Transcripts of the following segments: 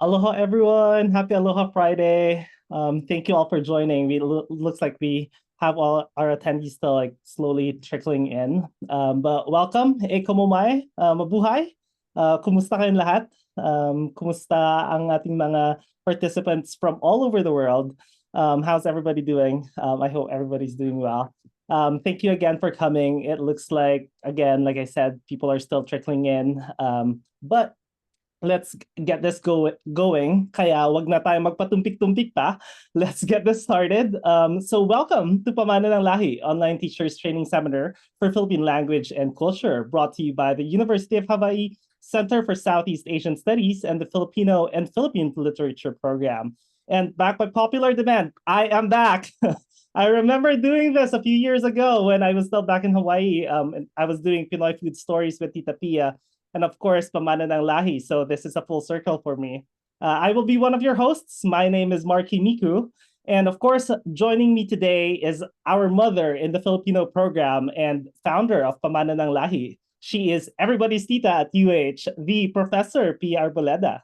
Aloha, everyone. Happy Aloha Friday. Thank you all for joining. Looks like we have all our attendees still like slowly trickling in. But welcome. E kamumay, mabuhay. Kumusta kayong lahat? Kumusta ang ating mga participants from all over the world? How's everybody doing? I hope everybody's doing well. Thank you again for coming. It looks like, again, like I said, people are still trickling in. But let's get this going. Kaya wag na tayo magpatumpik-tumpik pa. Let's get this started. So welcome to Pamana ng Lahi, Online Teachers Training Seminar for Philippine Language and Culture, brought to you by the University of Hawaii Center for Southeast Asian Studies and the Filipino and Philippine Literature Program. And back by popular demand, I am back. I remember doing this a few years ago when I was still back in Hawaii. And I was doing Pinoy food stories with Tita Pia. And of course, Pamana ng Lahi. So this is a full circle for me. I will be one of your hosts. My name is Markee Micu. And of course, joining me today is our mother in the Filipino program and founder of Pamana ng Lahi. She is everybody's tita at UH, the Professor P. Arboleda.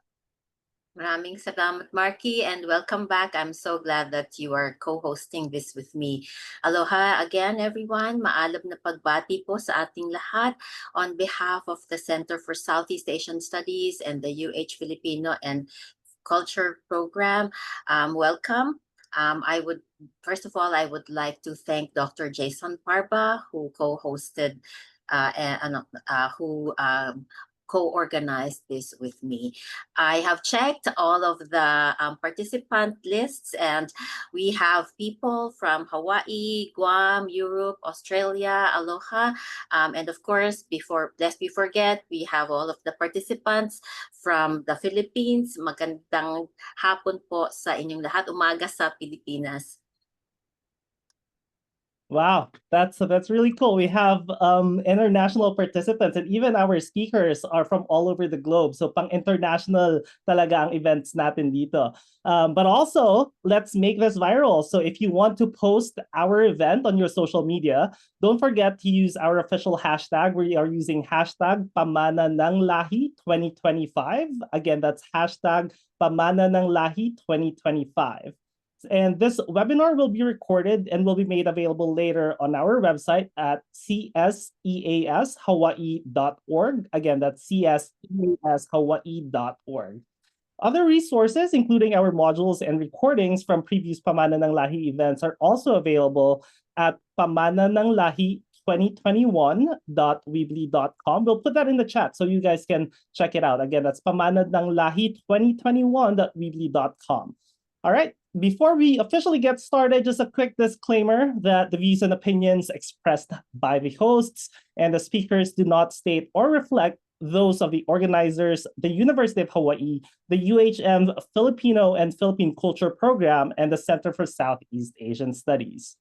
Maraming salamat, Markee, and welcome back. I'm so glad that you are co-hosting this with me. Aloha again, everyone. Maalab na pagbati po sa ating lahat on behalf of the Center for Southeast Asian Studies and the UH Filipino and Culture Program. Welcome. First of all, I would like to thank Dr. Jayson Parba, who co-hosted co-organized this with me. I have checked all of the participant lists, and we have people from Hawaii, Guam, Europe, Australia, Aloha, and of course, lest we forget, we have all of the participants from the Philippines. Magandang hapon po sa inyong lahat, umaga sa Pilipinas. Wow, that's really cool. We have international participants, and even our speakers are from all over the globe. So pang international talaga ang events natin dito. But also, let's make this viral. So if you want to post our event on your social media, don't forget to use our official hashtag. We are using hashtag Pamana ng Lahi 2025. Again, that's hashtag Pamana ng Lahi 2025. And this webinar will be recorded and will be made available later on our website at cseashawaii.org. Again, that's cseashawaii.org. Other resources, including our modules and recordings from previous Pamana ng Lahi events, are also available at pamanananglahi2021.weebly.com. We'll put that in the chat so you guys can check it out. Again, that's pamanananglahi2021.weebly.com. All right. Before we officially get started, just a quick disclaimer that the views and opinions expressed by the hosts and the speakers do not state or reflect those of the organizers, the University of Hawaii, the UHM Filipino and Philippine Culture Program, and the Center for Southeast Asian Studies.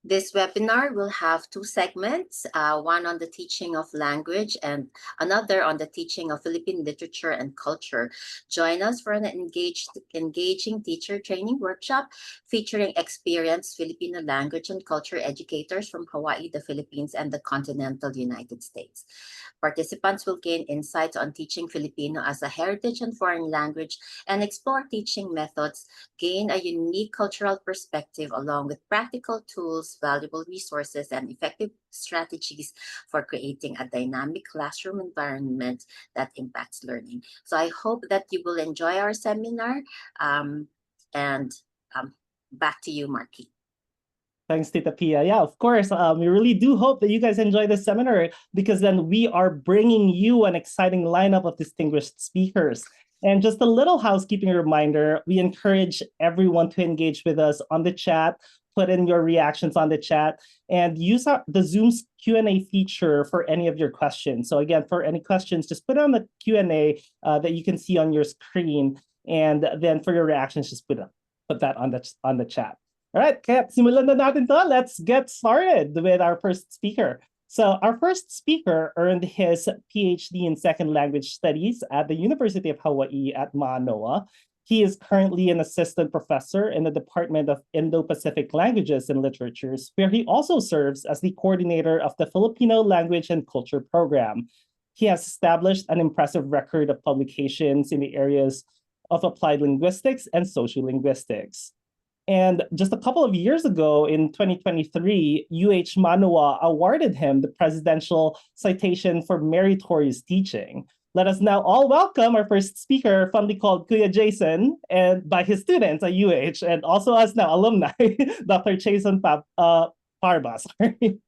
This webinar will have two segments, one on the teaching of language and another on the teaching of Philippine literature and culture. Join us for an engaging teacher training workshop featuring experienced Filipino language and culture educators from Hawaii, the Philippines, and the continental United States. Participants will gain insights on teaching Filipino as a heritage and foreign language and explore teaching methods, gain a unique cultural perspective along with practical tools, valuable resources, and effective strategies for creating a dynamic classroom environment that impacts learning. So I hope that you will enjoy our seminar, and back to you, Markee. Thanks, Tita Pia. Yeah, of course. We really do hope that you guys enjoy this seminar, because then we are bringing you an exciting lineup of distinguished speakers. And just a little housekeeping reminder, we encourage everyone to engage with us on the chat, put in your reactions on the chat, and use the Zoom's Q&A feature for any of your questions. So again, for any questions, just put on the Q&A that you can see on your screen. And then for your reactions, just put that on the chat. All right, kaya simulan na natin to. Let's get started with our first speaker. So our first speaker earned his PhD in Second Language Studies at the University of Hawaii at Manoa. He is currently an assistant professor in the Department of Indo-Pacific Languages and Literatures, where he also serves as the coordinator of the Filipino Language and Culture Program. He has established an impressive record of publications in the areas of Applied Linguistics and Sociolinguistics. And just a couple of years ago, in 2023, UH Mānoa awarded him the Presidential Citation for Meritorious Teaching. Let us now all welcome our first speaker, fondly called Kuya Jayson, and by his students at UH, and also us now, alumni, Dr. Jayson Parba. Sorry.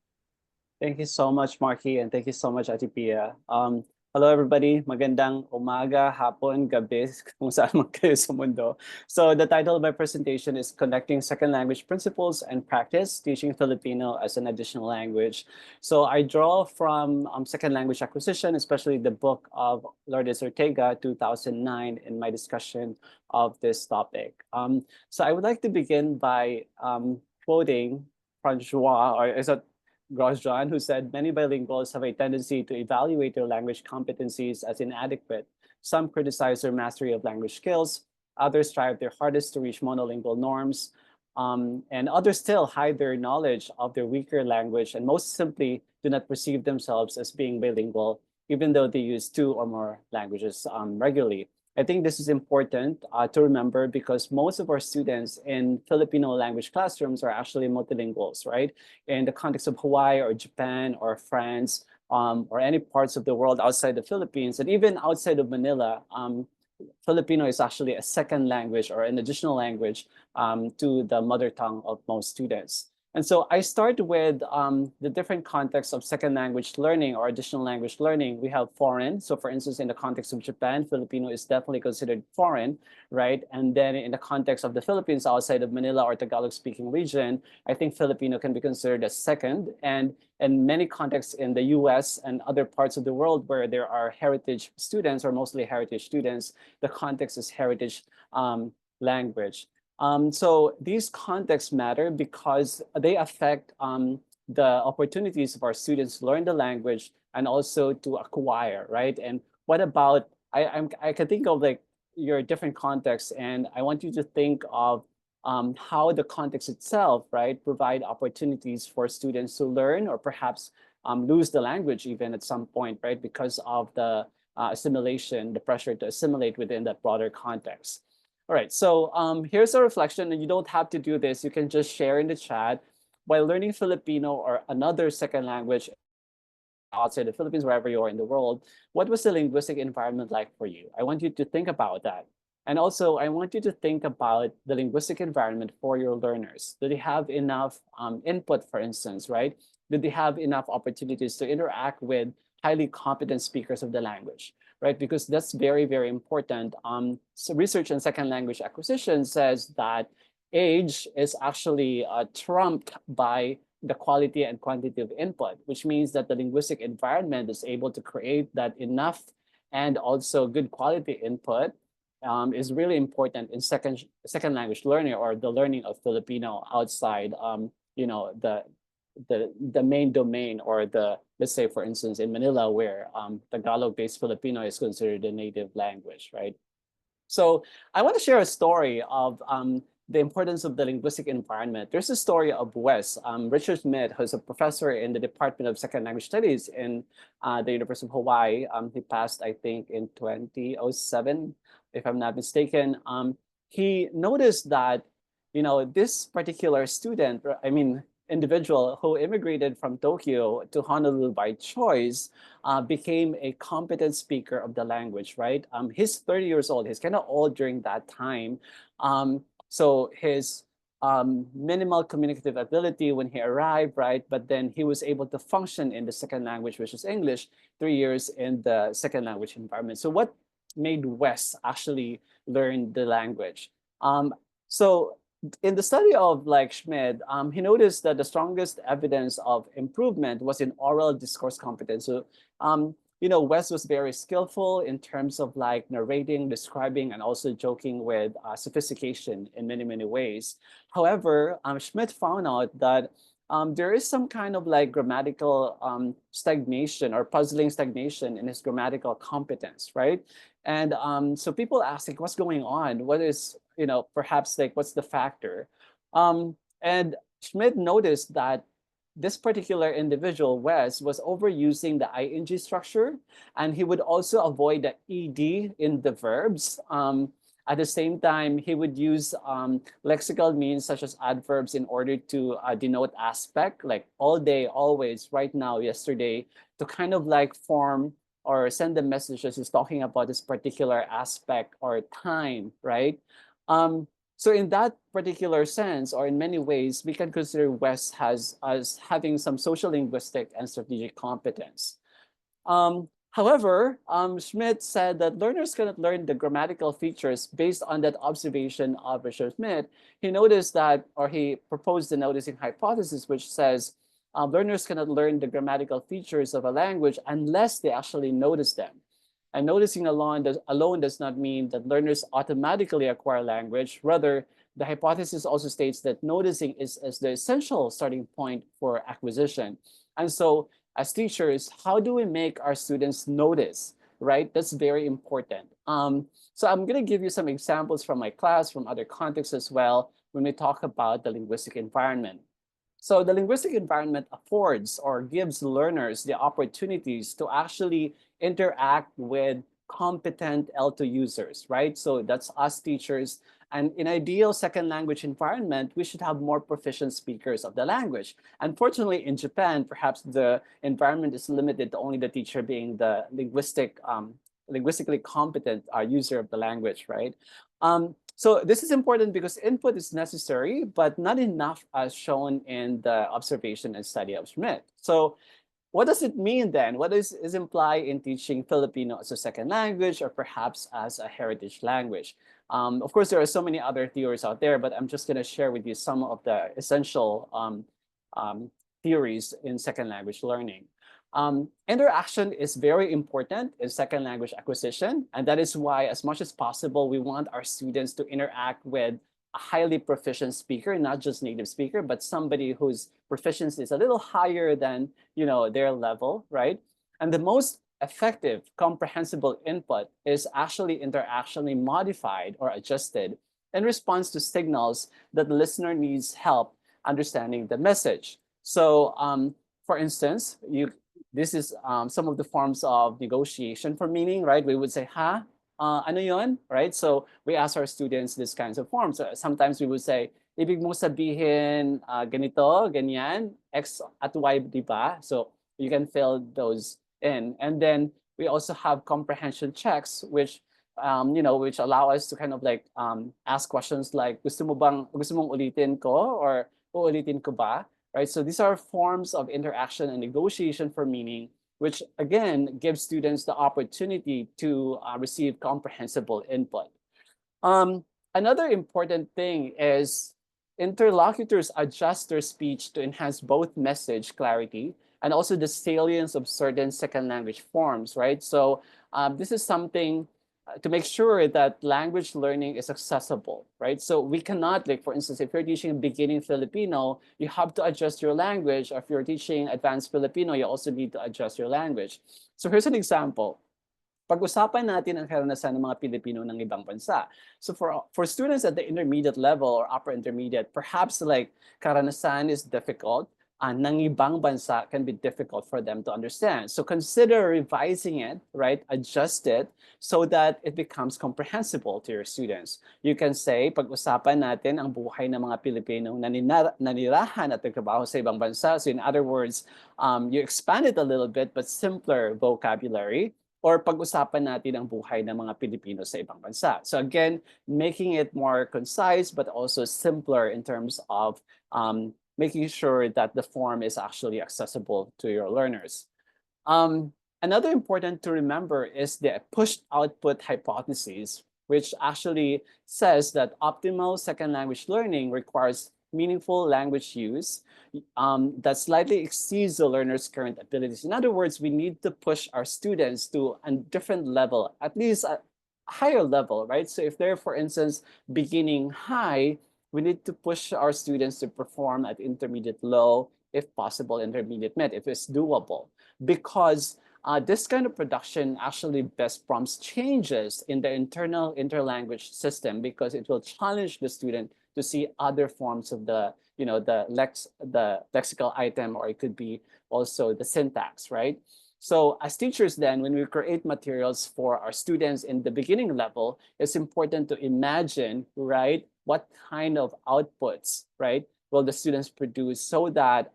Thank you so much, Markee, and thank you so much, Ate Pia. Hello, everybody. Magandang umaga, hapon, gabi, kung saan man kayo sa mundo. So the title of my presentation is Connecting Second Language Principles and Practice, Teaching Filipino as an Additional Language. So I draw from second language acquisition, especially the book of Lourdes Ortega, 2009, in my discussion of this topic. So I would like to begin by quoting Francois, or is it Grosjean, who said, many bilinguals have a tendency to evaluate their language competencies as inadequate. Some criticize their mastery of language skills. Others strive their hardest to reach monolingual norms. And others still hide their knowledge of their weaker language and most simply do not perceive themselves as being bilingual, even though they use 2 or more languages regularly. I think this is important to remember because most of our students in Filipino language classrooms are actually multilinguals, right? In the context of Hawaii or Japan or France or any parts of the world outside the Philippines, and even outside of Manila, Filipino is actually a second language or an additional language to the mother tongue of most students. And so I start with the different contexts of second language learning or additional language learning. We have foreign. So for instance, in the context of Japan, Filipino is definitely considered foreign, right? And then in the context of the Philippines outside of Manila or Tagalog speaking region, I think Filipino can be considered as second. And in many contexts in the US and other parts of the world where there are heritage students or mostly heritage students, the context is heritage language. So these contexts matter because they affect the opportunities of our students to learn the language and also to acquire, right? And what about, I can think of like your different contexts, and I want you to think of how the context itself, right, provide opportunities for students to learn or perhaps lose the language even at some point, right, because of the assimilation, the pressure to assimilate within that broader context. All right, so here's a reflection, and you don't have to do this. You can just share in the chat. While learning Filipino or another second language outside the Philippines, wherever you are in the world, what was the linguistic environment like for you? I want you to think about that. And also, I want you to think about the linguistic environment for your learners. Do they have enough input, for instance, right? Do they have enough opportunities to interact with highly competent speakers of the language? Right, because that's very, very important. So research on second language acquisition says that age is actually trumped by the quality and quantity of input, which means that the linguistic environment is able to create that enough and also good quality input is really important in second language learning or the learning of Filipino outside, you know, the main domain or the, let's say, for instance, in Manila, where Tagalog-based Filipino is considered a native language, right? So I want to share a story of the importance of the linguistic environment. There's a story of Wes, Richard Smith, who's a professor in the Department of Second Language Studies in the University of Hawaii. He passed, I think, in 2007, if I'm not mistaken. He noticed that, you know, this particular student, individual who immigrated from Tokyo to Honolulu by choice became a competent speaker of the language, right? He's 30 years old. He's kind of old during that time. So his minimal communicative ability when he arrived, right? But then he was able to function in the second language, which is English, 3 years in the second language environment. So what made Wes actually learn the language? So in the study of like Schmidt, he noticed that the strongest evidence of improvement was in oral discourse competence. So, you know, Wes was very skillful in terms of like narrating, describing, and also joking with sophistication in many, many ways. However, Schmidt found out that there is some kind of like grammatical stagnation or puzzling stagnation in his grammatical competence, right? And so people ask, like, what's going on? What is, you know, perhaps like, what's the factor? And Schmidt noticed that this particular individual, Wes, was overusing the ing structure, and he would also avoid the ed in the verbs. At the same time, he would use lexical means such as adverbs in order to denote aspect, like all day, always, right now, yesterday, to kind of like form or send the messages is talking about this particular aspect or time, right? So in that particular sense, or in many ways, we can consider West as having some social linguistic and strategic competence. However, Schmidt said that learners cannot learn the grammatical features based on that observation of Richard Schmidt. He noticed that, or he proposed the noticing hypothesis, which says learners cannot learn the grammatical features of a language unless they actually notice them. And noticing alone does not mean that learners automatically acquire language. Rather, the hypothesis also states that noticing is the essential starting point for acquisition. And so as teachers, how do we make our students notice, right? That's very important. So I'm going to give you some examples from my class, from other contexts as well, when we talk about the linguistic environment. So the linguistic environment affords or gives learners the opportunities to actually interact with competent L2 users, right? So that's us teachers. And in ideal second language environment, we should have more proficient speakers of the language. Unfortunately, in Japan, perhaps the environment is limited to only the teacher being the linguistically competent user of the language, right? So this is important because input is necessary, but not enough as shown in the observation and study of Schmidt. So what does it mean then? What is implied in teaching Filipino as a second language or perhaps as a heritage language? Of course, there are so many other theories out there, but I'm just going to share with you some of the essential theories in second language learning. Interaction is very important in second language acquisition, and that is why, as much as possible, we want our students to interact with a highly proficient speaker, not just native speaker, but somebody whose proficiency is a little higher than their level, right? And the most effective comprehensible input is actually interactionally modified or adjusted in response to signals that the listener needs help understanding the message. So for instance, this is some of the forms of negotiation for meaning, right? We would say, ha, ano yun, right? So we ask our students these kinds of forms. Sometimes we would say, ibig mo sabihin ganito, ganyan, X at Y, di ba? So you can fill those in. And then we also have comprehension checks, which which allow us to kind of like ask questions like, gusto mong ulitin ko or uulitin ko ba? Right? So these are forms of interaction and negotiation for meaning, which again gives students the opportunity to receive comprehensible input. Another important thing is interlocutors adjust their speech to enhance both message clarity and also the salience of certain second language forms, right? So this is something to make sure that language learning is accessible, right? So we cannot, like for instance, if you're teaching beginning Filipino, you have to adjust your language. Or if you're teaching advanced Filipino, you also need to adjust your language. So here's an example. Pag-usapan natin ang karanasan ng mga Pilipino ng ibang bansa. So for students at the intermediate level or upper intermediate, perhaps like karanasan is difficult. Ng ibang bansa can be difficult for them to understand. So consider revising it, right? Adjust it so that it becomes comprehensible to your students. You can say, pag-usapan natin ang buhay ng mga Pilipino na nanirahan at nagtrabaho sa ibang bansa. So in other words, you expand it a little bit, but simpler vocabulary. Or pag-usapan natin ang buhay ng mga Pilipino sa ibang bansa. So again, making it more concise, but also simpler in terms of making sure that the form is actually accessible to your learners. Another important to remember is the pushed output hypothesis, which actually says that optimal second language learning requires meaningful language use that slightly exceeds the learner's current abilities. In other words, we need to push our students to a different level, at least a higher level, right? So if they're, for instance, beginning high, we need to push our students to perform at intermediate low, if possible, intermediate mid, if it's doable. Because this kind of production actually best prompts changes in the internal interlanguage system because it will challenge the student to see other forms of the lexical item, or it could be also the syntax, right? So as teachers then, when we create materials for our students in the beginning level, it's important to imagine, right, what kind of outputs, right, will the students produce so that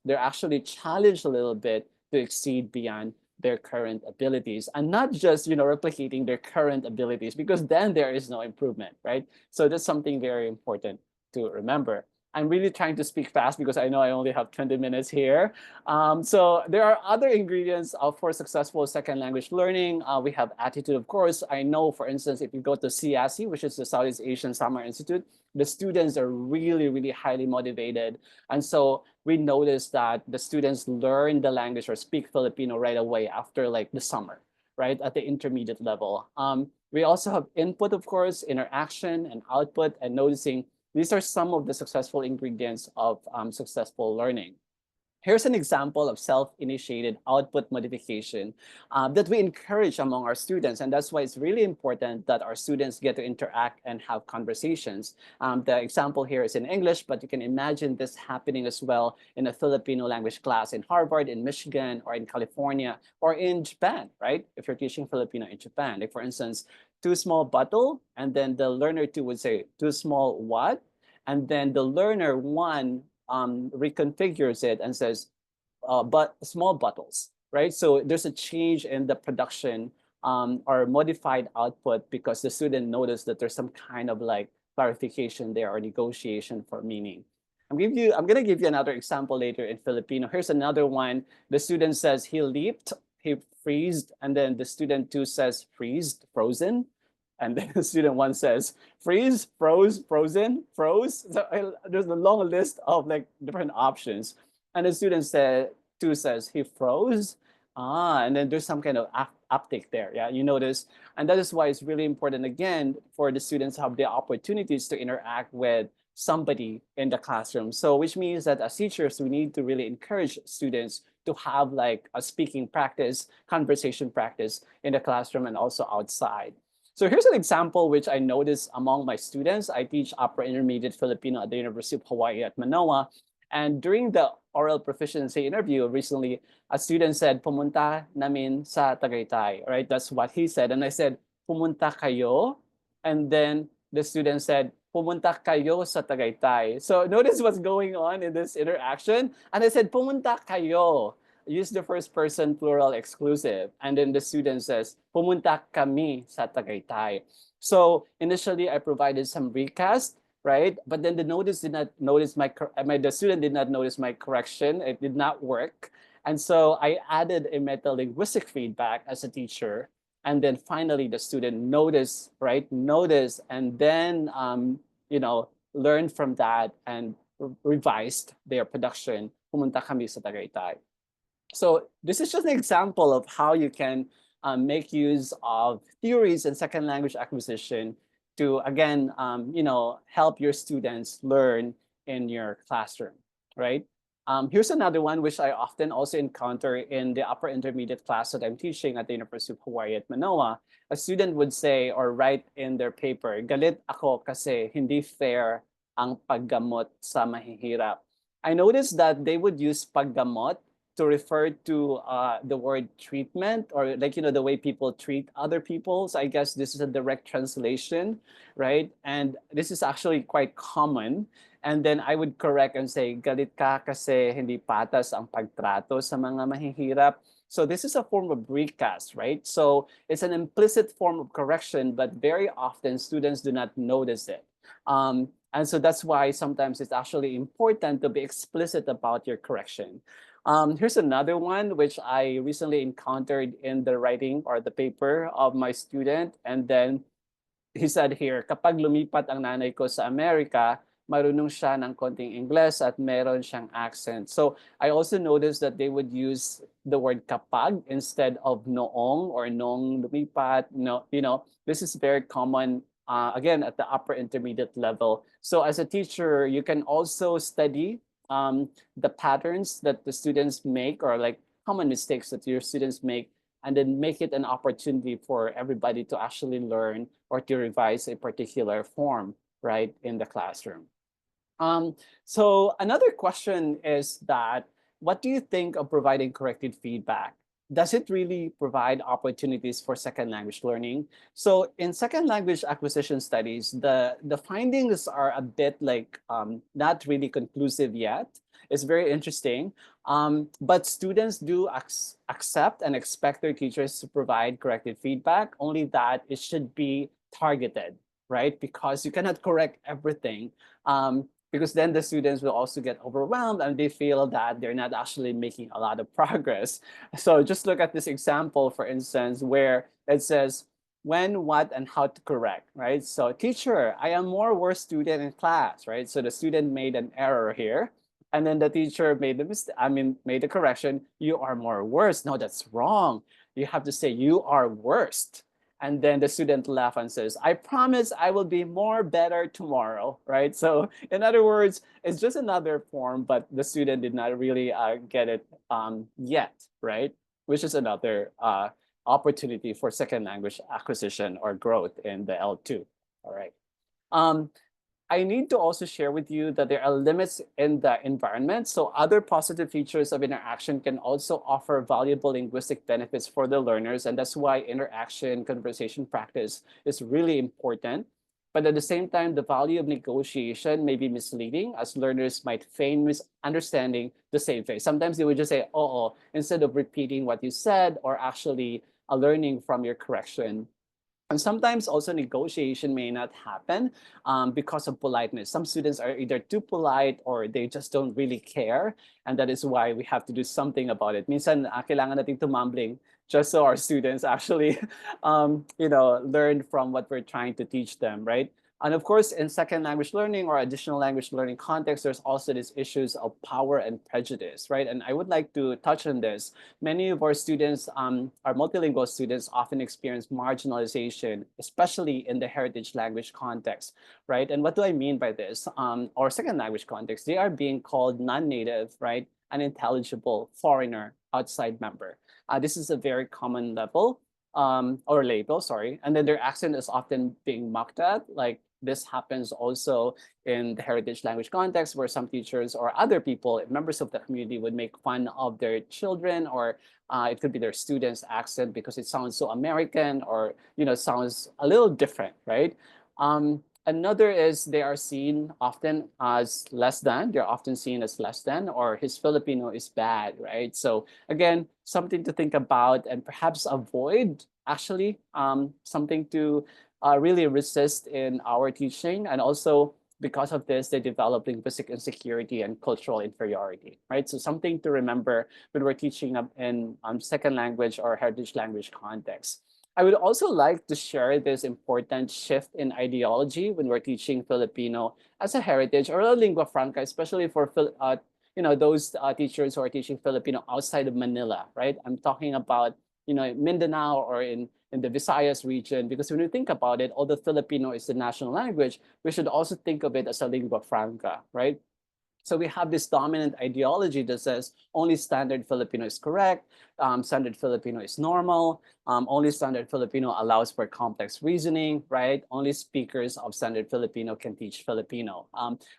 they're actually challenged a little bit to exceed beyond their current abilities, and not just, replicating their current abilities, because then there is no improvement, right? So that's something very important to remember. I'm really trying to speak fast because I know I only have 20 minutes here. So there are other ingredients for successful second language learning. We have attitude, of course. I know, for instance, if you go to CSE, which is the Southeast Asian Summer Institute, the students are really, really highly motivated. And so we notice that the students learn the language or speak Filipino right away after like the summer, right, at the intermediate level. We also have input, of course, interaction and output, and noticing. These are some of the successful ingredients of successful learning. Here's an example of self-initiated output modification that we encourage among our students. And that's why it's really important that our students get to interact and have conversations. The example here is in English, but you can imagine this happening as well in a Filipino language class in Harvard, in Michigan, or in California, or in Japan, right? If you're teaching Filipino in Japan, like for instance, too small bottle, and then the learner two would say, too small what? And then the learner one reconfigures it and says, but small bottles, right? So there's a change in the production or modified output because the student noticed that there's some kind of like clarification there or negotiation for meaning. I'm gonna give you another example later in Filipino. Here's another one. The student says he leaped, he freezed, and then the student two says freezed, frozen. And then the student one says freeze, froze, frozen, froze. So there's a long list of like different options. And the student two says he froze. And then there's some kind of uptake there. Yeah, you notice. And that is why it's really important, again, for the students to have the opportunities to interact with somebody in the classroom. So which means that as teachers, we need to really encourage students to have like a speaking practice, conversation practice in the classroom and also outside. So here's an example which I noticed among my students. I teach upper intermediate Filipino at the University of Hawaii at Manoa. And during the oral proficiency interview recently, a student said, pumunta namin sa Tagaytay, right? That's what he said. And I said, pumunta kayo? And then the student said, pumunta kayo sa Tagaytay. So notice what's going on in this interaction. And I said, pumunta kayo. Use the first person plural exclusive. And then the student says, pumunta kami sa Tagaytay. So initially I provided some recast, right? But then the student did not notice my correction. It did not work. And so I added a meta-linguistic feedback as a teacher. And then finally the student noticed, right? Noticed, and then, learned from that and revised their production. Pumunta kami sa Tagaytay. So this is just an example of how you can make use of theories in second language acquisition to, again, help your students learn in your classroom, right? Here's another one which I often also encounter in the upper intermediate class that I'm teaching at the University of Hawaii at Manoa. A student would say or write in their paper, galit ako kasi hindi fair ang paggamot sa mahihirap. I noticed that they would use paggamot to refer to the word treatment, or like, the way people treat other people. So I guess this is a direct translation, right? And this is actually quite common. And then I would correct and say, galit ka kasi hindi patas ang pagtrato sa mga mahihirap. So this is a form of recast, right? So it's an implicit form of correction, but very often students do not notice it. And so that's why sometimes it's actually important to be explicit about your correction. Here's another one which I recently encountered in the writing or the paper of my student. And then he said here, kapag lumipat ang nanay ko sa Amerika, marunong siya ng konting Ingles at meron siyang accent. So I also noticed that they would use the word kapag instead of noong or noong lumipat. This is very common, again, at the upper intermediate level. So as a teacher, you can also study the patterns that the students make, or like common mistakes that your students make, and then make it an opportunity for everybody to actually learn or to revise a particular form, right, in the classroom. So another question is that, what do you think of providing corrected feedback? does it really provide opportunities for second language learning? So in second language acquisition studies, the findings are a bit like not really conclusive yet. It's very interesting. But students do accept and expect their teachers to provide corrective feedback, only that it should be targeted, right? Because you cannot correct everything. Because then the students will also get overwhelmed and they feel that they're not actually making a lot of progress. So just look at this example, for instance, where it says, when, what, and how to correct, right? So teacher, I am more worse student in class, right? So the student made an error here. And then the teacher made made the correction, you are more worse. No, that's wrong. You have to say you are worst. And then the student laughs and says, I promise I will be more better tomorrow, right? So in other words, it's just another form, but the student did not really get it yet, right? Which is another opportunity for second language acquisition or growth in the L2, all right? I need to also share with you that there are limits in the environment. So other positive features of interaction can also offer valuable linguistic benefits for the learners. And that's why interaction, conversation practice is really important. But at the same time, the value of negotiation may be misleading as learners might feign misunderstanding the same thing. Sometimes they would just say, oh, instead of repeating what you said or actually learning from your correction. And sometimes also negotiation may not happen because of politeness. Some students are either too polite or they just don't really care. And that is why we have to do something about it. Minsan, kailangan nating tumambling just so our students actually, learn from what we're trying to teach them, right? And of course, in second language learning or additional language learning context, there's also these issues of power and prejudice, right? And I would like to touch on this. Many of our students, our multilingual students, often experience marginalization, especially in the heritage language context, right? And what do I mean by this? Or second language context, they are being called non-native, right? Unintelligible, foreigner, outside member. This is a very common level or label, sorry. And then their accent is often being mocked at, like this happens also in the heritage language context where some teachers or other people, members of the community would make fun of their children or it could be their students' accent because it sounds so American or, sounds a little different, right? Another is they are seen often as less than, they're often seen as less than, or his Filipino is bad, right? So again, something to think about and perhaps avoid actually, something to really resist in our teaching. And also because of this, they develop linguistic insecurity and cultural inferiority, right? So something to remember when we're teaching in second language or heritage language context. I would also like to share this important shift in ideology when we're teaching Filipino as a heritage or a lingua franca, especially for those teachers who are teaching Filipino outside of Manila, right? I'm talking about Mindanao or in the Visayas region, because when you think about it, although Filipino is the national language, we should also think of it as a lingua franca, right? So we have this dominant ideology that says only standard Filipino is correct, standard Filipino is normal, only standard Filipino allows for complex reasoning, right? Only speakers of standard Filipino can teach Filipino.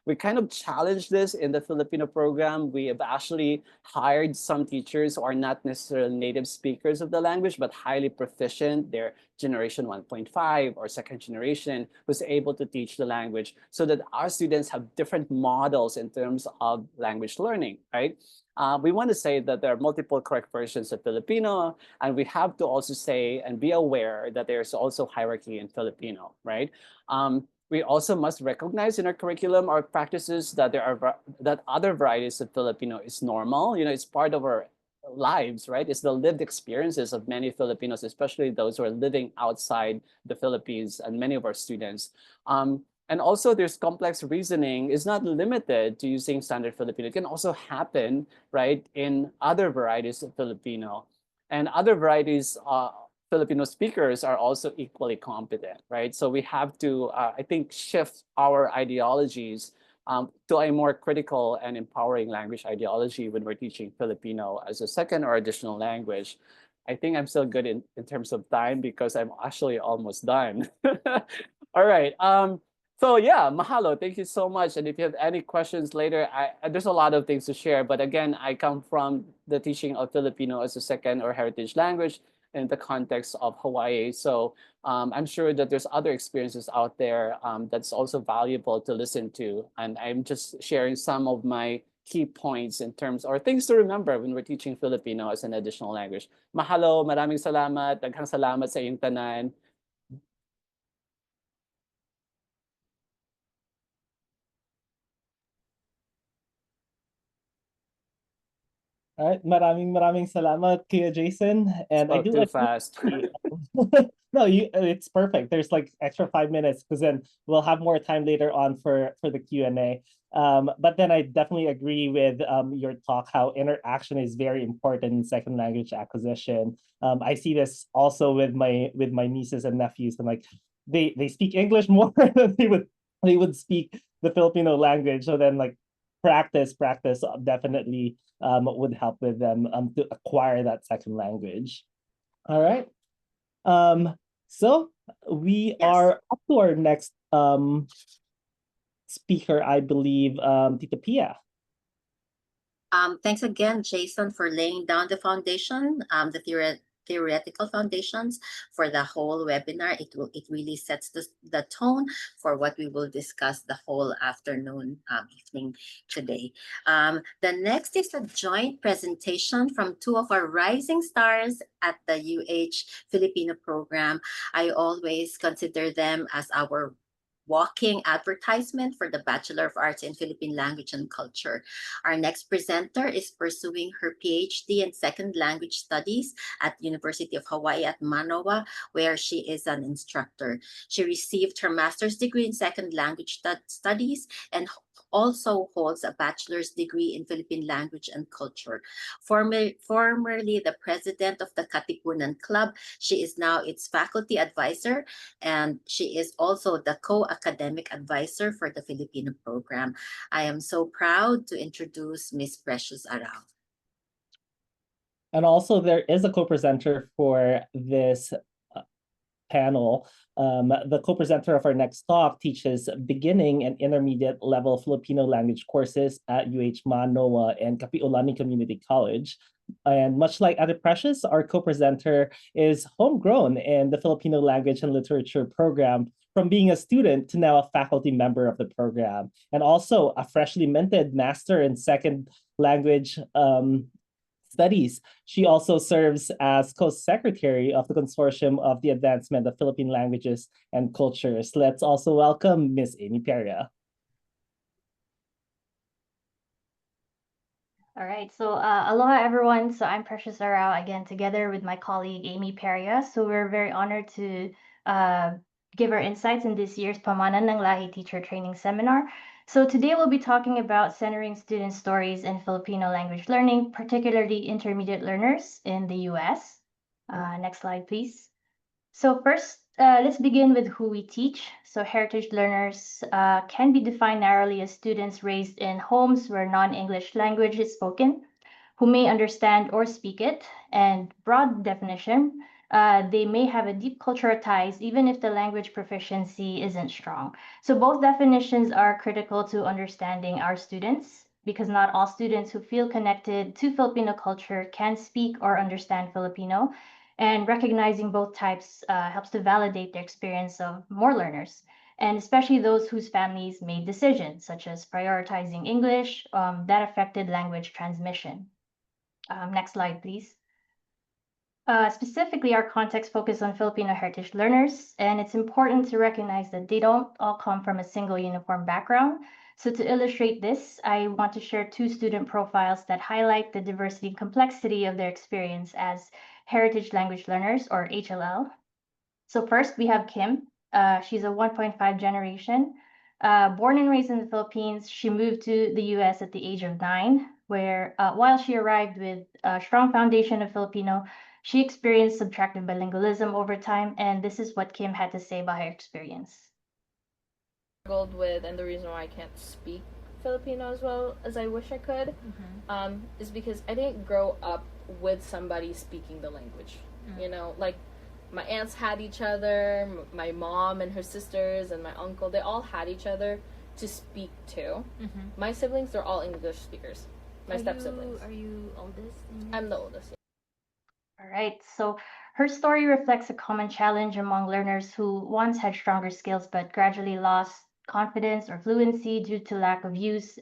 We kind of challenge this in the Filipino program. We have actually hired some teachers who are not necessarily native speakers of the language, but highly proficient. They're generation 1.5 or second generation who's able to teach the language so that our students have different models in terms of language learning, right? We want to say that there are multiple correct versions of Filipino, and we have to also say and be aware that there's also hierarchy in Filipino, right? We also must recognize in our curriculum or practices that that other varieties of Filipino is normal. It's part of our lives, right? It's the lived experiences of many Filipinos, especially those who are living outside the Philippines and many of our students. And also there's complex reasoning is not limited to using standard Filipino. It can also happen, right, in other varieties of Filipino. And other varieties Filipino speakers are also equally competent, right? So we have to, I think, shift our ideologies to a more critical and empowering language ideology when we're teaching Filipino as a second or additional language. I think I'm still good in terms of time because I'm actually almost done. All right. So yeah, mahalo. Thank you so much. And if you have any questions later, there's a lot of things to share. But again, I come from the teaching of Filipino as a second or heritage language in the context of Hawaii. So I'm sure that there's other experiences out there that's also valuable to listen to. And I'm just sharing some of my key points in terms or things to remember when we're teaching Filipino as an additional language. Mahalo, maraming salamat, daghang salamat sa iyong tanan. All right, maraming salamat, Kuya Jayson. And I Spoke do too agree. fast. No, it's perfect. There's like extra 5 minutes because then we'll have more time later on for the Q&A. But then I definitely agree with your talk how interaction is very important in second language acquisition. I see this also with my nieces and nephews, and like they speak English more than they would speak the Filipino language. So then like practice definitely would help with them to acquire that second language. All right. So we are up to our next speaker, I believe, Tita Pia. Thanks again, Jason, for laying down the foundation, the theoretical foundations for the whole webinar. It really sets the tone for what we will discuss the whole afternoon, evening today. The next is a joint presentation from two of our rising stars at the UH Filipino program. I always consider them as our walking advertisement for the Bachelor of Arts in Philippine Language and Culture. Our next presenter is pursuing her PhD in Second Language Studies at University of Hawaii at Manoa, where she is an instructor. She received her master's degree in Second Language Studies and also holds a bachelor's degree in Philippine Language and Culture. Formerly the president of the Katipunan Club, she is now its faculty advisor, and she is also the co-academic advisor for the Filipino program. I am so proud to introduce Ms. Precious Arao. And also there is a co-presenter for this panel. The co-presenter of our next talk teaches beginning and intermediate level Filipino language courses at UH Mānoa and Kapi'olani Community College. And much like Ate Precious, our co-presenter is homegrown in the Filipino Language and Literature program, from being a student to now a faculty member of the program, and also a freshly minted master in second language studies. She also serves as co-secretary of the Consortium of the Advancement of Philippine Languages and Cultures. Let's also welcome Ms. Amy Peria. All right, so aloha everyone. So I'm Precious Arao again, together with my colleague Amy Peria. So we're very honored to give our insights in this year's Pamana ng Lahi Teacher Training Seminar. So today we'll be talking about centering student stories in Filipino language learning, particularly intermediate learners in the US. Next slide, please. So first, let's begin with who we teach. So heritage learners can be defined narrowly as students raised in homes where non-English language is spoken, who may understand or speak it, and broad definition, they may have a deep cultural ties even if the language proficiency isn't strong. So both definitions are critical to understanding our students, because not all students who feel connected to Filipino culture can speak or understand Filipino. And recognizing both types helps to validate the experience of more learners, and especially those whose families made decisions, such as prioritizing English, that affected language transmission. Next slide, please. Specifically, our context focused on Filipino heritage learners, and it's important to recognize that they don't all come from a single uniform background. So to illustrate this, I want to share two student profiles that highlight the diversity and complexity of their experience as heritage language learners, or HLL. So first, we have Kim. She's a 1.5 generation. Born and raised in the Philippines, she moved to the US at the age of 9, where while she arrived with a strong foundation of Filipino, she experienced subtractive bilingualism over time, and this is what Kim had to say about her experience. Struggled with, and the reason why I can't speak Filipino as well as I wish I could, is because I didn't grow up with somebody speaking the language. You know, like my aunts had each other, my mom and her sisters and my uncle, they all had each other to speak to. My siblings, they're all English speakers. My step siblings. Are you oldest? I'm the oldest. All right, so her story reflects a common challenge among learners who once had stronger skills but gradually lost confidence or fluency due to lack of use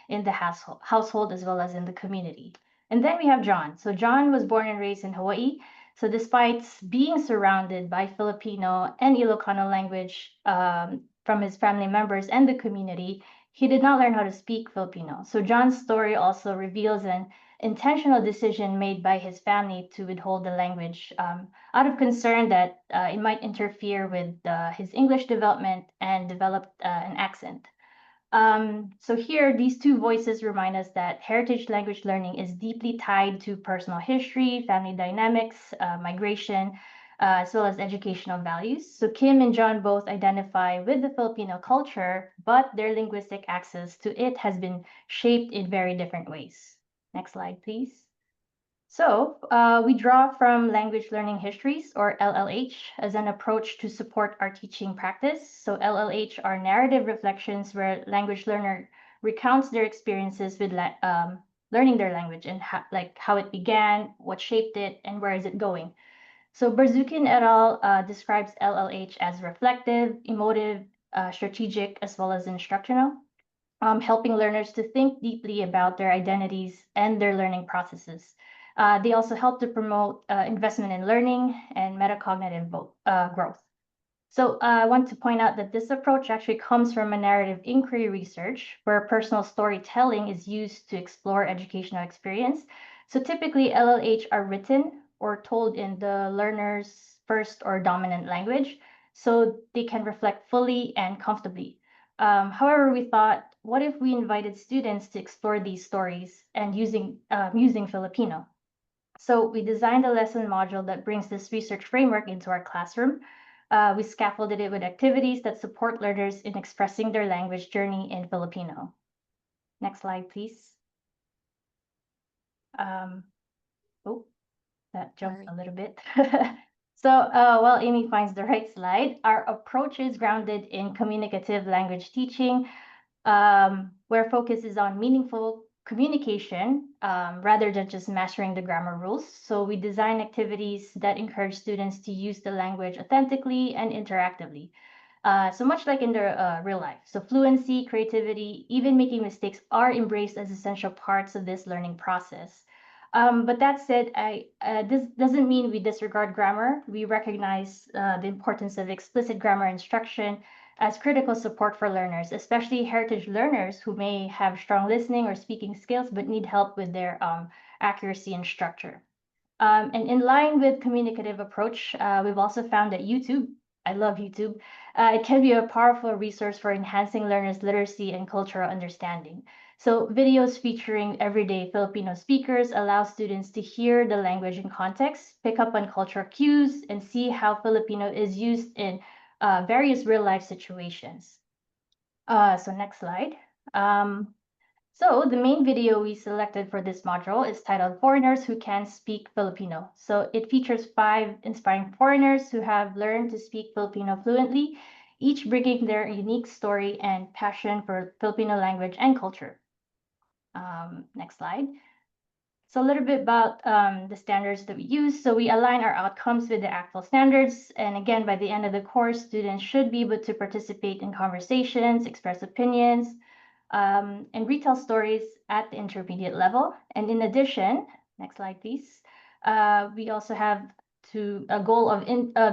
in the household as well as in the community. And then we have John. So John was born and raised in Hawaii. So despite being surrounded by Filipino and Ilocano language from his family members and the community, he did not learn how to speak Filipino. So John's story also reveals an intentional decision made by his family to withhold the language out of concern that it might interfere with his English development and develop an accent. So here, these two voices remind us that heritage language learning is deeply tied to personal history, family dynamics, migration, as well as educational values. So Kim and John both identify with the Filipino culture, but their linguistic access to it has been shaped in very different ways. Next slide, please. So we draw from language learning histories, or LLH, as an approach to support our teaching practice. So LLH are narrative reflections where language learner recounts their experiences with learning their language and how it began, what shaped it, and where is it going. So Barzukin et al. Describes LLH as reflective, emotive, strategic, as well as instructional, helping learners to think deeply about their identities and their learning processes. They also help to promote investment in learning and metacognitive growth. So I want to point out that this approach actually comes from a narrative inquiry research where personal storytelling is used to explore educational experience. So typically LLH are written or told in the learner's first or dominant language, so they can reflect fully and comfortably. However, we thought, what if we invited students to explore these stories and using Filipino? So we designed a lesson module that brings this research framework into our classroom. We scaffolded it with activities that support learners in expressing their language journey in Filipino. Next slide, please. That jumped a little bit. So while Amy finds the right slide, our approach is grounded in communicative language teaching, where focus is on meaningful communication rather than just mastering the grammar rules. So we design activities that encourage students to use the language authentically and interactively. So much like in the real life. So fluency, creativity, even making mistakes are embraced as essential parts of this learning process. But that said, this doesn't mean we disregard grammar. We recognize the importance of explicit grammar instruction as critical support for learners, especially heritage learners who may have strong listening or speaking skills but need help with their accuracy and structure. And in line with communicative approach, we've also found that YouTube, I love YouTube, it can be a powerful resource for enhancing learners' literacy and cultural understanding. So videos featuring everyday Filipino speakers allow students to hear the language in context, pick up on cultural cues, and see how Filipino is used in various real-life situations. So next slide. So the main video we selected for this module is titled Foreigners Who Can Speak Filipino. So it features 5 inspiring foreigners who have learned to speak Filipino fluently, each bringing their unique story and passion for Filipino language and culture. Next slide. So a little bit about the standards that we use. So we align our outcomes with the ACTFL standards. And again, by the end of the course, students should be able to participate in conversations, express opinions, and retell stories at the intermediate level. And in addition, next slide, please. We also have a goal of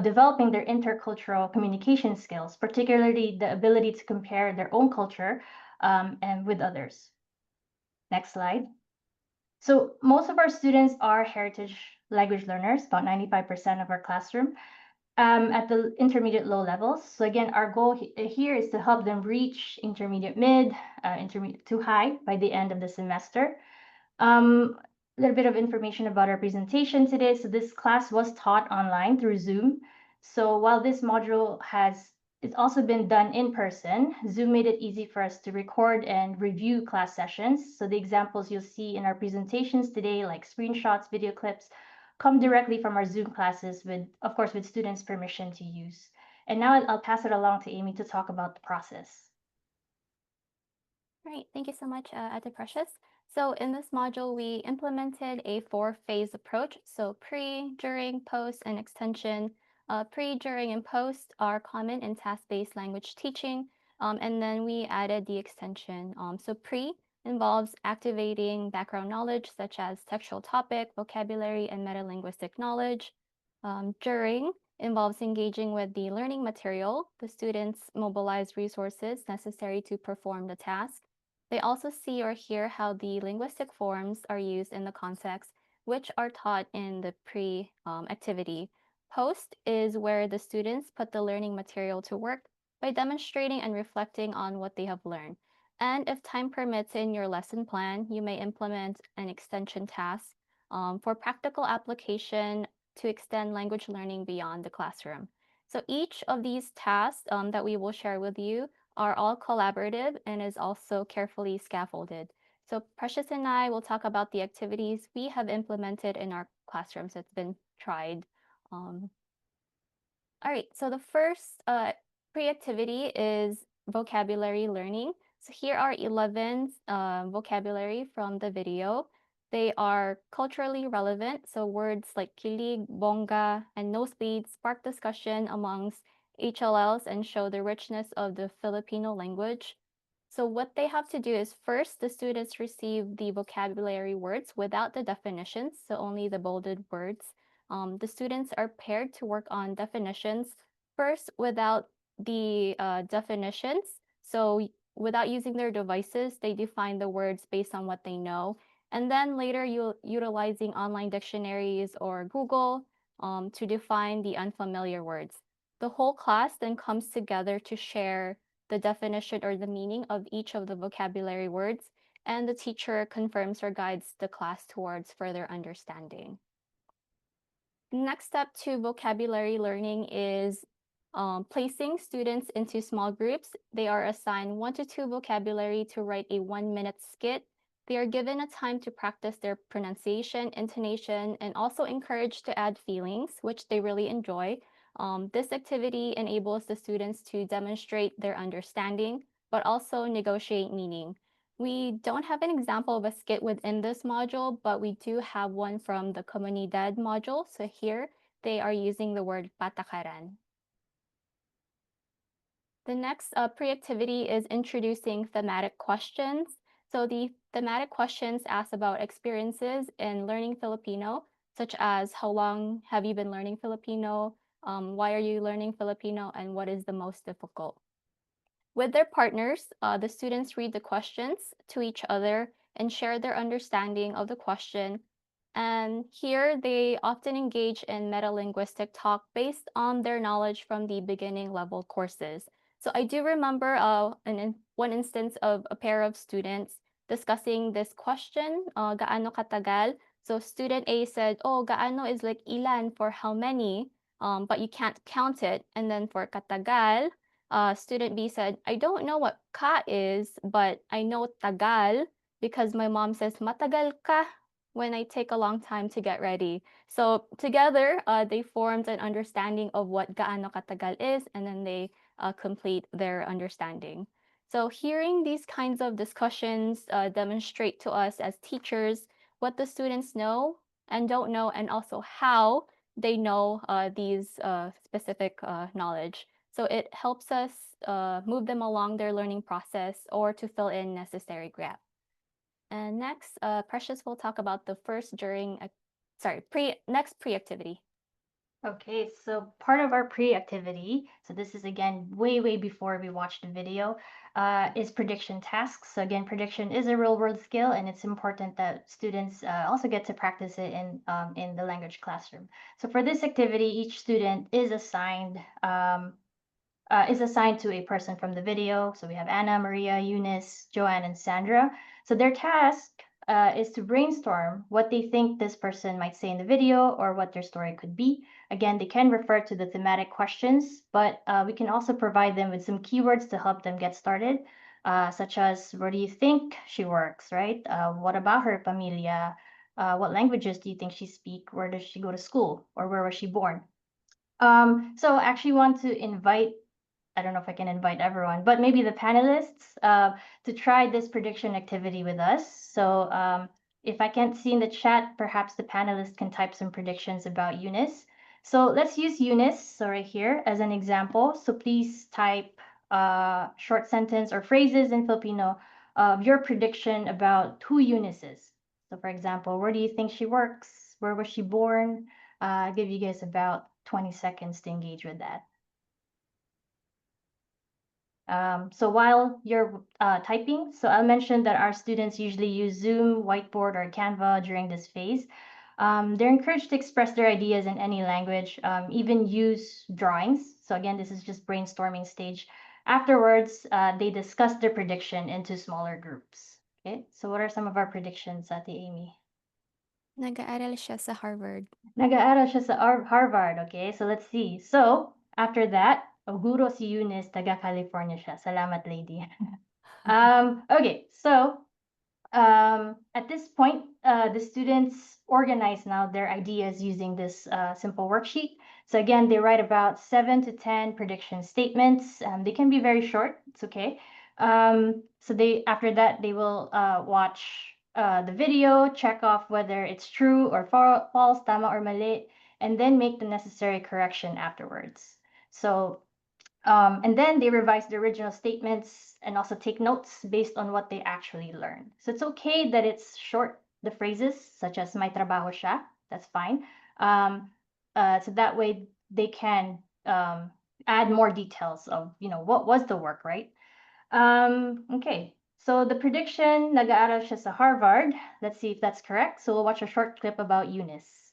developing their intercultural communication skills, particularly the ability to compare their own culture and with others. Next slide. So most of our students are heritage language learners, about 95% of our classroom, at the intermediate low levels. So again, our goal here is to help them reach intermediate mid, intermediate to high by the end of the semester. A little bit of information about our presentation today. So this class was taught online through Zoom. So while this module it's also been done in person, Zoom made it easy for us to record and review class sessions. So the examples you'll see in our presentations today, like screenshots, video clips, come directly from our Zoom classes with, of course, with students' permission to use. And now I'll pass it along to Amy to talk about the process. Great, thank you so much, Ate Precious. So in this module, we implemented a 4-phase approach. So pre, during, post, and extension. Pre, during, and post are common in task-based language teaching. And then we added the extension. So pre involves activating background knowledge such as textual topic, vocabulary, and metalinguistic knowledge. During involves engaging with the learning material. The students mobilize resources necessary to perform the task. They also see or hear how the linguistic forms are used in the context, which are taught in the pre-activity. Post is where the students put the learning material to work by demonstrating and reflecting on what they have learned. And if time permits in your lesson plan, you may implement an extension task for practical application to extend language learning beyond the classroom. So each of these tasks that we will share with you are all collaborative and is also carefully scaffolded. So Precious and I will talk about the activities we have implemented in our classrooms that's been tried. All right, so the first pre-activity is vocabulary learning. So here are 11 vocabulary from the video. They are culturally relevant, so words like kilig, bongga, and nosebleed spark discussion amongst HLLs and show the richness of the Filipino language. So what they have to do is first, the students receive the vocabulary words without the definitions, so only the bolded words. The students are paired to work on definitions, first without the definitions. So without using their devices, they define the words based on what they know. And then later, utilizing online dictionaries or Google to define the unfamiliar words. The whole class then comes together to share the definition or the meaning of each of the vocabulary words, and the teacher confirms or guides the class towards further understanding. Next step to vocabulary learning is placing students into small groups. They are assigned 1 to 2 vocabulary to write a 1-minute skit. They are given a time to practice their pronunciation, intonation, and also encouraged to add feelings, which they really enjoy. This activity enables the students to demonstrate their understanding, but also negotiate meaning. We don't have an example of a skit within this module, but we do have one from the Comunidad module. So here they are using the word patakaran. The next pre-activity is introducing thematic questions. So the thematic questions ask about experiences in learning Filipino, such as how long have you been learning Filipino? Why are you learning Filipino? And what is the most difficult? With their partners, the students read the questions to each other and share their understanding of the question. And here they often engage in metalinguistic talk based on their knowledge from the beginning level courses. So I do remember one instance of a pair of students discussing this question, gaano katagal? So student A said, oh, gaano is like ilan for how many, but you can't count it. And then for katagal, student B said, I don't know what ka is, but I know tagal because my mom says matagal ka when I take a long time to get ready. So together, they formed an understanding of what gaano katagal is, and then they complete their understanding. So hearing these kinds of discussions demonstrate to us as teachers what the students know and don't know, and also how they know these specific knowledge. So it helps us move them along their learning process or to fill in necessary gaps. And next, Precious will talk about the next pre-activity. Okay, so part of our pre-activity, so this is again way before we watch the video, is prediction tasks. So again, prediction is a real-world skill, and it's important that students also get to practice it in the language classroom. So for this activity, each student is assigned to a person from the video. So we have Anna, Maria, Eunice, Joanne, and Sandra. So their task is to brainstorm what they think this person might say in the video or what their story could be. Again, they can refer to the thematic questions, but we can also provide them with some keywords to help them get started, such as, where do you think she works, right? What about her familia? What languages do you think she speaks? Where does she go to school? Or where was she born? So I actually want to invite, I don't know if I can invite everyone, but maybe the panelists to try this prediction activity with us. So if I can't see in the chat, perhaps the panelists can type some predictions about Eunice. So let's use Eunice, so right here, as an example. So please type short sentence or phrases in Filipino of your prediction about who Eunice is. So for example, where do you think she works? Where was she born? I'll give you guys about 20 seconds to engage with that. So while you're typing, so I'll mention that our students usually use Zoom, Whiteboard, or Canva during this phase. They're encouraged to express their ideas in any language, even use drawings. So again, this is just brainstorming stage. Afterwards, they discuss their prediction into smaller groups. Okay, so what are some of our predictions, Ate Amy? Nag-aaral siya sa Harvard. Nag-aaral siya sa Harvard, okay? So let's see. So after that, guro si Eunice, taga California siya. Salamat, lady. Okay, so at this point, the students organize now their ideas using this simple worksheet. So again, they write about 7 to 10 prediction statements. They can be very short. It's okay. So after that, they will watch the video, check off whether it's true or false, tama or mali, and then make the necessary correction afterwards. So and then they revise the original statements and also take notes based on what they actually learned. So it's okay that it's short, the phrases such as may trabaho siya, that's fine. So that way they can add more details of, what was the work, right? Okay, so the prediction, nag-aaral siya sa Harvard. Let's see if that's correct. So we'll watch a short clip about Eunice.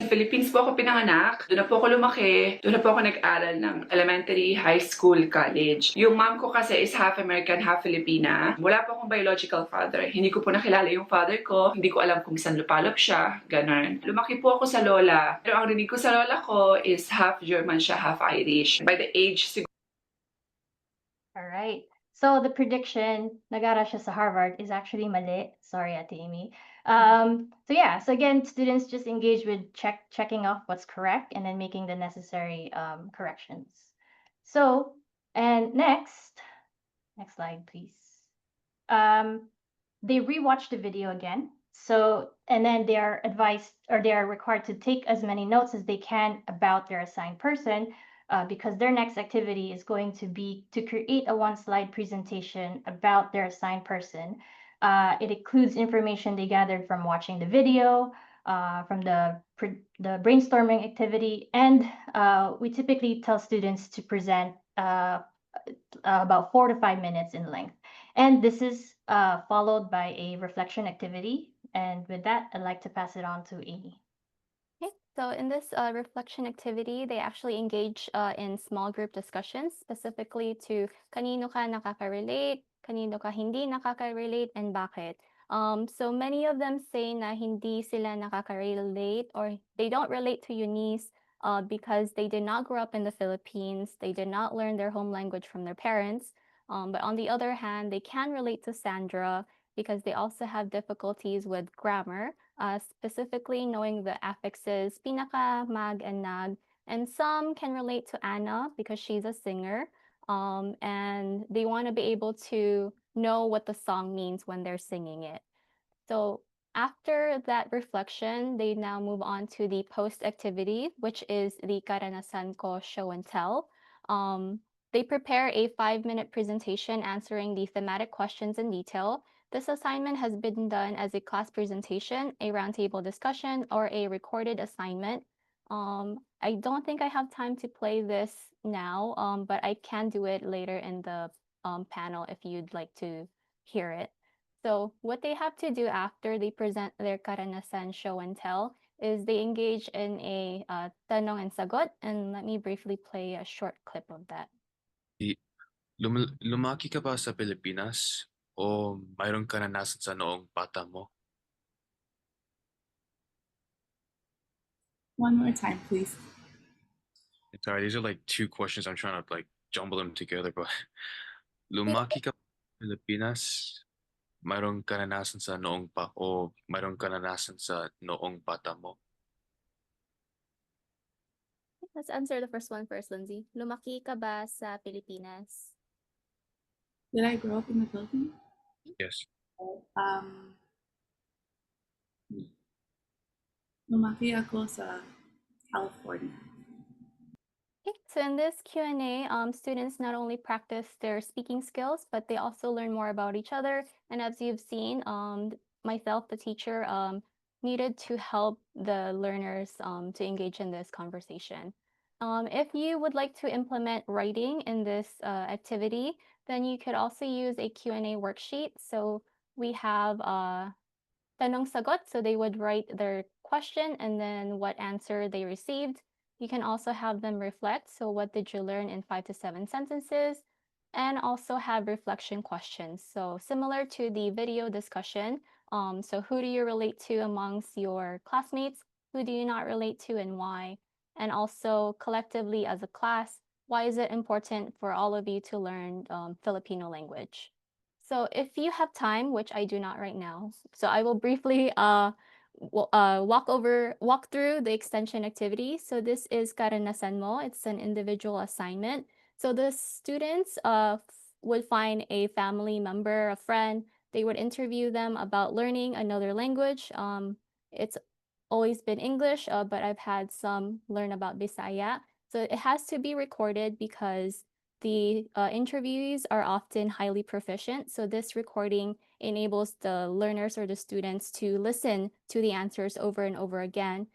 Sa Philippines po ako pinanganak, doon na po ako lumaki, doon na po ako nag-aral ng elementary, high school, college. Yung mom ko kasi is half American, half Filipina. Wala po akong biological father. Hindi ko po nakilala yung father ko, hindi ko alam kung saan lupalop siya, ganun. Lumaki po ako sa lola, pero ang rinig ko sa lola ko is half German siya, half Irish. By the age siguro. Alright, so the prediction, nag-aaral siya sa Harvard, is actually mali. Sorry, Ate Amy. So again, students just engage with checking off what's correct and then making the necessary corrections. So, and next slide, please. They rewatch the video again. So, and then they are advised, or they are required to take as many notes as they can about their assigned person, because their next activity is going to be to create a one-slide presentation about their assigned person. It includes information they gathered from watching the video, from the brainstorming activity, and we typically tell students to present about 4 to 5 minutes in length. And this is followed by a reflection activity. And with that, I'd like to pass it on to Amy. Okay, so in this reflection activity, they actually engage in small group discussions, specifically to kanino ka nakaka-relate, kanino ka hindi nakaka-relate, and bakit. So many of them say na hindi sila nakaka-relate, or they don't relate to Eunice because they did not grow up in the Philippines. They did not learn their home language from their parents. But on the other hand, they can relate to Sandra because they also have difficulties with grammar, specifically knowing the affixes pinaka, mag, and nag. And some can relate to Anna because she's a singer. And they want to be able to know what the song means when they're singing it. So after that reflection, they now move on to the post activity, which is the Karanasan ko show and tell. They prepare a 5-minute presentation answering the thematic questions in detail. This assignment has been done as a class presentation, a roundtable discussion, or a recorded assignment. I don't think I have time to play this now, but I can do it later in the panel if you'd like to hear it. So what they have to do after they present their Karanasan show and tell is they engage in a tanong and sagot, and let me briefly play a short clip of that. Lumaki ka ba sa Pilipinas o mayroong karanasan sa noong bata mo? One more time, please. Sorry, these are like two questions. I'm trying to like jumble them together, but lumaki ka ba sa Pilipinas? mayroong karanasan sa noong mayroong karanasan sa noong bata mo? Let's answer the first one first, Lindsay. Lumaki ka ba sa Pilipinas? Did I grow up in the Philippines? Yes. Lumaki ako sa California. Okay, so in this Q&A, students not only practice their speaking skills, but they also learn more about each other. And as you've seen, myself, the teacher, needed to help the learners to engage in this conversation. If you would like to implement writing in this activity, then you could also use a Q&A worksheet. So we have tanong sagot, so they would write their question and then what answer they received. You can also have them reflect. So what did you learn in 5 to 7 sentences? And also have reflection questions. So similar to the video discussion. So who do you relate to amongst your classmates? Who do you not relate to and why? And also collectively as a class, why is it important for all of you to learn Filipino language? So if you have time, which I do not right now, so I will briefly walk through the extension activity. So this is Karanasan mo. It's an individual assignment. So the students would find a family member, a friend. They would interview them about learning another language. It's always been English, but I've had some learn about Bisaya. So it has to be recorded because the interviewees are often highly proficient. So this recording enables the learners or the students to listen to the answers over and over again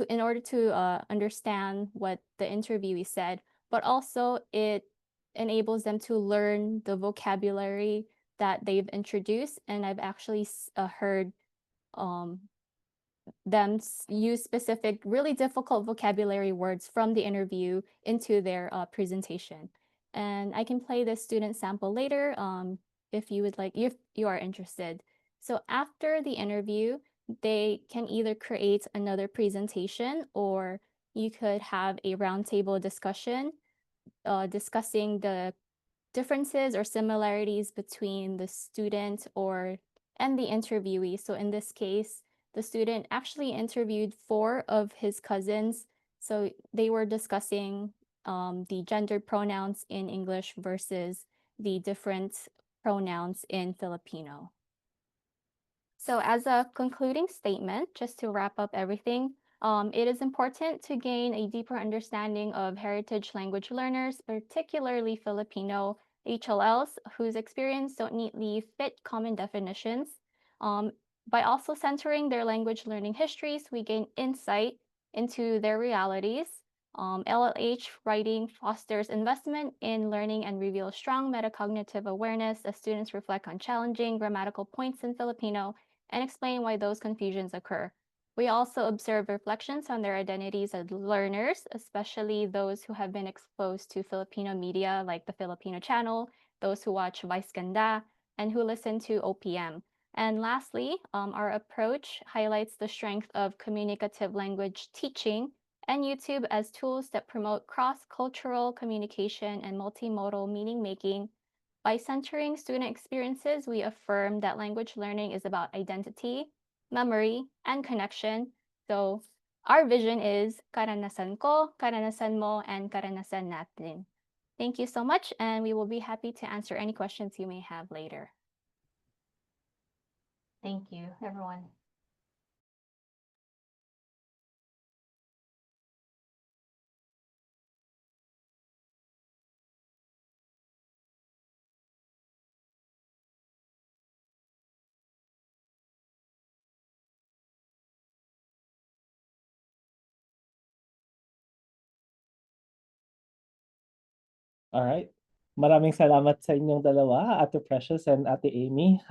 in order to understand what the interviewee said, but also it enables them to learn the vocabulary that they've introduced. And I've actually heard them use specific, really difficult vocabulary words from the interview into their presentation. And I can play the student sample later if you would like, if you are interested. So after the interview, they can either create another presentation or you could have a roundtable discussion discussing the differences or similarities between the student and the interviewee. So in this case, the student actually interviewed 4 of his cousins. So they were discussing the gendered pronouns in English versus the different pronouns in Filipino. So as a concluding statement, just to wrap up everything, it is important to gain a deeper understanding of heritage language learners, particularly Filipino HLLs, whose experience don't neatly fit common definitions. By also centering their language learning histories, we gain insight into their realities. LLH writing fosters investment in learning and reveals strong metacognitive awareness as students reflect on challenging grammatical points in Filipino and explain why those confusions occur. We also observe reflections on their identities as learners, especially those who have been exposed to Filipino media like the Filipino Channel, those who watch Vice Ganda, and who listen to OPM. And lastly, our approach highlights the strength of communicative language teaching and YouTube as tools that promote cross-cultural communication and multimodal meaning-making. By centering student experiences, we affirm that language learning is about identity, memory, and connection. So our vision is karanasan ko, karanasan mo, and karanasan natin. Thank you so much, and we will be happy to answer any questions you may have later. Thank you, everyone. All right. Maraming salamat sa inyong dalawa, Ate Precious and Ate Amy.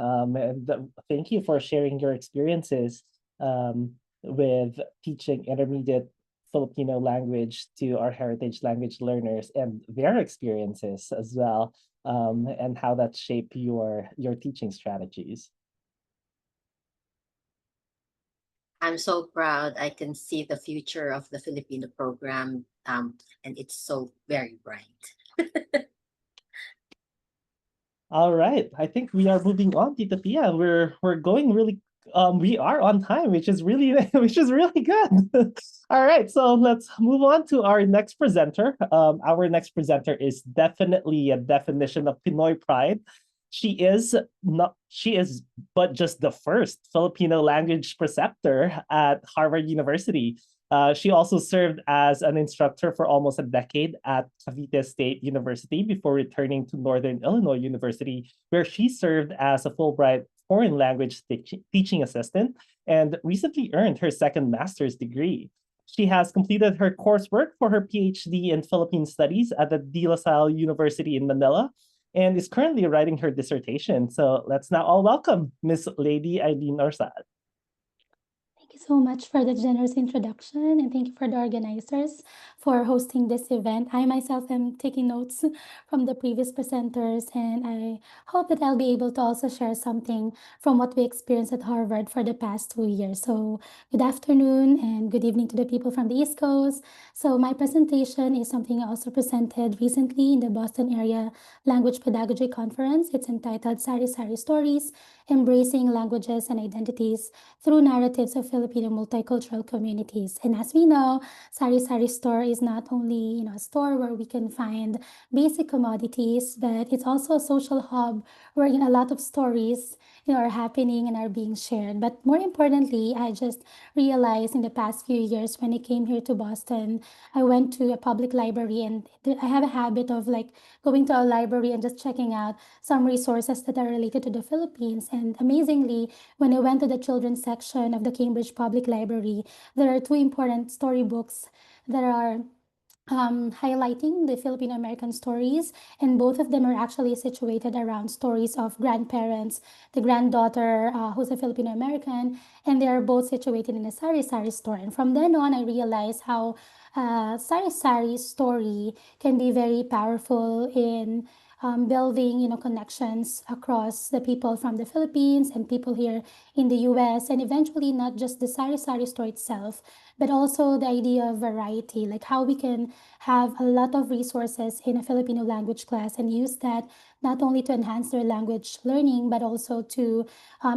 Thank you for sharing your experiences with teaching intermediate Filipino language to our heritage language learners and their experiences as well, and how that shaped your teaching strategies. I'm so proud. I can see the future of the Filipino program, and it's so very bright. All right. I think we are moving on, Tita Pia. We're going really we are on time, which is really which is really good. All right, so let's move on to our next presenter. Our next presenter is definitely a definition of Pinoy pride. She is but just the first Filipino language preceptor at Harvard University. She also served as an instructor for almost a decade at Cavite State University before returning to Northern Illinois University, where she served as a Fulbright foreign language teaching assistant and recently earned her second master's degree. She has completed her coursework for her PhD in Philippine Studies at the De La Salle University in Manila and is currently writing her dissertation. So let's now all welcome Miss Lady Aileen Orsal. Thank you so much for the generous introduction, and thank you for the organizers for hosting this event. I myself am taking notes from the previous presenters, and I hope that I'll be able to also share something from what we experienced at Harvard for the past 2 years. So good afternoon and good evening to the people from the East Coast. So my presentation is something I also presented recently in the Boston Area Language Pedagogy Conference. It's entitled Sari Sari Stories, Embracing Languages and Identities Through Narratives of Filipino Multicultural Communities. And as we know, Sari Sari Store is not only a store where we can find basic commodities, but it's also a social hub where a lot of stories are happening and are being shared. But more importantly, I just realized in the past few years when I came here to Boston, I went to a public library, and I have a habit of like going to a library and just checking out some resources that are related to the Philippines. And amazingly, when I went to the children's section of the Cambridge Public Library, there are two important storybooks that are highlighting the Filipino American stories, and both of them are actually situated around stories of grandparents, the granddaughter who's a Filipino American, and they are both situated in a sari sari store. And from then on, I realized how sari sari story can be very powerful in building connections across the people from the Philippines and people here in the US, and eventually not just the sari sari store itself, but also the idea of variety, like how we can have a lot of resources in a Filipino language class and use that not only to enhance their language learning, but also to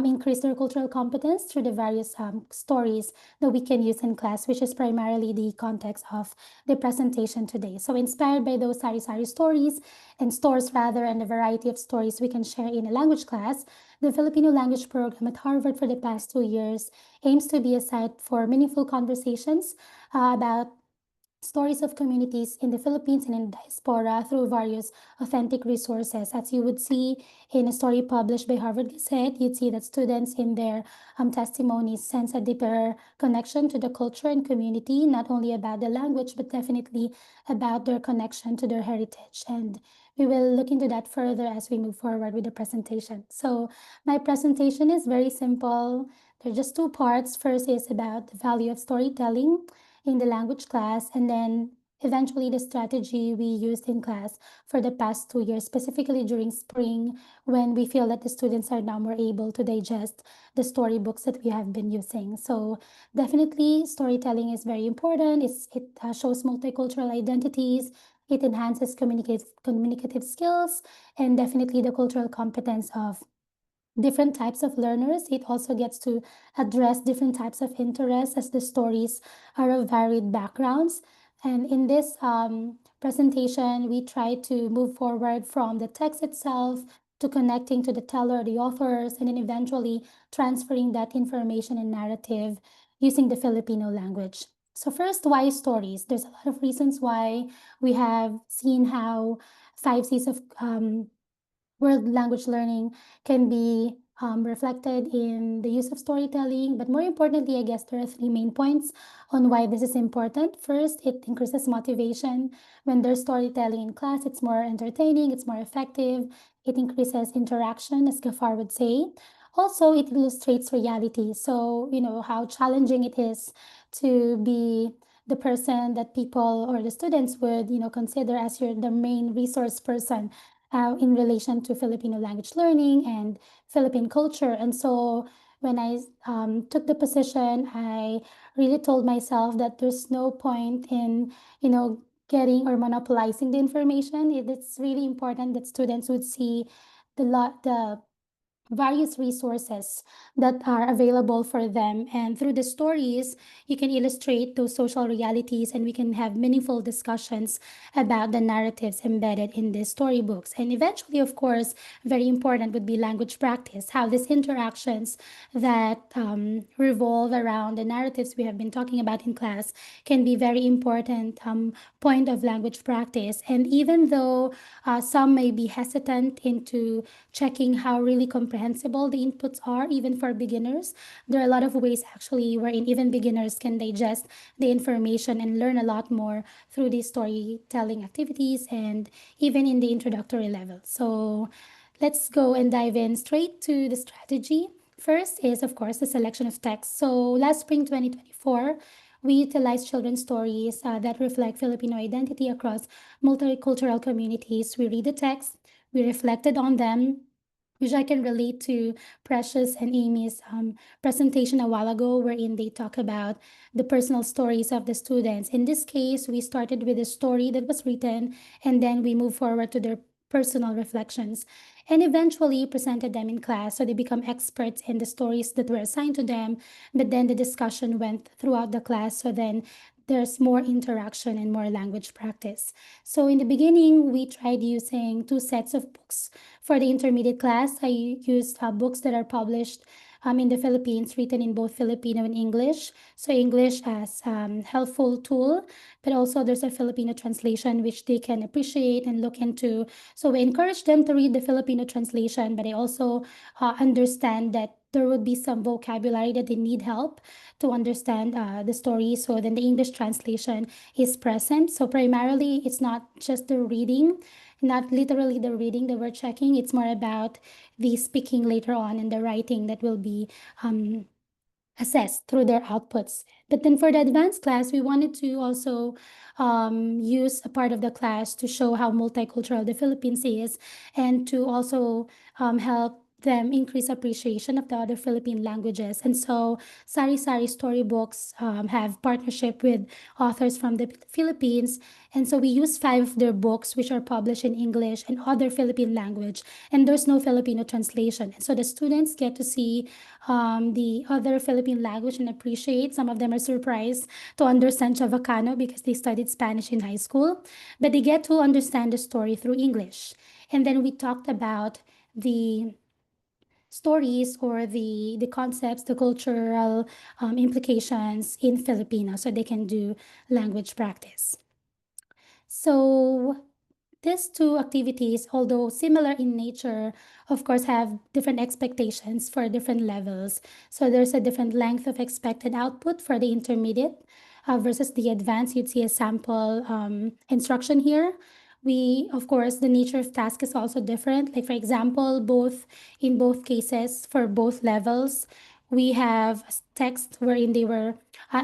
increase their cultural competence through the various stories that we can use in class, which is primarily the context of the presentation today. So inspired by those sari sari stories and stores rather, and a variety of stories we can share in a language class, the Filipino language program at Harvard for the past 2 years aims to be a site for meaningful conversations about stories of communities in the Philippines and in diaspora through various authentic resources. As you would see in a story published by Harvard Gazette, you'd see that students in their testimonies sense a deeper connection to the culture and community, not only about the language, but definitely about their connection to their heritage. And we will look into that further as we move forward with the presentation. So my presentation is very simple. There are just two parts. First is about the value of storytelling in the language class, and then eventually the strategy we used in class for the past 2 years, specifically during spring, when we feel that the students are now more able to digest the storybooks that we have been using. So definitely storytelling is very important. It shows multicultural identities. It enhances communicative skills, and definitely the cultural competence of different types of learners. It also gets to address different types of interests as the stories are of varied backgrounds. And in this presentation, we try to move forward from the text itself to connecting to the teller, the authors, and then eventually transferring that information and narrative using the Filipino language. So first, why stories? There's a lot of reasons why. We have seen how 5 C's of world language learning can be reflected in the use of storytelling. But more importantly, I guess there are three main points on why this is important. First, it increases motivation. When there's storytelling in class, it's more entertaining, it's more effective, it increases interaction, as Gafar would say. Also, it illustrates reality. So, how challenging it is to be the person that people or the students would, consider as the main resource person in relation to Filipino language learning and Philippine culture. And so when I took the position, I really told myself that there's no point in, getting or monopolizing the information. It's really important that students would see the various resources that are available for them. And through the stories, you can illustrate those social realities, and we can have meaningful discussions about the narratives embedded in these storybooks. And eventually, of course, very important would be language practice, how these interactions that revolve around the narratives we have been talking about in class can be very important point of language practice. And even though some may be hesitant into checking how really comprehensible the inputs are, even for beginners, there are a lot of ways actually wherein even beginners can digest the information and learn a lot more through these storytelling activities and even in the introductory level. So let's go and dive in straight to the strategy. First is, of course, the selection of text. So last spring 2024, we utilized children's stories that reflect Filipino identity across multicultural communities. We read the text, we reflected on them, which I can relate to Precious and Amy's presentation a while ago, wherein they talk about the personal stories of the students. In this case, we started with a story that was written, and then we move forward to their personal reflections, and eventually presented them in class so they become experts in the stories that were assigned to them. But then the discussion went throughout the class, so then there's more interaction and more language practice. So in the beginning, we tried using 2 sets of books. For the intermediate class, I used books that are published in the Philippines, written in both Filipino and English. So English as helpful tool, but also there's a Filipino translation which they can appreciate and look into. So we encourage them to read the Filipino translation, but I also understand that there would be some vocabulary that they need help to understand the story. So then the English translation is present. So primarily, it's not just the reading, not literally the reading that we're checking. It's more about the speaking later on and the writing that will be assessed through their outputs. But then for the advanced class, we wanted to also use a part of the class to show how multicultural the Philippines is, and to also help them increase appreciation of the other Philippine languages. And so Sari Sari storybooks have partnership with authors from the Philippines. And so we use 5 of their books, which are published in English and other Philippine language, and there's no Filipino translation. And so the students get to see the other Philippine language and appreciate. Some of them are surprised to understand Chavacano because they studied Spanish in high school, but they get to understand the story through English. And then we talked about the stories or the concepts, the cultural implications in Filipino, so they can do language practice. So these 2 activities, although similar in nature, of course, have different expectations for different levels. So there's a different length of expected output for the intermediate versus the advanced. You'd see a sample instruction here. Of course, the nature of task is also different. Like, for example, in both cases, for both levels, we have text wherein they were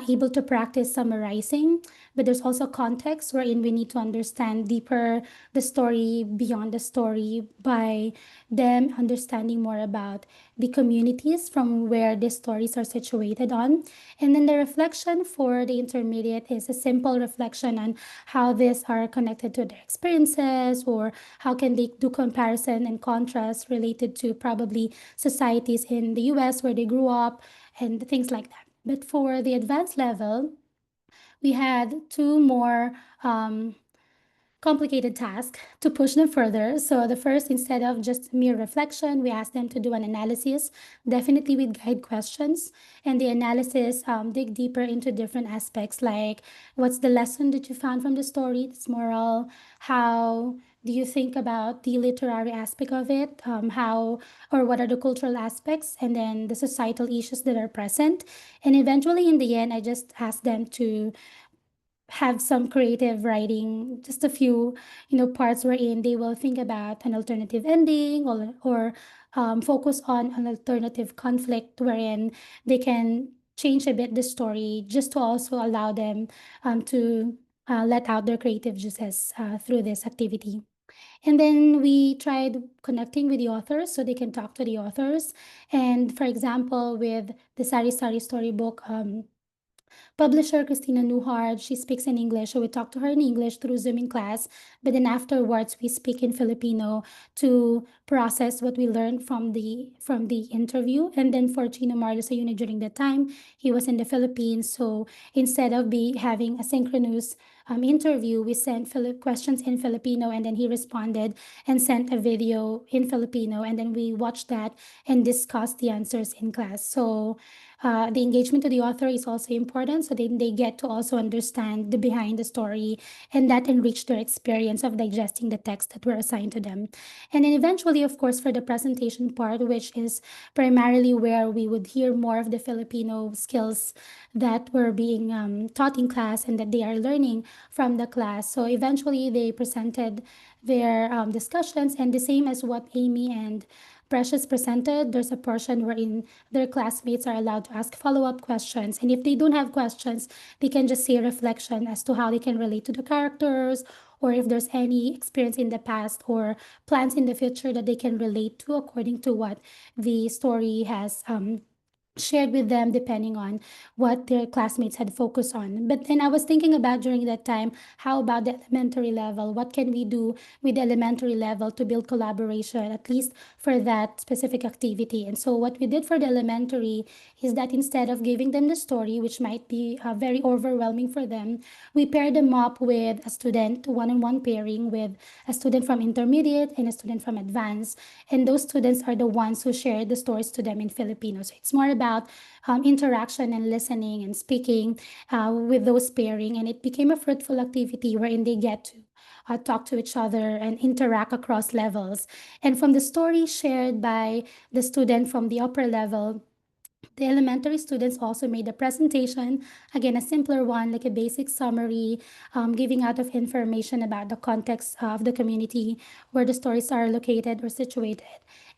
able to practice summarizing, but there's also context wherein we need to understand deeper the story beyond the story by them understanding more about the communities from where the stories are situated on. And then the reflection for the intermediate is a simple reflection on how these are connected to their experiences, or how can they do comparison and contrast related to probably societies in the US where they grew up and things like that. But for the advanced level, we had 2 more complicated tasks to push them further. So the first, instead of just mere reflection, we asked them to do an analysis, definitely with guide questions. And the analysis dig deeper into different aspects, like what's the lesson that you found from the story, its moral, how do you think about the literary aspect of it, how or what are the cultural aspects, and then the societal issues that are present. And eventually, in the end, I just asked them to have some creative writing, just a few, parts wherein they will think about an alternative ending, or focus on an alternative conflict wherein they can change a bit the story, just to also allow them to let out their creative juices through this activity. And then we tried connecting with the authors so they can talk to the authors. And for example, with the Sari Sari storybook, publisher Christina Newhart, she speaks in English, so we talked to her in English through Zoom in class. but then afterwards we speak in Filipino to process what we learned from the interview. And then for Chino Marlo Sayuna, during the time he was in the Philippines, so instead of having a synchronous interview, we sent questions in Filipino, and then he responded and sent a video in Filipino, and then we watched that and discussed the answers in class. So the engagement to the author is also important, so they get to also understand the behind the story, and that enrich their experience of digesting the text that were assigned to them. And then eventually, of course, for the presentation part, which is primarily where we would hear more of the Filipino skills that were being taught in class and that they are learning from the class. So eventually they presented their discussions, and the same as what Amy and Precious presented, there's a portion wherein their classmates are allowed to ask follow-up questions. And if they don't have questions, they can just say a reflection as to how they can relate to the characters, or if there's any experience in the past or plans in the future that they can relate to according to what the story has shared with them, depending on what their classmates had focused on. But then I was thinking about during that time, how about the elementary level? What can we do with the elementary level to build collaboration, at least for that specific activity? And so what we did for the elementary is that instead of giving them the story, which might be very overwhelming for them, we paired them up with a student, one-on-one pairing with a student from intermediate and a student from advanced. And those students are the ones who shared the stories to them in Filipino. So it's more about interaction and listening and speaking with those pairing. And it became a fruitful activity wherein they get to talk to each other and interact across levels. And from the story shared by the student from the upper level, the elementary students also made a presentation, again, a simpler one, like a basic summary, giving out of information about the context of the community where the stories are located or situated.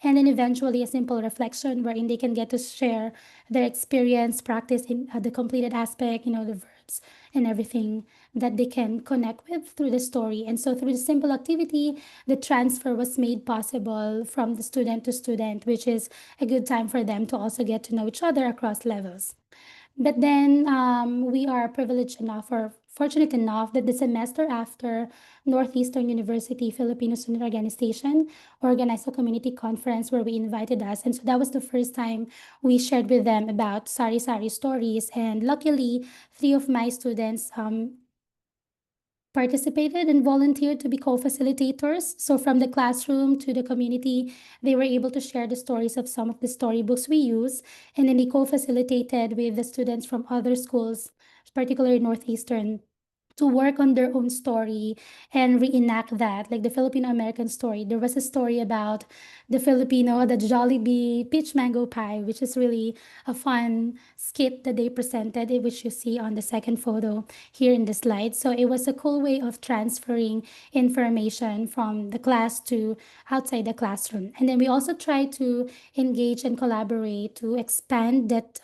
And then eventually a simple reflection wherein they can get to share their experience, practice in the completed aspect, the verbs and everything that they can connect with through the story. And so through the simple activity, the transfer was made possible from the student to student, which is a good time for them to also get to know each other across levels. But then we are privileged enough or fortunate enough that the semester after, Northeastern University Filipino Student Organization organized a community conference where we invited us. And so that was the first time we shared with them about sari-sari stories. And luckily, 3 of my students participated and volunteered to be co-facilitators. So from the classroom to the community, they were able to share the stories of some of the storybooks we use. And then they co-facilitated with the students from other schools, particularly Northeastern, to work on their own story and reenact that, like the Filipino-American story. There was a story about the Jollibee peach mango pie, which is really a fun skit that they presented, which you see on the second photo here in the slide. So it was a cool way of transferring information from the class to outside the classroom. And then we also try to engage and collaborate to expand that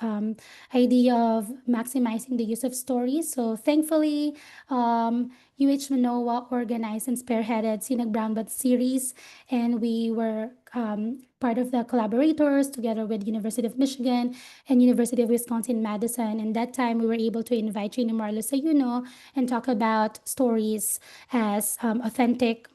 idea of maximizing the use of stories. So thankfully, UH Mānoa organized and spearheaded Sinag Brown Butt series, and we were part of the collaborators together with University of Michigan and University of Wisconsin-Madison. And that time we were able to invite Gina Marlo Sayuno and talk about stories as authentic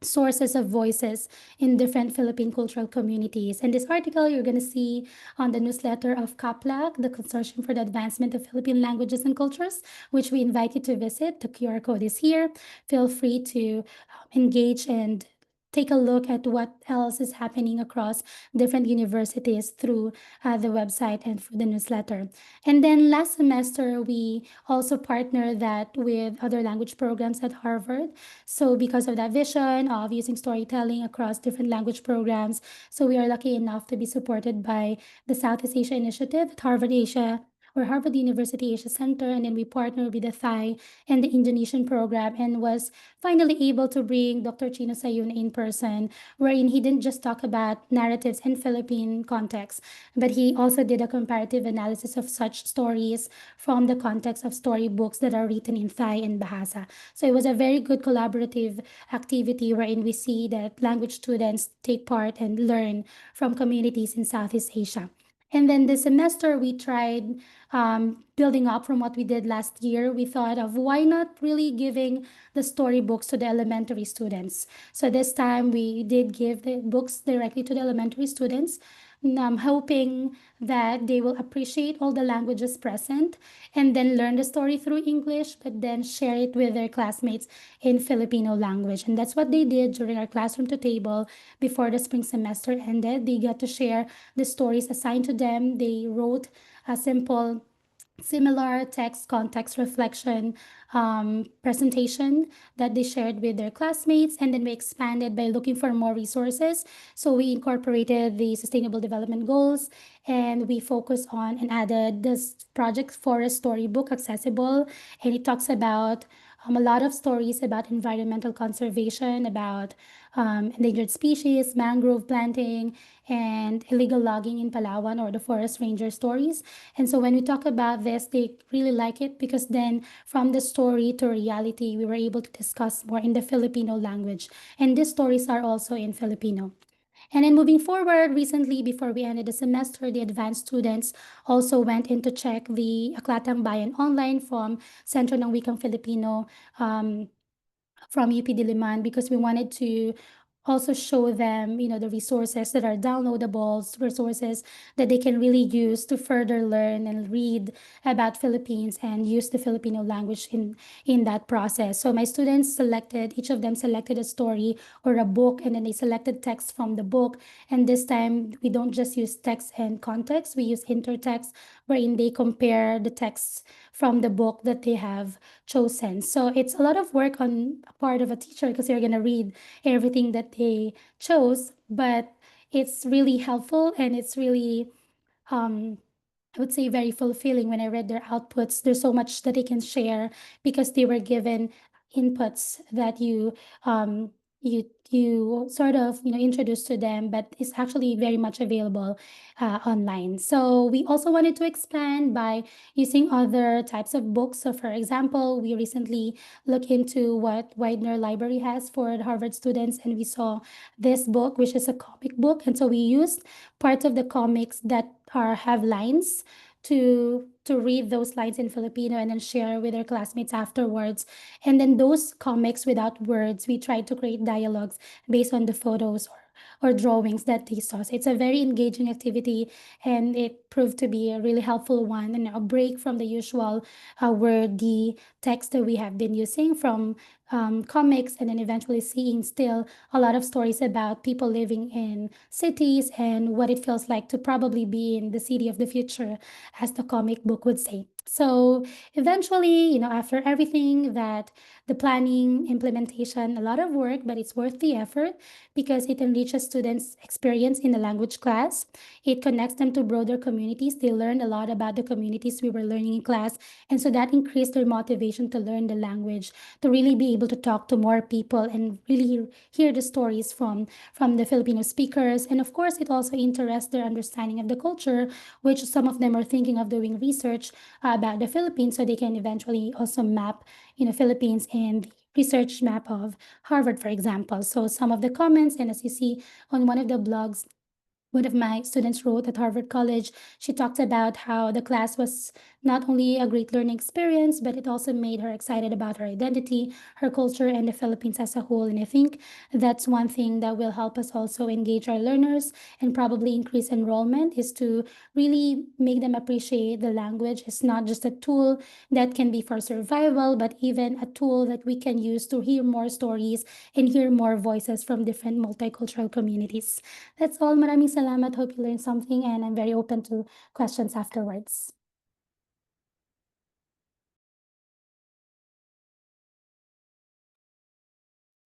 sources of voices in different Philippine cultural communities. And this article you're going to see on the newsletter of CAPLAC, the Consortium for the Advancement of Philippine Languages and Cultures, which we invite you to visit. The QR code is here. Feel free to engage and take a look at what else is happening across different universities through the website and through the newsletter. And then last semester, we also partnered that with other language programs at Harvard. So because of that vision of using storytelling across different language programs, so we are lucky enough to be supported by the Southeast Asia Initiative at Harvard University Asia Center, and then we partnered with the Thai and the Indonesian program, and was finally able to bring Dr. Chino Sayun in person, wherein he didn't just talk about narratives in Philippine context, but he also did a comparative analysis of such stories from the context of storybooks that are written in Thai and Bahasa. So it was a very good collaborative activity wherein we see that language students take part and learn from communities in Southeast Asia. And then this semester, we tried building up from what we did last year. We thought of why not really giving the storybooks to the elementary students. So this time we did give the books directly to the elementary students, hoping that they will appreciate all the languages present and then learn the story through English, but then share it with their classmates in Filipino language. And that's what they did during our classroom to table before the spring semester ended. They got to share the stories assigned to them. They wrote a simple similar text context reflection presentation that they shared with their classmates, and then we expanded by looking for more resources. So we incorporated the sustainable development goals, and we focused on and added this project forest storybook accessible, and it talks about a lot of stories about environmental conservation, about endangered species, mangrove planting, and illegal logging in Palawan, or the forest ranger stories. And so when we talk about this, they really like it because then from the story to reality, we were able to discuss more in the Filipino language. And these stories are also in Filipino. And then moving forward, recently, before we ended the semester, the advanced students also went in to check the Aklatang Bayan online from Centro ng Wikang Filipino, from UP Diliman, because we wanted to also show them, the resources that are downloadables, resources that they can really use to further learn and read about Philippines and use the Filipino language in that process. So my students each of them selected a story or a book, and then they selected text from the book. And this time we don't just use text and context, we use intertext, wherein they compare the texts from the book that they have chosen. So it's a lot of work on a part of a teacher because you're going to read everything that they chose, but it's really helpful, and it's really I would say very fulfilling when I read their outputs. There's so much that they can share because they were given inputs that you sort of introduce to them, but it's actually very much available online. So we also wanted to expand by using other types of books. So for example, we recently looked into what Widener Library has for the Harvard students, and we saw this book, which is a comic book. And so we used parts of the comics that have lines to read those lines in Filipino and then share with their classmates afterwards. And then those comics without words, we tried to create dialogues based on the photos or drawings that they saw. So it's a very engaging activity, and it proved to be a really helpful one, and a break from the usual wordy text that we have been using from comics, and then eventually seeing still a lot of stories about people living in cities and what it feels like to probably be in the city of the future, as the comic book would say. So eventually, after everything, that the planning, implementation, a lot of work, but it's worth the effort because it enriches students' experience in the language class. It connects them to broader communities. They learned a lot about the communities we were learning in class. And so that increased their motivation to learn the language, to really be able to talk to more people and really hear the stories from the Filipino speakers. And of course, it also interests their understanding of the culture, which some of them are thinking of doing research about the Philippines, so they can eventually also map, Philippines in the research map of Harvard, for example. So some of the comments, and as you see on one of the blogs, one of my students wrote at Harvard College, she talked about how the class was not only a great learning experience, but it also made her excited about her identity, her culture, and the Philippines as a whole. And I think that's one thing that will help us also engage our learners and probably increase enrollment, is to really make them appreciate the language. It's not just a tool that can be for survival, but even a tool that we can use to hear more stories and hear more voices from different multicultural communities. That's all. Maraming salamat. Hope you learned something, and I'm very open to questions afterwards.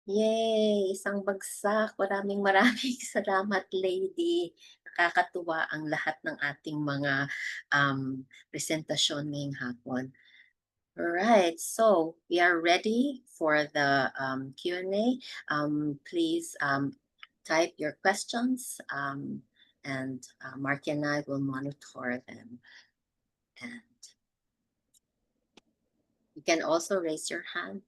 Yay! Isang bagsak. Maraming salamat, lady. Nakakatuwa ang lahat ng ating mga presentasyon ngayong hapon. Alright, so we are ready for the Q&A. Please type your questions, and Markee and I will monitor them. And you can also raise your hand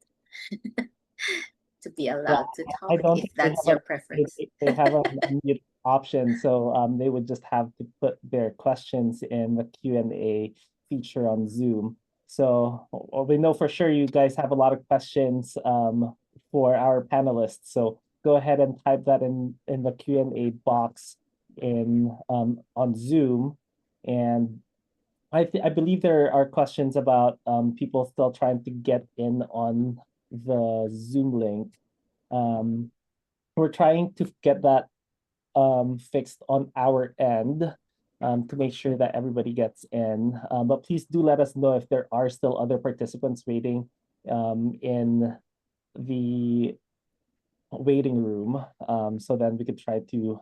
to be allowed to talk if that's your preference. They have a mute option. So they would just have to put their questions in the Q&A feature on Zoom. So we know for sure you guys have a lot of questions for our panelists. So go ahead and type that in the Q&A box on Zoom. And I believe there are questions about people still trying to get in on the Zoom link. We're trying to get that fixed on our end to make sure that everybody gets in. But please do let us know if there are still other participants waiting in the waiting room, so then we could try to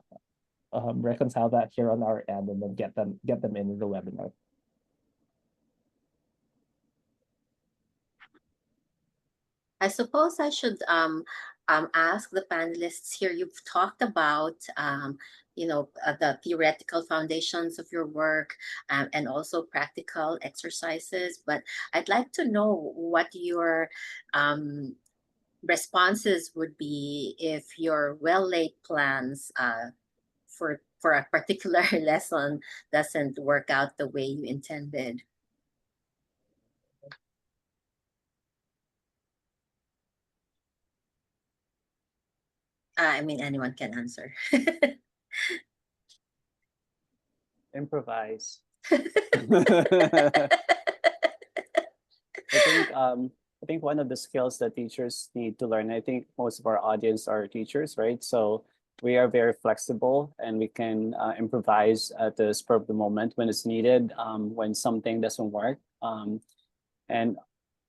reconcile that here on our end and then get them in the webinar. I suppose I should ask the panelists here. You've talked about the theoretical foundations of your work and also practical exercises, but I'd like to know what your responses would be if your well-laid plans for a particular lesson doesn't work out the way you intended. I mean, anyone can answer. Improvise. I think one of the skills that teachers need to learn, I think most of our audience are teachers, right? So we are very flexible and we can improvise at the spur of the moment when it's needed, when something doesn't work. And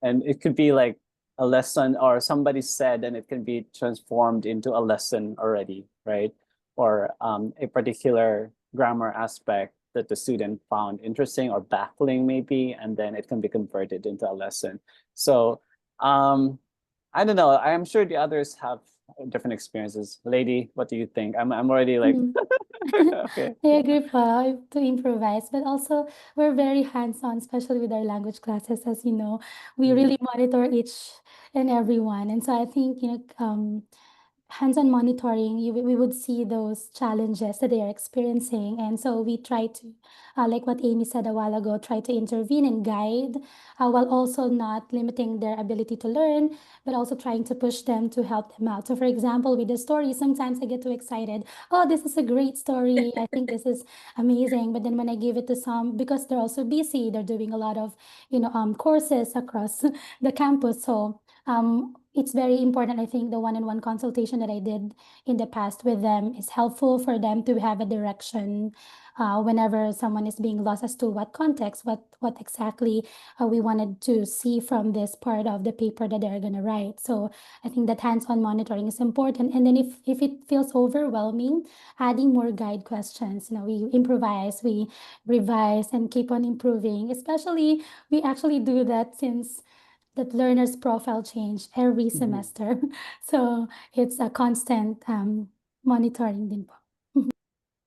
it could be like a lesson or somebody said, and it can be transformed into a lesson already, right? Or a particular grammar aspect that the student found interesting or baffling maybe, and then it can be converted into a lesson. So I don't know, I'm sure the others have different experiences. Lady, what do you think? I'm already like, okay. I agree, Pa, to improvise, but also we're very hands-on, especially with our language classes. As you know, we really monitor each and every one. And so I think, hands-on monitoring, we would see those challenges that they are experiencing. And so we try to, like what Amy said a while ago, try to intervene and guide while also not limiting their ability to learn, but also trying to push them to help them out. So for example, with the story, sometimes I get too excited. Oh, this is a great story. I think this is amazing. But then when I give it to some, because they're also busy, they're doing a lot of, courses across the campus. So it's very important. I think the one-on-one consultation that I did in the past with them is helpful for them to have a direction whenever someone is being lost as to what context, what exactly we wanted to see from this part of the paper that they're going to write. So I think that hands-on monitoring is important. And then if it feels overwhelming, adding more guide questions. We improvise, we revise, and keep on improving. Especially, we actually do that since that learner's profile change every semester. So it's a constant monitoring din po.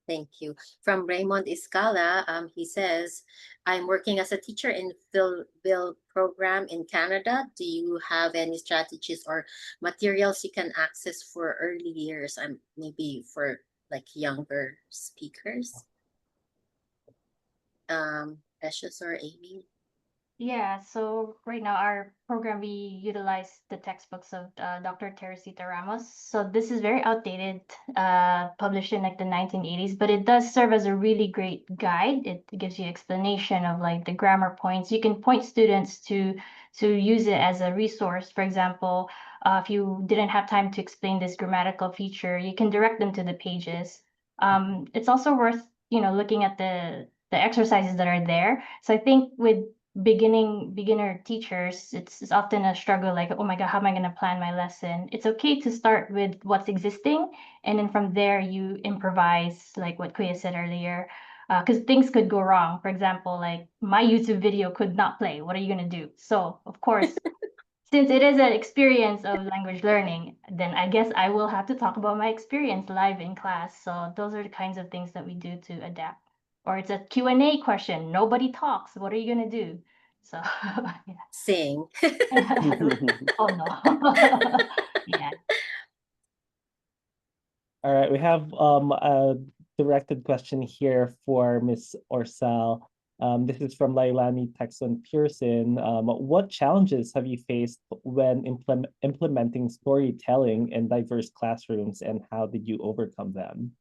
Thank you. From Raymond Iscala, he says, I'm working as a teacher in Philville program in Canada. Do you have any strategies or materials you can access for early years and maybe for like younger speakers? Precious or Amy? Yeah, so right now our program, we utilize the textbooks of Dr. Teresita Ramos. So this is very outdated, published in like the 1980s, but it does serve as a really great guide. It gives you explanation of like the grammar points. You can point students to use it as a resource. For example, if you didn't have time to explain this grammatical feature, you can direct them to the pages. It's also worth, looking at the exercises that are there. So I think with beginner teachers, it's often a struggle, like, oh my god, how am I going to plan my lesson? It's okay to start with what's existing, and then from there you improvise, like what Kuya said earlier, because things could go wrong. For example, like my YouTube video could not play. What are you going to do? So of course, since it is an experience of language learning, then I guess I will have to talk about my experience live in class. So those are the kinds of things that we do to adapt. Or it's a Q&A question. Nobody talks. What are you going to do? So, yeah. Sing. Oh, no. Yeah. All right, we have directed question here for Ms. Orsal. This is from Lailani Texon Pearson. What challenges have you faced when implementing storytelling in diverse classrooms, and how did you overcome them?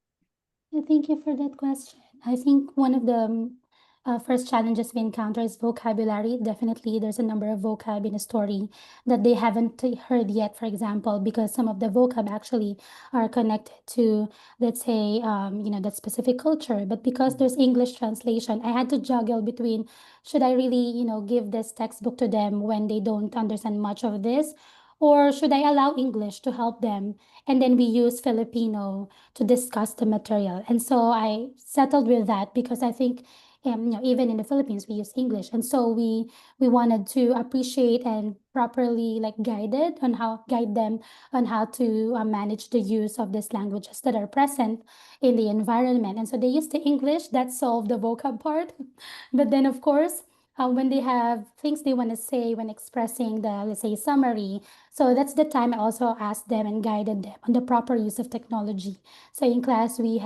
Thank you for that question. I think one of the first challenges we encounter is vocabulary. Definitely, there's a number of vocab in a story that they haven't heard yet, for example, because some of the vocab actually are connected to, let's say, that specific culture. But because there's English translation, I had to juggle between, should I really, give this textbook to them when they don't understand much of this? Or should I allow English to help them? And then we use Filipino to discuss the material. And so I settled with that because I think even in the Philippines we use English, and so we wanted to appreciate and properly guide them on how to manage the use of these languages that are present in the environment. And so they use the English that solved the vocab part, but then of course. When they have things they want to say when expressing the, let's say, summary, so that's the time I also asked them and guided them on the proper use of technology. So in class we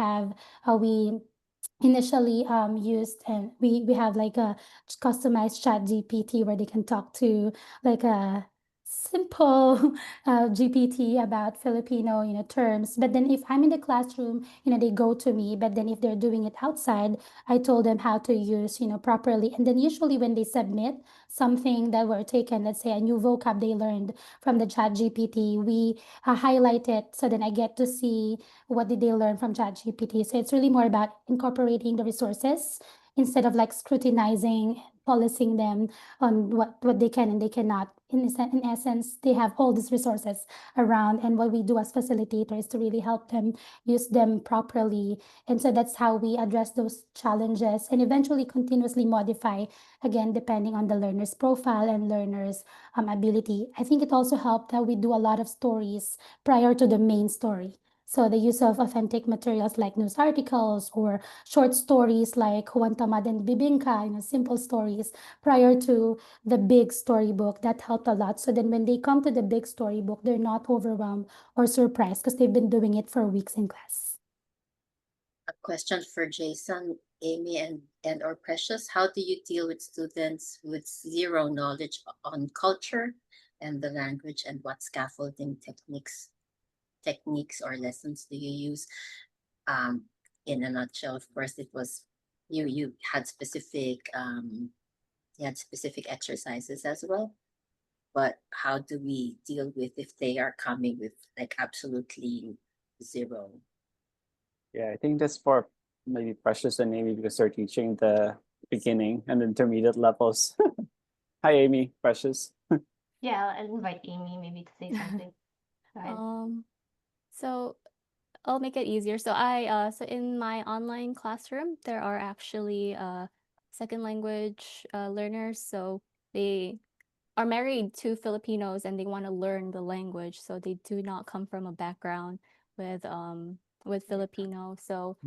initially used, and we have a customized chat GPT where they can talk to a simple GPT about Filipino terms. But then if I'm in the classroom, they go to me. But then if they're doing it outside, I told them how to use properly. And then usually when they submit something that were taken, let's say a new vocab they learned from the chat GPT, we highlight it, so then I get to see what did they learn from chat GPT. So it's really more about incorporating the resources instead of scrutinizing, policing them on what they can and they cannot. In essence, they have all these resources around, and what we do as facilitators is to really help them use them properly. And so that's how we address those challenges and eventually continuously modify, again, depending on the learner's profile and learner's ability. I think it also helped that we do a lot of stories prior to the main story. So the use of authentic materials like news articles or short stories like Juan Tamad and Bibingka, simple stories prior to the big storybook, that helped a lot. So then when they come to the big storybook, they're not overwhelmed or surprised because they've been doing it for weeks in class. A question for Jayson, Amy, and or Precious. How do you deal with students with zero knowledge on culture and the language, and what scaffolding techniques or lessons do you use? In a nutshell, of course, it was you had specific exercises as well, but how do we deal with if they are coming with absolutely zero? Yeah, I think that's for maybe Precious and Amy, because they're teaching the beginning and intermediate levels. Hi, Amy. Precious. Yeah, I'll invite Amy maybe to say something. Go ahead. So I'll make it easier. So so in my online classroom, there are actually second language learners. So they are married to Filipinos and they want to learn the language. So they do not come from a background with Filipino. So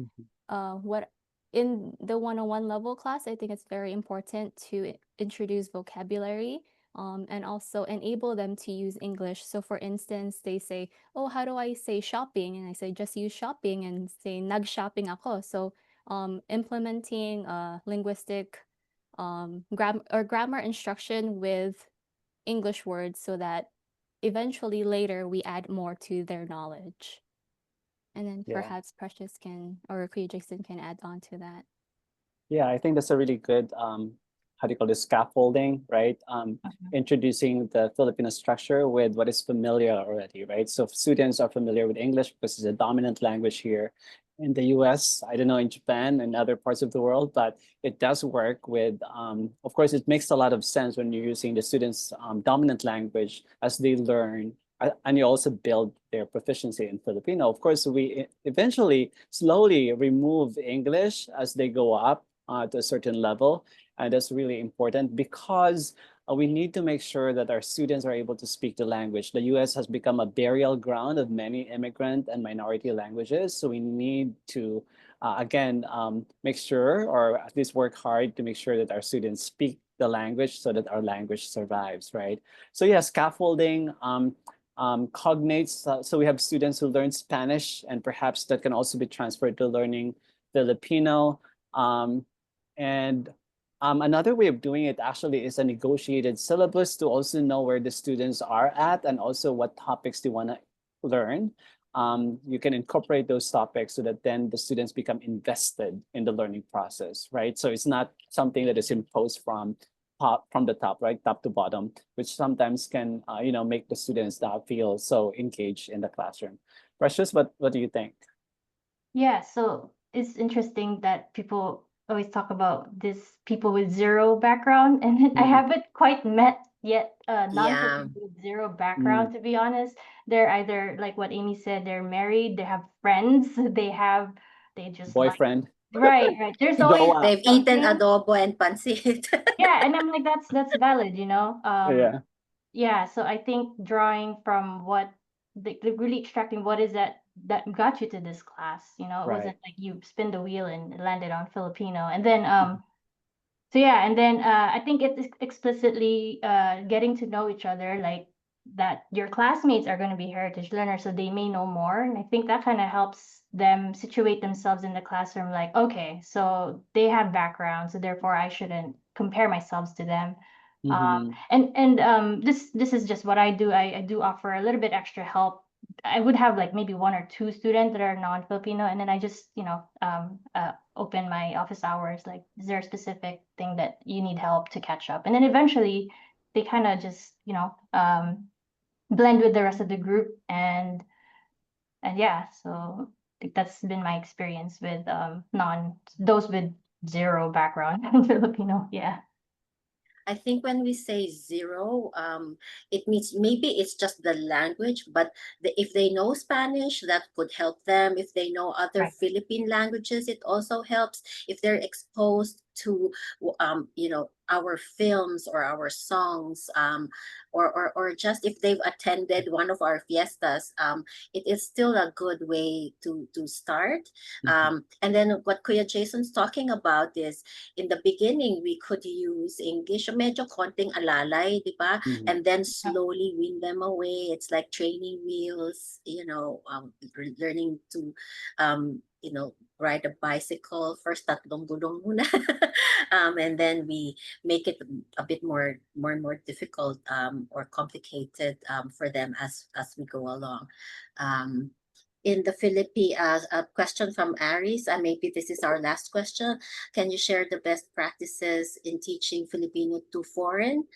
what in the 101 level class, I think it's very important to introduce vocabulary. And also enable them to use English. So for instance, they say, oh, how do I say shopping? And I say, just use shopping and say, nag-shopping ako. So implementing linguistic grammar instruction with English words so that eventually later we add more to their knowledge. And then perhaps Precious or Kuya Jayson can add on to that. Yeah, I think that's a really good how do you call this, scaffolding, right? Introducing the Filipino structure with what is familiar already, right? So if students are familiar with English because it's a dominant language here in the US, I don't know, in Japan and other parts of the world, but it does work with, of course, it makes a lot of sense when you're using the students' dominant language as they learn, and you also build their proficiency in Filipino. Of course, we eventually slowly remove English as they go up to a certain level. And that's really important because we need to make sure that our students are able to speak the language. The US has become a burial ground of many immigrant and minority languages. So we need to, again, make sure, or at least work hard to make sure that our students speak the language so that our language survives, right? So yeah, scaffolding, cognates. So we have students who learn Spanish, and perhaps that can also be transferred to learning Filipino. And another way of doing it actually is a negotiated syllabus to also know where the students are at and also what topics they want to learn. You can incorporate those topics so that then the students become invested in the learning process, right? So it's not something that is imposed from the top, right, top to bottom, which sometimes can, make the students not feel so engaged in the classroom. Precious, what do you think? Yeah, so it's interesting that people always talk about this people with zero background, and I haven't quite met yet non-Filipino with zero background, to be honest. They're either like what Amy said, they're married, they have friends, they just boyfriend. Right. There's always They've eaten something. adobo and pancit. Yeah, and I'm like, that's valid, Yeah. Yeah, so I think drawing from what really extracting what is that got you to this class, it wasn't like you spin the wheel and it landed on Filipino. And then so yeah, and then I think it's explicitly getting to know each other, like that your classmates are going to be heritage learners, so they may know more. And I think that kind of helps them situate themselves in the classroom, like, okay, so they have background, so therefore I shouldn't compare myself to them. This is just what I do. I do offer a little bit extra help. I would have like maybe one or two students that are non-Filipino, and then I just open my office hours. Like, is there a specific thing that you need help to catch up? And then eventually, they kind of just blend with the rest of the group, and yeah. So I think that's been my experience with those with zero background in Filipino. Yeah. I think when we say zero, it means maybe it's just the language, but if they know Spanish, that could help them. If they know other Philippine languages, it also helps. If they're exposed to, our films or our songs, or just if they've attended one of our fiestas, it is still a good way to start. And then what Kuya Jason's talking about is, in the beginning, we could use English, medyo konting alalay, di ba? And then slowly win them away. It's like training wheels, learning to, ride a bicycle. First, tatlong gulong muna. And then we make it a bit more and more difficult or complicated for them as we go along. In the Philippines, a question from Aris, and maybe this is our last question. Can you share the best practices in teaching Filipino to foreign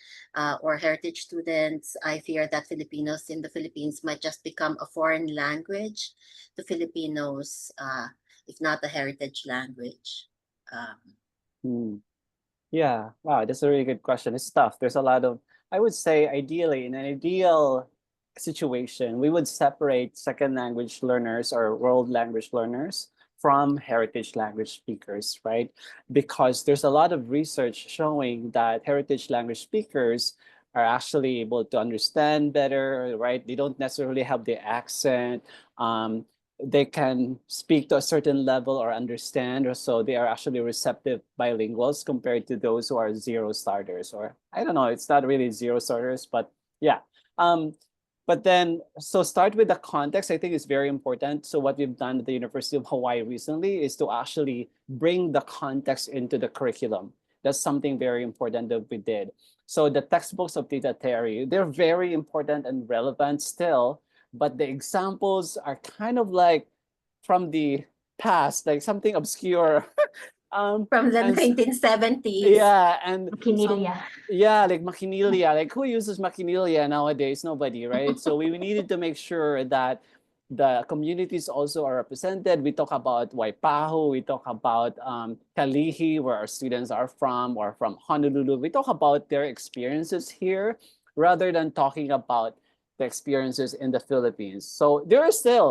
or heritage students? I fear that Filipinos in the Philippines might just become a foreign language to Filipinos, if not a heritage language. Yeah, wow, that's a really good question. It's tough. There's a lot of, I would say, ideally, in an ideal situation, we would separate second language learners or world language learners from heritage language speakers, right? Because there's a lot of research showing that heritage language speakers are actually able to understand better, right? They don't necessarily have the accent. They can speak to a certain level or understand, or so they are actually receptive bilinguals compared to those who are zero starters, or I don't know, it's not really zero starters, but yeah. But then, so start with the context. I think is very important. So what we've done at the University of Hawaii recently is to actually bring the context into the curriculum. That's something very important that we did. So the textbooks of Tita Terry, they're very important and relevant still, but the examples are kind of like from the past, like something obscure. From the 1970s. Yeah, and Maquinilla. like maquinilla. Like, who uses maquinilla nowadays? Nobody, right? So we needed to make sure that the communities also are represented. We talk about Waipahu, we talk about Kalihi, where our students are from, or from Honolulu. We talk about their experiences here rather than talking about the experiences in the Philippines. So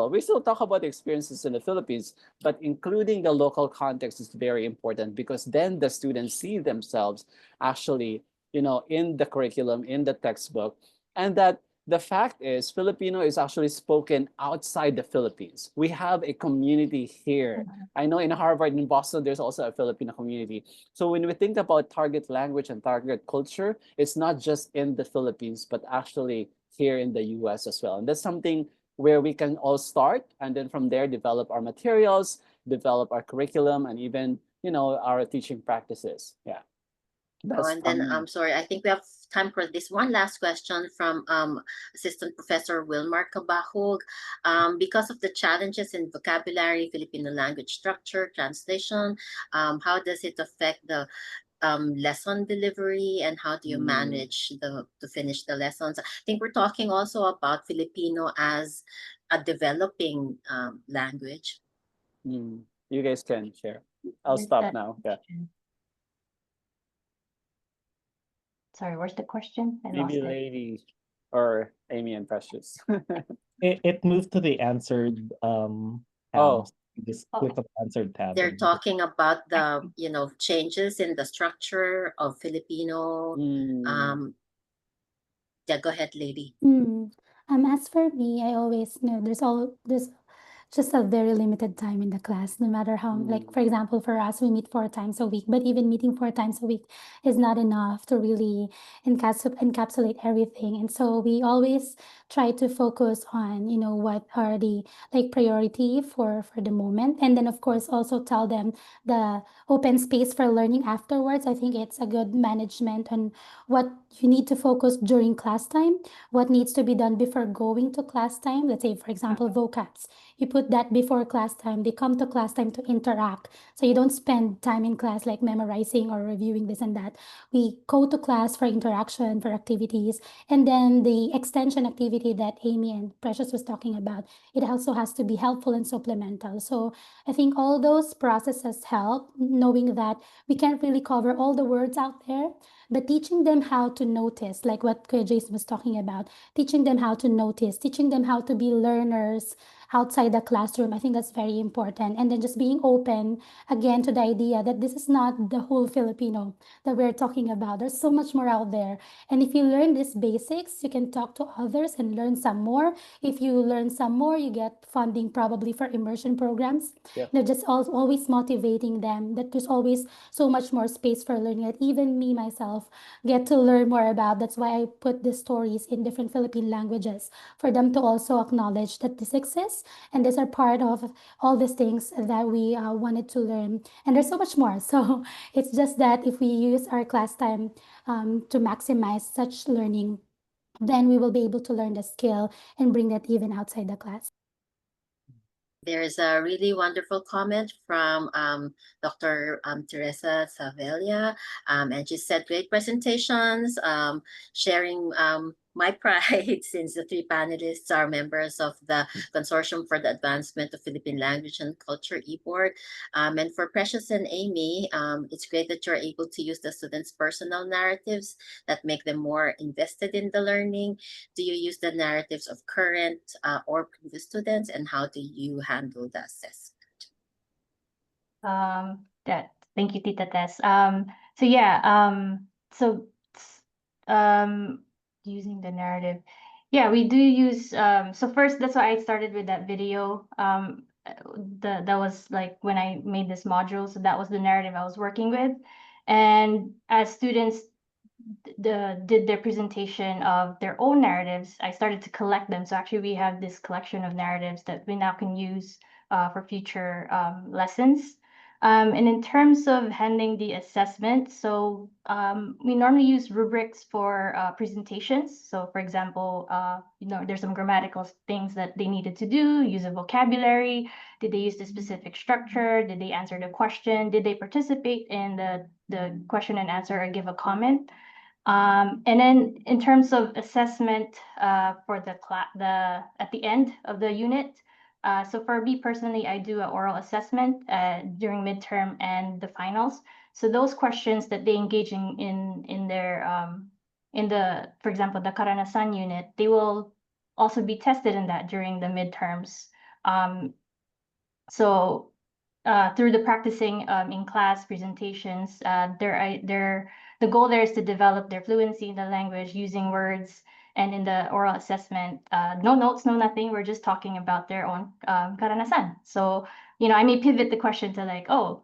we still talk about the experiences in the Philippines, but including the local context is very important, because then the students see themselves actually, in the curriculum, in the textbook, and that the fact is Filipino is actually spoken outside the Philippines. We have a community here. I know in Harvard, in Boston, there's also a Filipino community. So when we think about target language and target culture, it's not just in the Philippines, but actually here in the US as well. And that's something where we can all start, and then from there develop our materials, develop our curriculum and even, our teaching practices. Yeah. And then I'm sorry, I think we have time for this one last question from Assistant Professor Wilmar Cabahug. Because of the challenges in vocabulary, Filipino language structure, translation, how does it affect the lesson delivery, and how do you manage to finish the lessons? I think we're talking also about Filipino as a developing language. You guys can share. I'll stop now. Yeah. Sorry, where's the question? I lost Maybe it. Lady or Amy and Precious. It moved to the answered tabs. Just click on the answered tab. They're talking about the changes in the structure of Filipino. Yeah, go ahead, Lady. As for me, I always know there's just a very limited time in the class, no matter how, like, for example, for us, we meet 4 times a week, but even meeting 4 times a week is not enough to really encapsulate everything. And so we always try to focus on, what are the priority for the moment. And then of course, also tell them the open space for learning afterwards. I think it's a good management on what you need to focus during class time, what needs to be done before going to class time. Let's say, for example, vocabs. You put that before class time. They come to class time to interact. So you don't spend time in class like memorizing or reviewing this and that. We go to class for interaction, for activities. And then the extension activity that Amy and Precious was talking about, it also has to be helpful and supplemental. So I think all those processes help, knowing that we can't really cover all the words out there, but teaching them how to notice, like what Kuya Jason was talking about, teaching them how to notice, teaching them how to be learners outside the classroom. I think that's very important. And then just being open again to the idea that this is not the whole Filipino that we're talking about. There's so much more out there. And if you learn these basics, you can talk to others and learn some more. If you learn some more, you get funding probably for immersion programs. Yeah. Just always motivating them that there's always so much more space for learning that even me myself get to learn more about. That's why I put the stories in different Philippine languages for them to also acknowledge that this exists. And these are part of all these things that we wanted to learn. And there's so much more. So it's just that if we use our class time to maximize such learning, then we will be able to learn the skill and bring that even outside the class. There's a really wonderful comment from Dr. Teresa Savelia, and she said, great presentations, sharing my pride since the 3 panelists are members of the Consortium for the Advancement of Philippine Language and Culture e-board. And for Precious and Amy, it's great that you're able to use the students' personal narratives that make them more invested in the learning. Do you use the narratives of current or previous students, and how do you handle the assessment? Thank you, Tita Tess. Using the narrative. Yeah, we do use so first, that's why I started with that video. That was like when I made this module, so that was the narrative I was working with. And as students did their presentation of their own narratives, I started to collect them. So actually we have this collection of narratives that we now can use for future lessons. And in terms of handling the assessment, so we normally use rubrics for presentations. So for example, there's some grammatical things that they needed to do, use a vocabulary. Did they use the specific structure? Did they answer the question? Did they participate in the question and answer or give a comment? And then in terms of assessment for at the end of the unit, so for me personally, I do an oral assessment during midterm and the finals. So those questions that they engage in their for example, the Karanasan unit, they will also be tested in that during the midterms. So through the practicing in class presentations, the goal there is to develop their fluency in the language using words. And in the oral assessment, no notes, no nothing. We're just talking about their own karanasan. So, I may pivot the question to like, oh,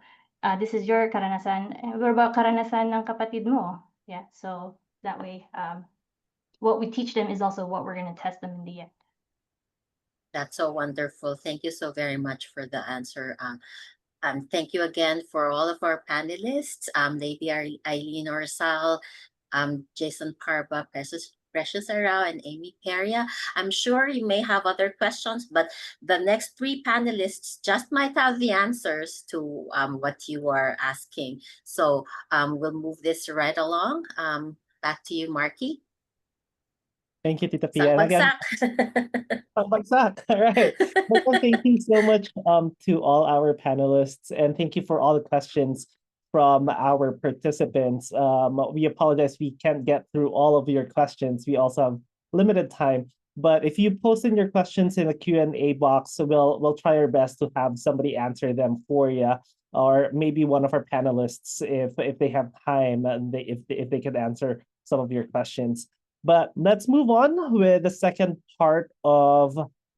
this is your karanasan. What about karanasan ng kapatid mo? Yeah, so that way, what we teach them is also what we're going to test them in the end. That's so wonderful. Thank you so very much for the answer, Thank you again for all of our panelists, Lady Aileen Orsal, Jayson Parba, Precious Arao, and Amy Peria. I'm sure you may have other questions, but the next three panelists just might have the answers to what you are asking. So we'll move this right along. Back to you, Markee. Thank you, Tita Pia. And again, Bagsak. all right. Well, thank you so much to all our panelists, and thank you for all the questions from our participants. We apologize we can't get through all of your questions. We also have limited time. But if you post in your questions in the Q&A box, we'll try our best to have somebody answer them for you, or maybe one of our panelists if they have time and if they can answer some of your questions. But let's move on with the second part of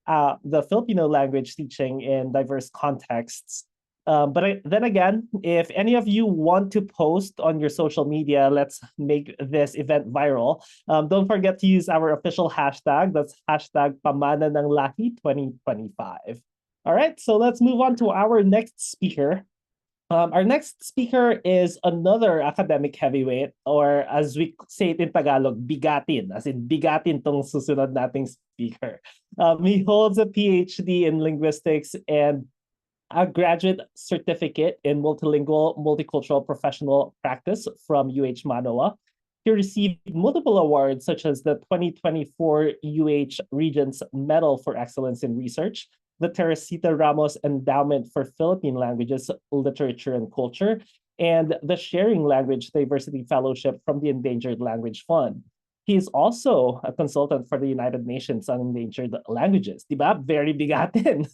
the Filipino language teaching in diverse contexts. Then again, if any of you want to post on your social media, let's make this event viral. Don't forget to use our official hashtag. That's hashtag Pamana ng Lahi 2025. All right, so let's move on to our next speaker. Our next speaker is another academic heavyweight, or as we say it in Tagalog, bigatin, as in bigatin tong susunod nating speaker. He holds a PhD in linguistics and a graduate certificate in multilingual multicultural professional practice from UH Mānoa. He received multiple awards such as the 2024 UH Regents Medal for Excellence in Research, the Teresita Ramos Endowment for Philippine Languages, Literature, and Culture, and the Sharing Language Diversity Fellowship from the Endangered Language Fund. He is also a consultant for the United Nations on Endangered Languages. Diba? Very bigatin.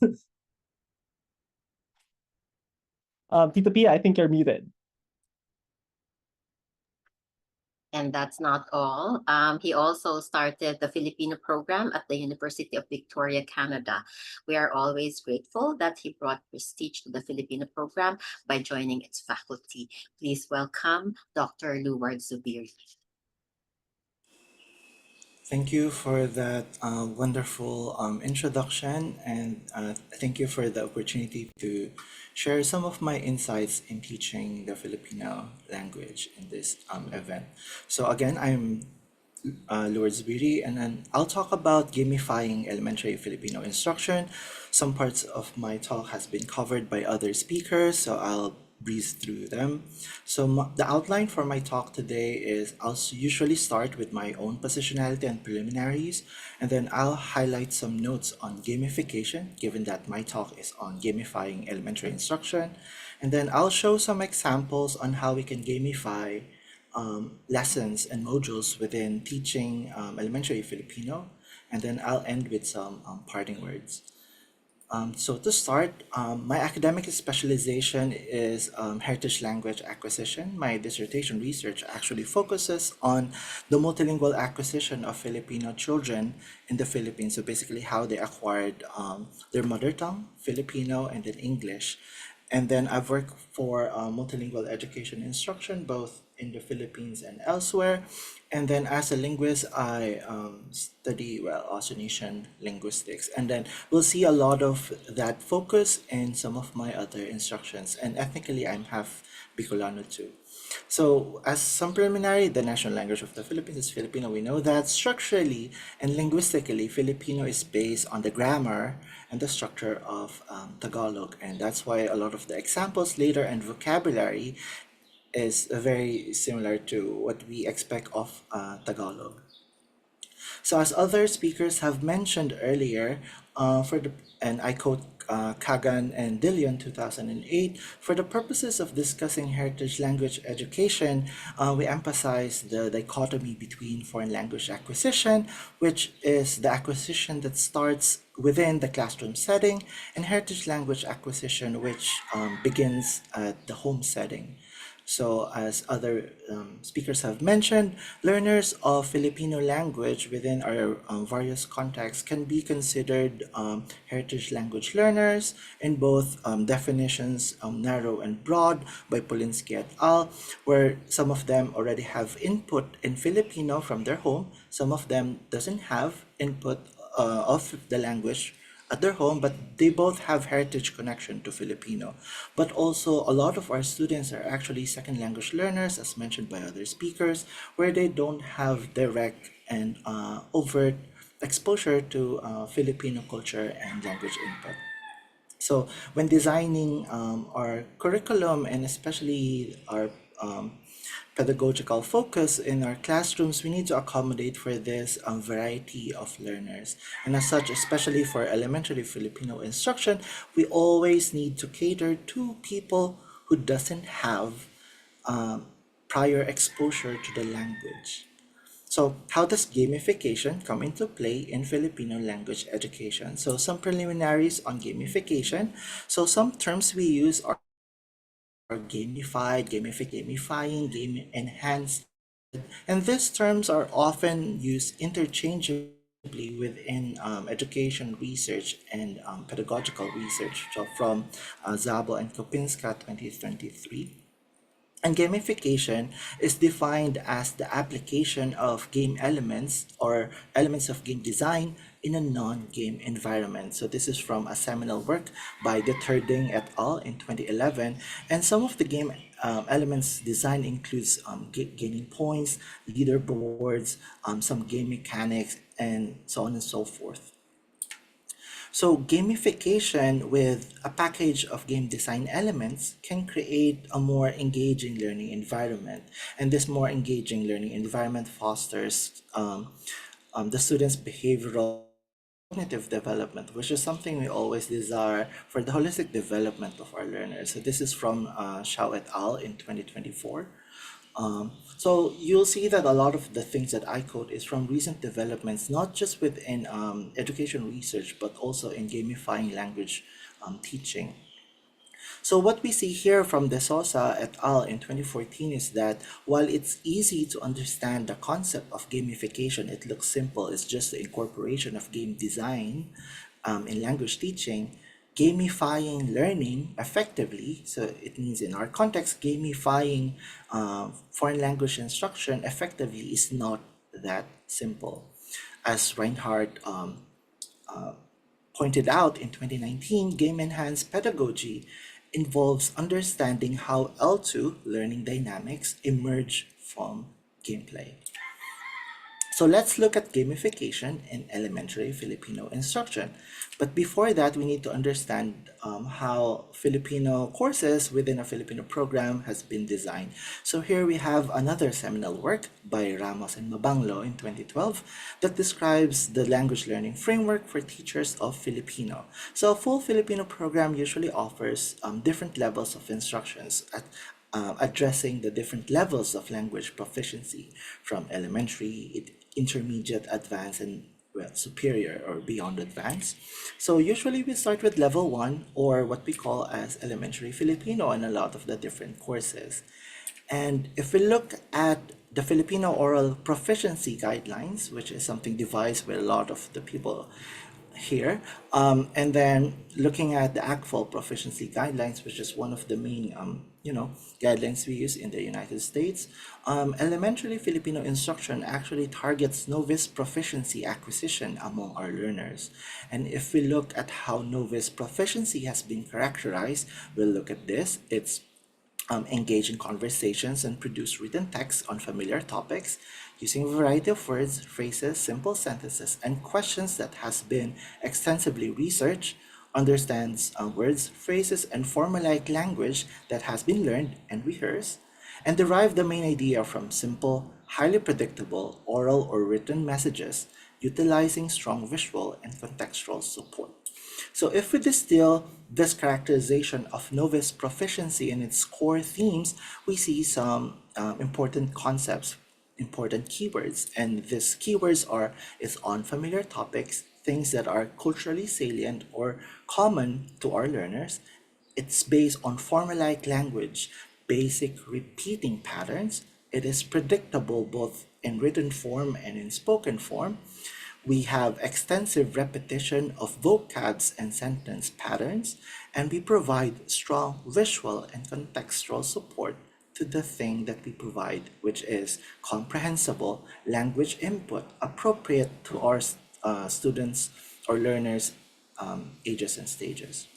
Tita Pia, I think you're muted. And that's not all. He also started the Filipino program at the University of Victoria, Canada. We are always grateful that he brought prestige to the Filipino program by joining its faculty. Please welcome Dr. Louward Zubiri. Thank you for that wonderful introduction, and thank you for the opportunity to share some of my insights in teaching the Filipino language in this event. So again, I'm Louward Zubiri, and then I'll talk about gamifying elementary Filipino instruction. Some parts of my talk has been covered by other speakers, so I'll breeze through them. So the outline for my talk today is I'll usually start with my own positionality and preliminaries, and then I'll highlight some notes on gamification, given that my talk is on gamifying elementary instruction. And then I'll show some examples on how we can gamify lessons and modules within teaching elementary Filipino. And then I'll end with some parting words. So to start, my academic specialization is heritage language acquisition. My dissertation research actually focuses on the multilingual acquisition of Filipino children in the Philippines. So basically how they acquired their mother tongue, Filipino, and then English. And then I've worked for multilingual education instruction, both in the Philippines and elsewhere. And then as a linguist, I study, Austronesian linguistics. And then we'll see a lot of that focus in some of my other instructions. And ethnically, I'm half Bicolano too. So as some preliminary, the national language of the Philippines is Filipino. We know that structurally and linguistically, Filipino is based on the grammar and the structure of Tagalog. And that's why a lot of the examples later and vocabulary is very similar to what we expect of Tagalog. So as other speakers have mentioned earlier, and I quote Kagan and Dillon 2008, for the purposes of discussing heritage language education, we emphasize the dichotomy between foreign language acquisition, which is the acquisition that starts within the classroom setting, and heritage language acquisition, which begins at the home setting. So as other speakers have mentioned, learners of Filipino language within our various contexts can be considered heritage language learners in both definitions, narrow and broad, by Polinsky et al., where some of them already have input in Filipino from their home, some of them doesn't have input of the language at their home, but they both have heritage connection to Filipino. But also, a lot of our students are actually second language learners, as mentioned by other speakers, where they don't have direct and overt exposure to Filipino culture and language input. So when designing our curriculum and especially our pedagogical focus in our classrooms, we need to accommodate for this variety of learners. And as such, especially for elementary Filipino instruction, we always need to cater to people who doesn't have prior exposure to the language. So how does gamification come into play in Filipino language education? So some preliminaries on gamification. So some terms we use are gamified, gamifying, game enhanced, and these terms are often used interchangeably within education research and pedagogical research. So from Zabo and Kopinska 2023. And gamification is defined as the application of game elements or elements of game design in a non-game environment. So this is from a seminal work by Deterding et al. In 2011. And some of the game elements design includes gaining points, leaderboards, some game mechanics, and so on and so forth. So gamification with a package of game design elements can create a more engaging learning environment. And this more engaging learning environment fosters the students' behavioral cognitive development, which is something we always desire for the holistic development of our learners. So this is from Xiao et al. In 2024. So you'll see that a lot of the things that I quote is from recent developments, not just within education research, but also in gamifying language teaching. So what we see here from De Sosa et al. In 2014 is that while it's easy to understand the concept of gamification, it looks simple, it's just the incorporation of game design in language teaching. Gamifying learning effectively, so it means in our context, gamifying foreign language instruction effectively is not that simple. As Reinhardt pointed out in 2019, game-enhanced pedagogy involves understanding how L2 learning dynamics emerge from gameplay. So let's look at gamification in elementary Filipino instruction. But before that, we need to understand how Filipino courses within a Filipino program has been designed. So here we have another seminal work by Ramos and Mabanglo in 2012 that describes the language learning framework for teachers of Filipino. So a full Filipino program usually offers different levels of instructions at addressing the different levels of language proficiency from elementary, intermediate, advanced, and superior or beyond advanced. So usually we start with level 1 or what we call as elementary Filipino in a lot of the different courses. And if we look at the Filipino oral proficiency guidelines, which is something devised by a lot of the people here, and then looking at the ACFL proficiency guidelines, which is one of the main guidelines we use in the United States, elementary Filipino instruction actually targets novice proficiency acquisition among our learners. And if we look at how novice proficiency has been characterized, we'll look at this. It's engage in conversations and produce written text on familiar topics using a variety of words, phrases, simple sentences, and questions that has been extensively researched, understands words, phrases, and formulaic language that has been learned and rehearsed, and derive the main idea from simple, highly predictable oral or written messages utilizing strong visual and contextual support. So if we distill this characterization of novice proficiency in its core themes, we see some important concepts, important keywords. And these keywords is on familiar topics, things that are culturally salient or common to our learners. It's based on formulaic language, basic repeating patterns. It is predictable both in written form and in spoken form. We have extensive repetition of vocabs and sentence patterns, and we provide strong visual and contextual support to the thing that we provide, which is comprehensible language input appropriate to our students or learners ages and stages.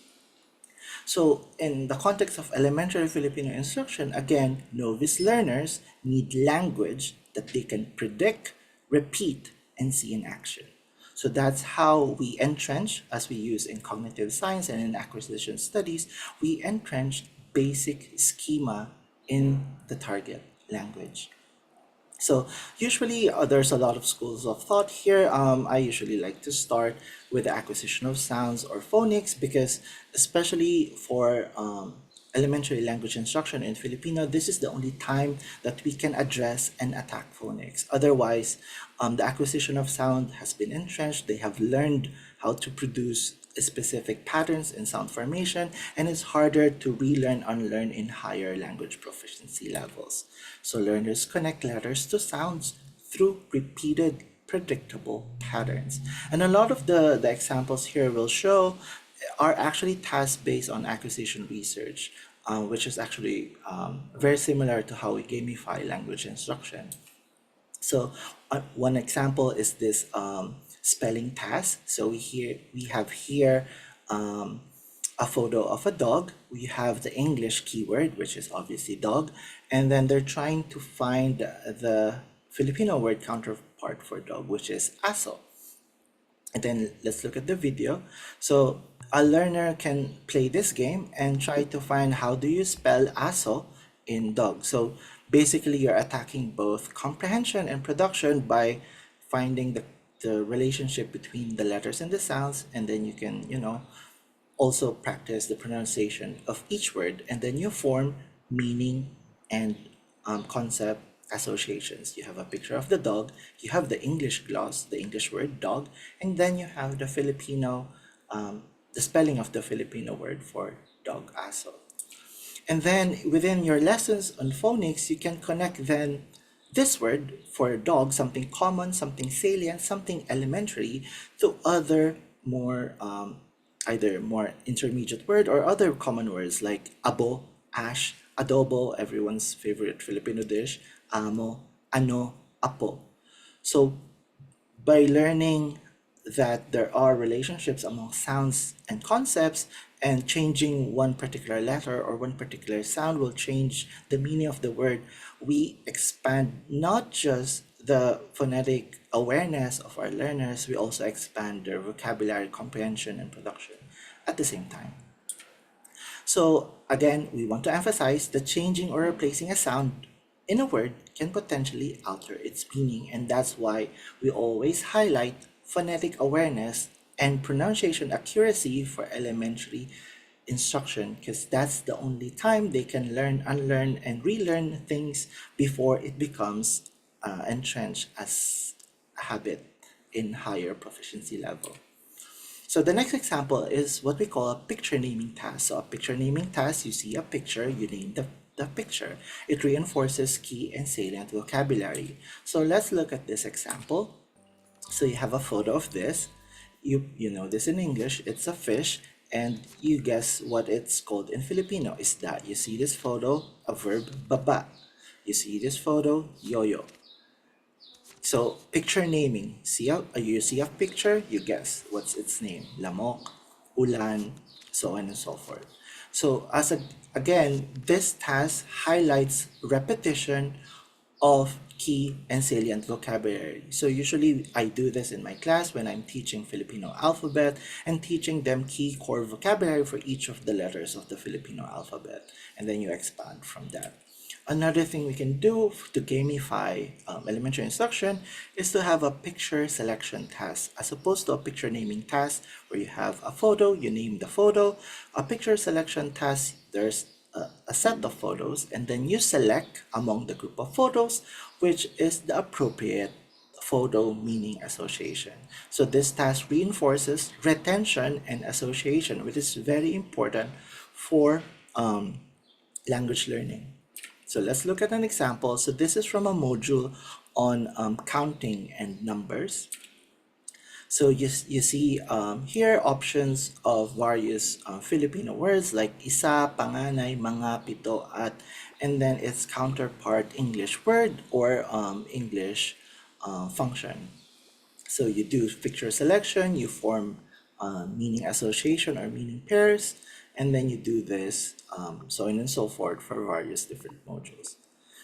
So in the context of elementary Filipino instruction, again, novice learners need language that they can predict, repeat, and see in action. So that's how we entrench, as we use in cognitive science and in acquisition studies, we entrench basic schema in the target language. So usually there's a lot of schools of thought here. I usually like to start with the acquisition of sounds or phonics because especially for elementary language instruction in Filipino, this is the only time that we can address and attack phonics. Otherwise, the acquisition of sound has been entrenched. They have learned how to produce specific patterns in sound formation, and it's harder to relearn, unlearn in higher language proficiency levels. So learners connect letters to sounds through repeated, predictable patterns. And a lot of the examples here will show are actually tasks based on acquisition research, which is actually very similar to how we gamify language instruction. So one example is this spelling task. So we have here a photo of a dog. We have the English keyword, which is obviously dog, and then they're trying to find the Filipino word counterpart for dog, which is aso. And then let's look at the video. So a learner can play this game and try to find how do you spell aso in dog. So basically you're attacking both comprehension and production by finding the relationship between the letters and the sounds, and then you can, also practice the pronunciation of each word, and then you form meaning and concept associations. You have a picture of the dog, you have the English gloss, the English word dog, and then you have the Filipino, the spelling of the Filipino word for dog, aso. And then within your lessons on phonics, you can connect then this word for dog, something common, something salient, something elementary, to other more either more intermediate word or other common words like abo, ash, adobo, everyone's favorite Filipino dish, amo, ano, apo. So by learning that there are relationships among sounds and concepts, and changing one particular letter or one particular sound will change the meaning of the word, we expand not just the phonetic awareness of our learners, we also expand their vocabulary comprehension and production at the same time. So again, we want to emphasize that changing or replacing a sound in a word can potentially alter its meaning, and that's why we always highlight phonetic awareness and pronunciation accuracy for elementary instruction, because that's the only time they can learn, unlearn, and relearn things before it becomes entrenched as a habit in higher proficiency level. So the next example is what we call a picture naming task. So a picture naming task, you see a picture, you name the picture. It reinforces key and salient vocabulary. So let's look at this example. So you have a photo of this. You know this in English, it's a fish, and you guess what it's called in Filipino. Is that you see this photo, a verb, baba. You see this photo, yo-yo. So picture naming, you see a picture, you guess what's its name, lamok, ulan, so on and so forth. So again, this task highlights repetition of key and salient vocabulary. So usually I do this in my class when I'm teaching Filipino alphabet and teaching them key core vocabulary for each of the letters of the Filipino alphabet, and then you expand from that. Another thing we can do to gamify elementary instruction is to have a picture selection task as opposed to a picture naming task where you have a photo, you name the photo. A picture selection task, there's a set of photos, and then you select among the group of photos which is the appropriate photo meaning association. So this task reinforces retention and association, which is very important for language learning. So let's look at an example. So this is from a module on counting and numbers. So you see here options of various Filipino words like isa, panganay, mga, pito, at, and then its counterpart English word or English function. So you do picture selection, you form meaning association or meaning pairs, and then you do this so on and so forth for various different modules.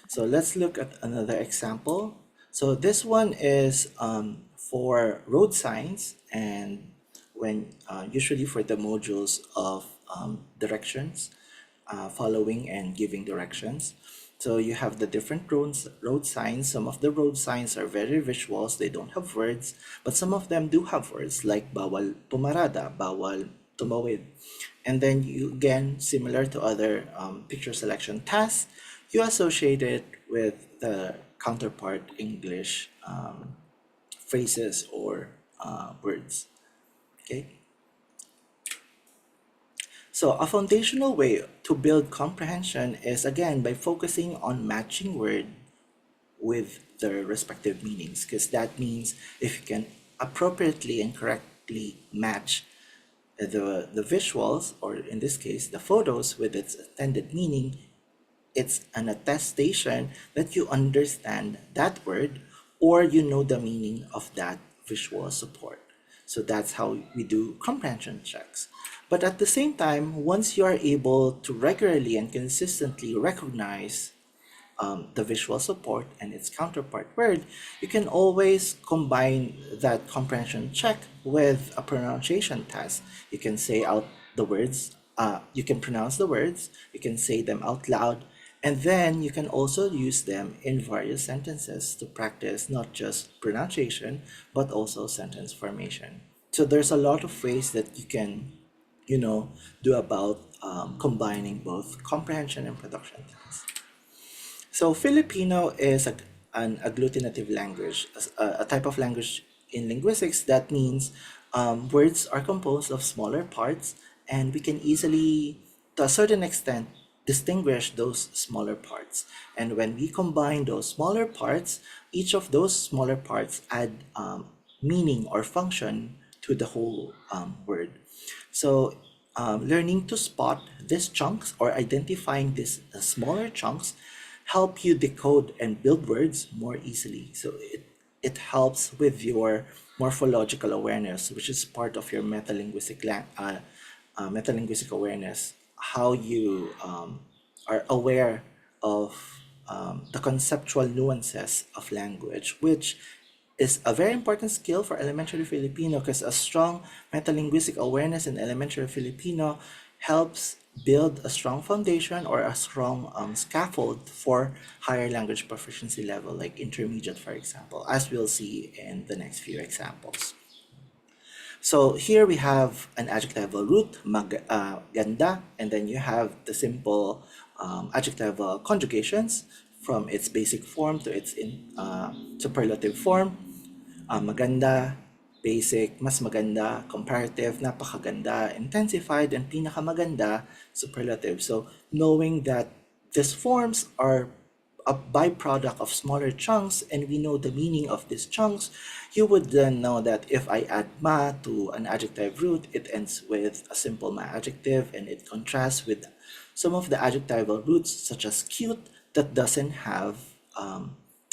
So let's look at another example. So this one is for road signs, and when usually for the modules of directions, following and giving directions. So you have the different road signs. Some of the road signs are very visuals, they don't have words, but some of them do have words like bawal pumarada, bawal tumawid. And then you, again, similar to other picture selection tasks, you associate it with the counterpart English phrases or words. Okay. So a foundational way to build comprehension is again by focusing on matching word with their respective meanings, because that means if you can appropriately and correctly match the visuals, or in this case the photos, with its intended meaning, it's an attestation that you understand that word or you know the meaning of that visual support. So that's how we do comprehension checks. But at the same time, once you are able to regularly and consistently recognize the visual support and its counterpart word, you can always combine that comprehension check with a pronunciation test. You can say out the words, you can pronounce the words, you can say them out loud, and then you can also use them in various sentences to practice not just pronunciation, but also sentence formation. So there's a lot of ways that you can, do about combining both comprehension and production tasks. So Filipino is an agglutinative language, a type of language in linguistics that means words are composed of smaller parts, and we can easily, to a certain extent, distinguish those smaller parts. And when we combine those smaller parts, each of those smaller parts add meaning or function to the whole word. So learning to spot these chunks or identifying these smaller chunks help you decode and build words more easily. So it helps with your morphological awareness, which is part of your metalinguistic awareness, how you are aware of the conceptual nuances of language, which is a very important skill for elementary Filipino, because a strong metalinguistic awareness in elementary Filipino helps build a strong foundation or a strong scaffold for higher language proficiency level, like intermediate, for example, as we'll see in the next few examples. So here we have an adjectival root, ganda, and then you have the simple adjectival conjugations from its basic form to its superlative form. Maganda, basic, mas maganda, comparative, napakaganda, intensified, and pinakamaganda, superlative. So knowing that these forms are a byproduct of smaller chunks and we know the meaning of these chunks, you would then know that if I add ma to an adjective root, it ends with a simple ma adjective, and it contrasts with some of the adjectival roots such as cute that doesn't have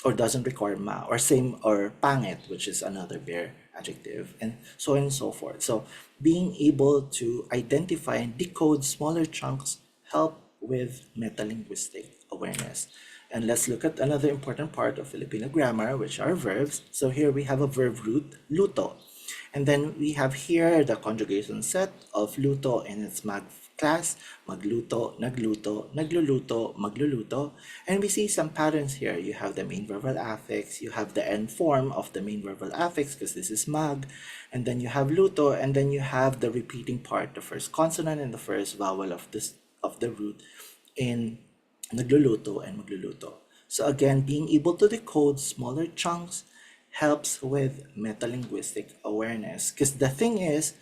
or doesn't require ma, or same, or pangit, which is another bare adjective, and so on and so forth. So being able to identify and decode smaller chunks help with metalinguistic awareness. And let's look at another important part of Filipino grammar, which are verbs. So here we have a verb root, luto. And then we have here the conjugation set of luto in its mag class, magluto, nagluto, nagluluto, magluluto. And we see some patterns here. You have the main verbal affix, you have the end form of the main verbal affix, because this is mag, and then you have luto, and then you have the repeating part, the first consonant and the first vowel of the root in nagluluto and magluluto. So again, being able to decode smaller chunks helps with metalinguistic awareness, because the thing is,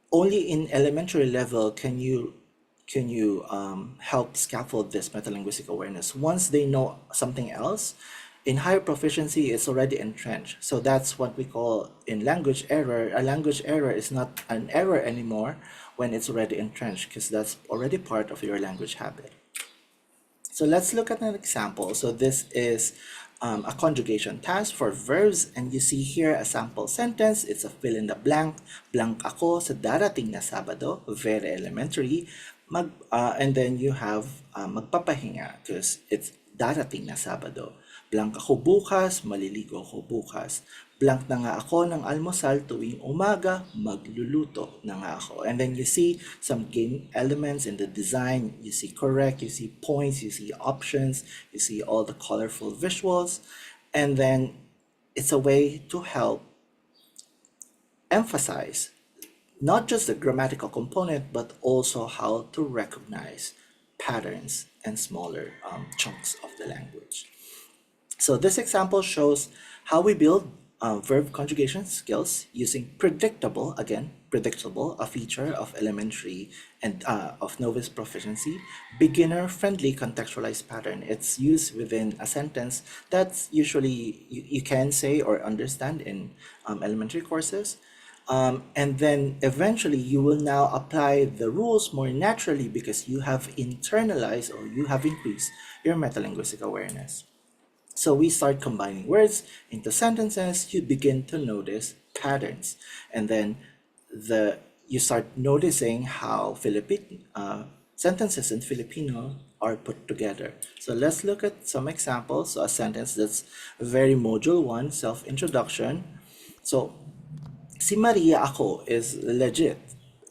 only in elementary level can you help scaffold this metalinguistic awareness. Once they know something else, in higher proficiency, it's already entrenched. So that's what we call in language error. A language error is not an error anymore when it's already entrenched, because that's already part of your language habit. So let's look at an example. So this is a conjugation task for verbs, and you see here a sample sentence. It's a fill in the blank. Blank ako sa darating na Sabado. Very elementary. And then you have magpapahinga because it's darating na Sabado. Blank ako bukas, maliligo ako bukas. Blank na nga ako ng almusal tuwing umaga, magluluto na nga ako. And then you see some game elements in the design. You see correct, you see points, you see options, you see all the colorful visuals. And then it's a way to help emphasize not just the grammatical component, but also how to recognize patterns and smaller chunks of the language. So this example shows how we build verb conjugation skills using predictable, again, predictable, a feature of elementary and of novice proficiency, beginner-friendly contextualized pattern. It's used within a sentence that's usually you can say or understand in elementary courses. And then eventually you will now apply the rules more naturally because you have internalized or you have increased your metalinguistic awareness. So we start combining words into sentences, you begin to notice patterns. And then you start noticing how sentences in Filipino are put together. So let's look at some examples. So a sentence that's very module 1, self-introduction. So, si Maria ako is legit.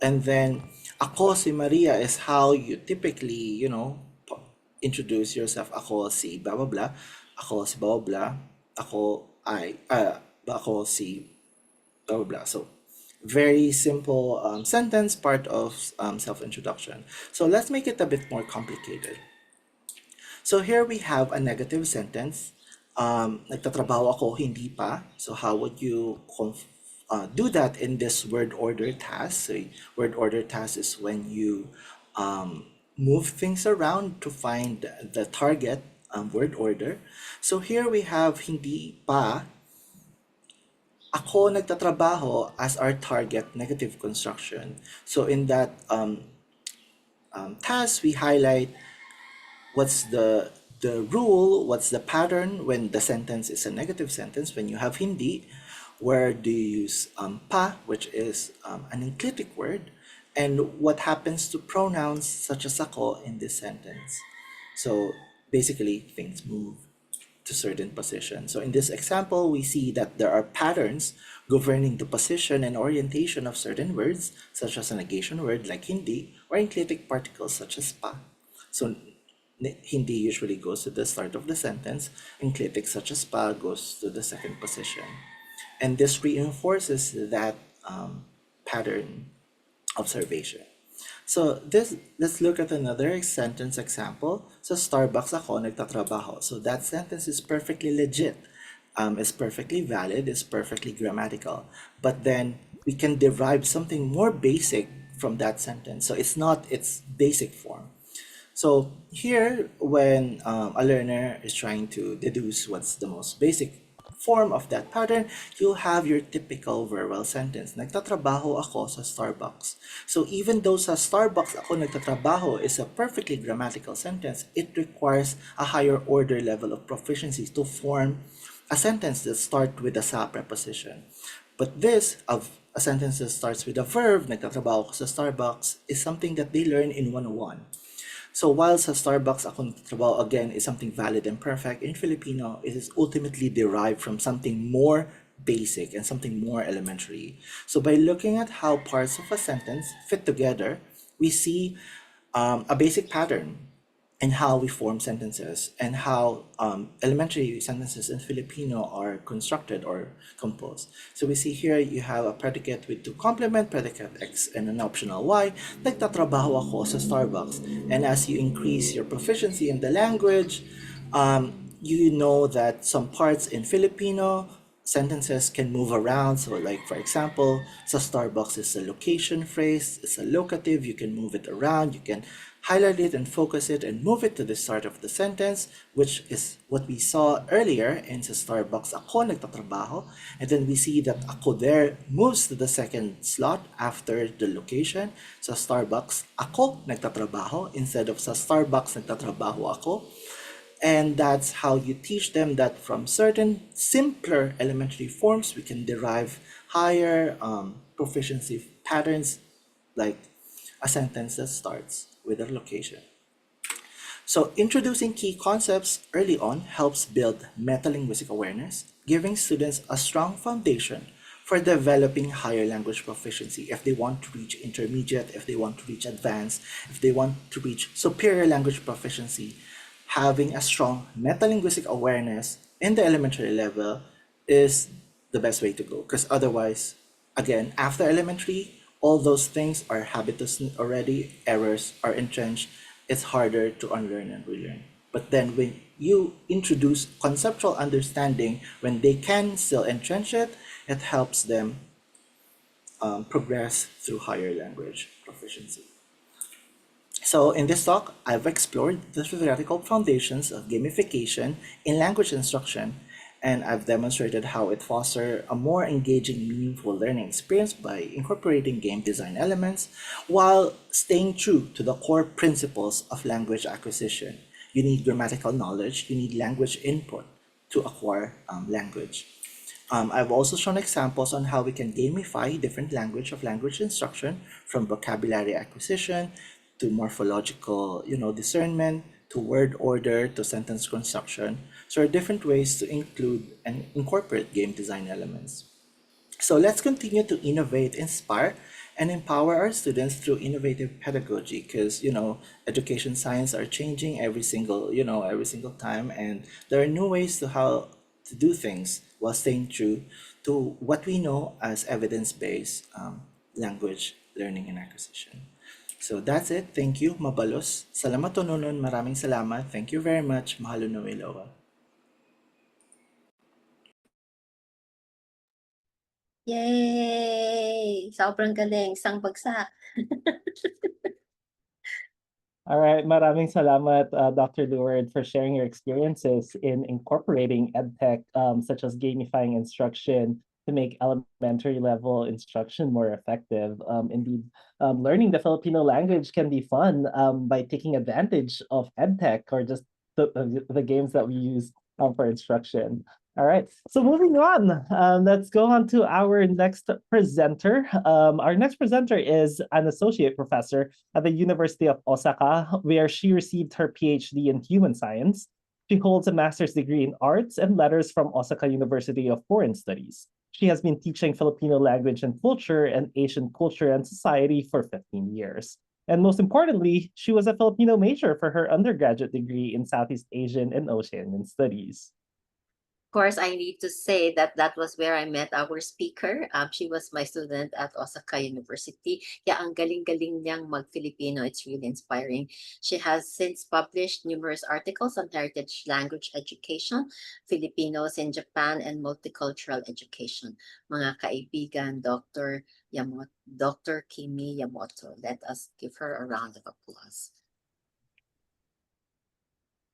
And then, ako si Maria is how you typically, introduce yourself. Ako si blah, blah, blah. Ako si blah, blah. Ako si blah, blah, blah. So, very simple sentence, part of self-introduction. So let's make it a bit more complicated. So here we have a negative sentence. Nagtatrabaho ako, hindi pa. So how would you do that in this word order task? So word order task is when you move things around to find the target word order. So here we have hindi pa. Ako nagtatrabaho as our target negative construction. So in that task, we highlight what's the rule, what's the pattern when the sentence is a negative sentence. When you have hindi, where do you use pa, which is an enclitic word, and what happens to pronouns such as ako in this sentence. So basically, things move to certain position. So in this example, we see that there are patterns governing the position and orientation of certain words, such as a negation word like hindi, or enclitic particles such as pa. So hindi usually goes to the start of the sentence, enclitic such as pa goes to the second position. And this reinforces that pattern observation. So let's look at another sentence example. So Starbucks ako nagtatrabaho. So that sentence is perfectly legit. It's perfectly valid, it's perfectly grammatical. But then we can derive something more basic from that sentence. So it's not its basic form. So here, when a learner is trying to deduce what's the most basic form of that pattern, you'll have your typical verbal sentence. Nagtatrabaho ako sa Starbucks. So even though sa Starbucks ako nagtatrabaho is a perfectly grammatical sentence, it requires a higher order level of proficiency to form a sentence that starts with a sa preposition. But this, of a sentence that starts with a verb, nagtatrabaho ako sa Starbucks, is something that they learn in 101. So while sa Starbucks ako nagtatrabaho again is something valid and perfect, in Filipino, it is ultimately derived from something more basic and something more elementary. So by looking at how parts of a sentence fit together, we see a basic pattern in how we form sentences and how elementary sentences in Filipino are constructed or composed. So we see here you have a predicate with to complement, predicate X, and an optional Y. Nagtatrabaho ako sa Starbucks. And as you increase your proficiency in the language, you know that some parts in Filipino sentences can move around. So like, for example, sa Starbucks is a location phrase, it's a locative, you can move it around, you can highlight it and focus it and move it to the start of the sentence, which is what we saw earlier in sa Starbucks, ako nagtatrabaho. And then we see that ako there moves to the second slot after the location. Sa Starbucks, ako nagtatrabaho instead of sa Starbucks nagtatrabaho ako. And that's how you teach them that from certain simpler elementary forms, we can derive higher proficiency patterns, like a sentence that starts with a location. So introducing key concepts early on helps build metalinguistic awareness, giving students a strong foundation for developing higher language proficiency if they want to reach intermediate, if they want to reach advanced, if they want to reach superior language proficiency. Having a strong metalinguistic awareness in the elementary level is the best way to go, because otherwise, again, after elementary, all those things are habitus already, errors are entrenched, it's harder to unlearn and relearn. But then when you introduce conceptual understanding, when they can still entrench it, it helps them progress through higher language proficiency. So in this talk, I've explored the theoretical foundations of gamification in language instruction, and I've demonstrated how it fosters a more engaging, meaningful learning experience by incorporating game design elements while staying true to the core principles of language acquisition. You need grammatical knowledge, you need language input to acquire language. I've also shown examples on how we can gamify different language instruction, from vocabulary acquisition to morphological, discernment, to word order, to sentence construction. So there are different ways to include and incorporate game design elements. So let's continue to innovate, inspire, and empower our students through innovative pedagogy, because education science are changing every single time, and there are new ways to how to do things while staying true to what we know as evidence-based language learning and acquisition. So that's it. Thank you. Mabalos. Salamat tononon. Maraming salamat. Thank you very much. Mahalo na Loa. Yay! Sobrang galing. Isang bagsak. All right, maraming salamat, Dr. Louward, for sharing your experiences in incorporating edtech, such as gamifying instruction to make elementary level instruction more effective. Indeed, learning the Filipino language can be fun by taking advantage of edtech, or just the games that we use for instruction. All right, so moving on, let's go on to our next presenter. Our next presenter is an associate professor at the University of Osaka, where she received her PhD in human science. She holds a master's degree in arts and letters from Osaka University of Foreign Studies. She has been teaching Filipino language and culture and Asian culture and society for 15 years. And most importantly, she was a Filipino major for her undergraduate degree in Southeast Asian and Oceanian Studies. Of course, I need to say that that was where I met our speaker. She was my student at Osaka University. Yeah, ang galing-galing niyang mag-Filipino. It's really inspiring. She has since published numerous articles on heritage language education, Filipinos in Japan, and multicultural education. Mga kaibigan, Dr. Kimi Yamoto. Let us give her a round of applause.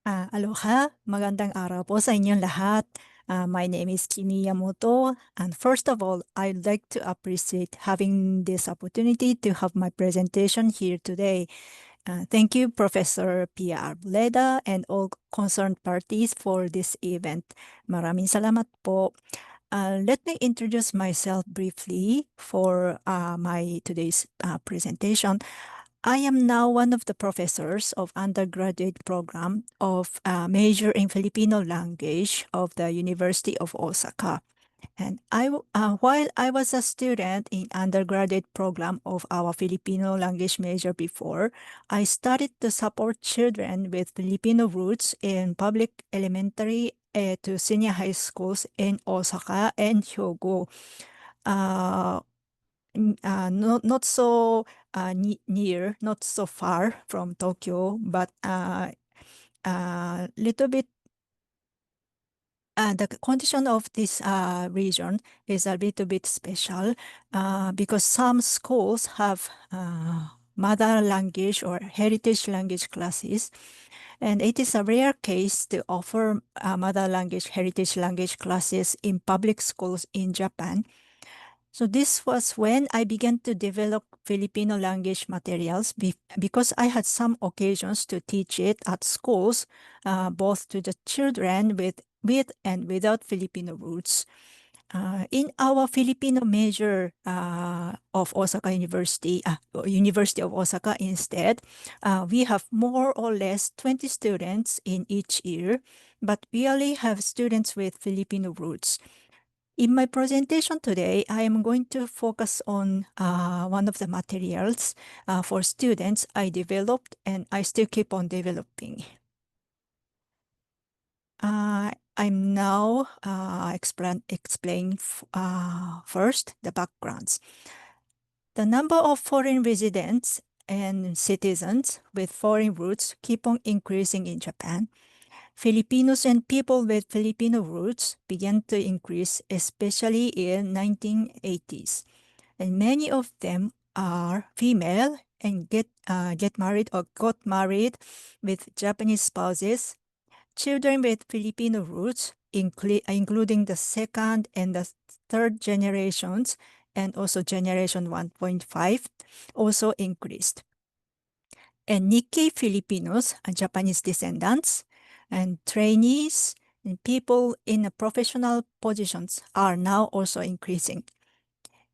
Aloha, magandang araw po sa inyong lahat. My name is Kimi Yamoto, and first of all, I'd like to appreciate having this opportunity to have my presentation here today. Thank you, Professor Pia Arboleda, and all concerned parties for this event. Maraming salamat po. Let me introduce myself briefly for my today's presentation. I am now one of the professors of undergraduate program of major in Filipino language of the University of Osaka. And while I was a student in undergraduate program of our Filipino language major before, I started to support children with Filipino roots in public elementary to senior high schools in Osaka and Hyogo. Not so near, not so far from Tokyo, but little bit. The condition of this region is a little bit special because some schools have mother language or heritage language classes, and it is a rare case to offer mother language, heritage language classes in public schools in Japan. So this was when I began to develop Filipino language materials because I had some occasions to teach it at schools, both to the children with and without Filipino roots. In our Filipino major of Osaka University, University of Osaka instead, we have more or less 20 students in each year, but we only have students with Filipino roots. In my presentation today, I am going to focus on one of the materials for students I developed and I still keep on developing. I'm now explain first the backgrounds. The number of foreign residents and citizens with foreign roots keep on increasing in Japan. Filipinos and people with Filipino roots began to increase, especially in 1980s. And many of them are female and get married or got married with Japanese spouses. Children with Filipino roots, including the second and the third generations, and also generation 1.5, also increased. And Nikkei Filipinos, Japanese descendants, and trainees, and people in professional positions are now also increasing.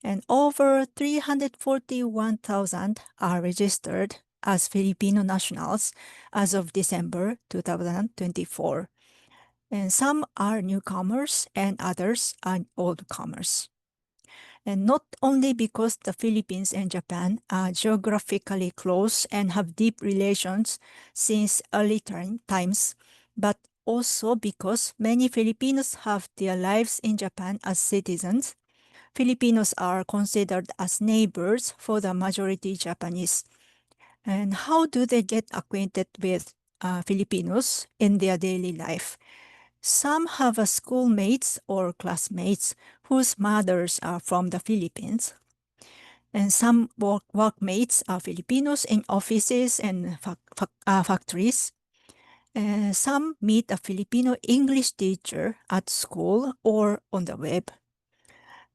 And over 341,000 are registered as Filipino nationals as of December 2024. And some are newcomers and others are oldcomers. And not only because the Philippines and Japan are geographically close and have deep relations since early times, but also because many Filipinos have their lives in Japan as citizens. Filipinos are considered as neighbors for the majority Japanese. And how do they get acquainted with Filipinos in their daily life? Some have schoolmates or classmates whose mothers are from the Philippines. And some workmates are Filipinos in offices and factories. Some meet a Filipino English teacher at school or on the web.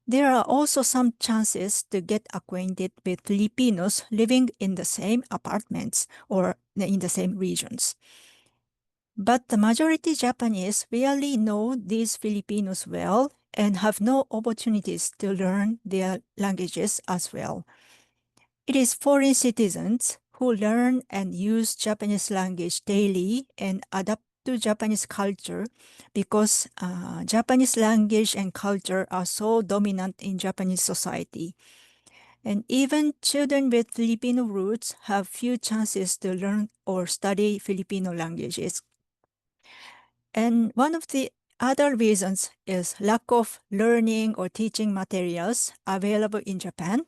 There are also some chances to get acquainted with Filipinos living in the same apartments or in the same regions. But the majority Japanese rarely know these Filipinos well and have no opportunities to learn their languages as well. It is foreign citizens who learn and use Japanese language daily and adapt to Japanese culture because Japanese language and culture are so dominant in Japanese society. And even children with Filipino roots have few chances to learn or study Filipino languages. And one of the other reasons is lack of learning or teaching materials available in Japan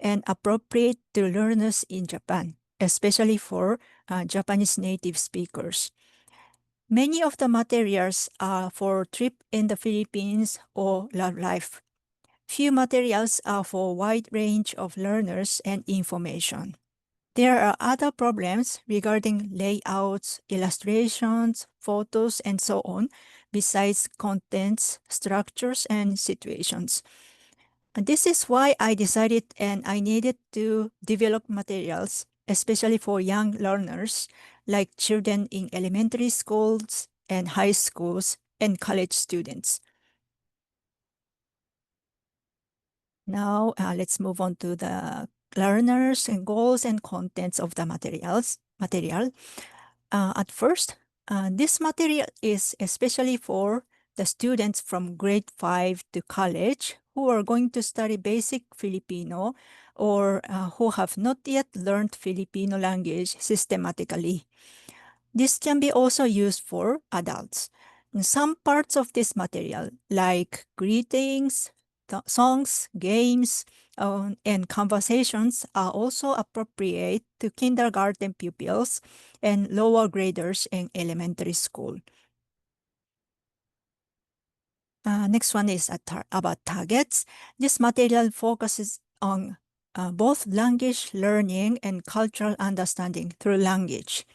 and appropriate to learners in Japan, especially for Japanese native speakers. Many of the materials are for trip in the Philippines or love life. Few materials are for wide range of learners and information. There are other problems regarding layouts, illustrations, photos, and so on, besides contents, structures, and situations. And this is why I decided and I needed to develop materials, especially for young learners, like children in elementary schools and high schools and college students. Now, let's move on to the learners and goals and contents of the material. At first, this material is especially for the students from grade 5 to college who are going to study basic Filipino or who have not yet learned Filipino language systematically. This can be also used for adults. Some parts of this material, like greetings, songs, games, and conversations, are also appropriate to kindergarten pupils and lower graders in elementary school. Next one is about targets. This material focuses on both language learning and cultural understanding through language.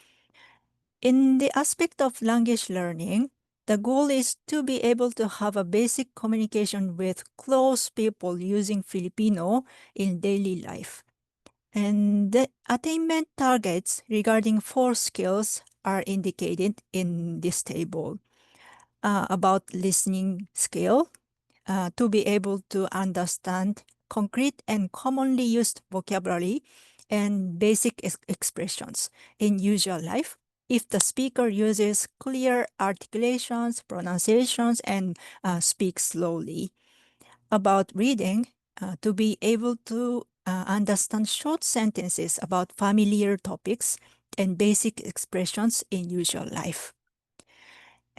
In the aspect of language learning, The goal is to be able to have a basic communication with close people using Filipino in daily life. And the attainment targets regarding 4 skills are indicated in this table. About listening skill, to be able to understand concrete and commonly used vocabulary and basic expressions in usual life. If the speaker uses clear articulations, pronunciations, and speaks slowly. About reading, to be able to understand short sentences about familiar topics and basic expressions in usual life.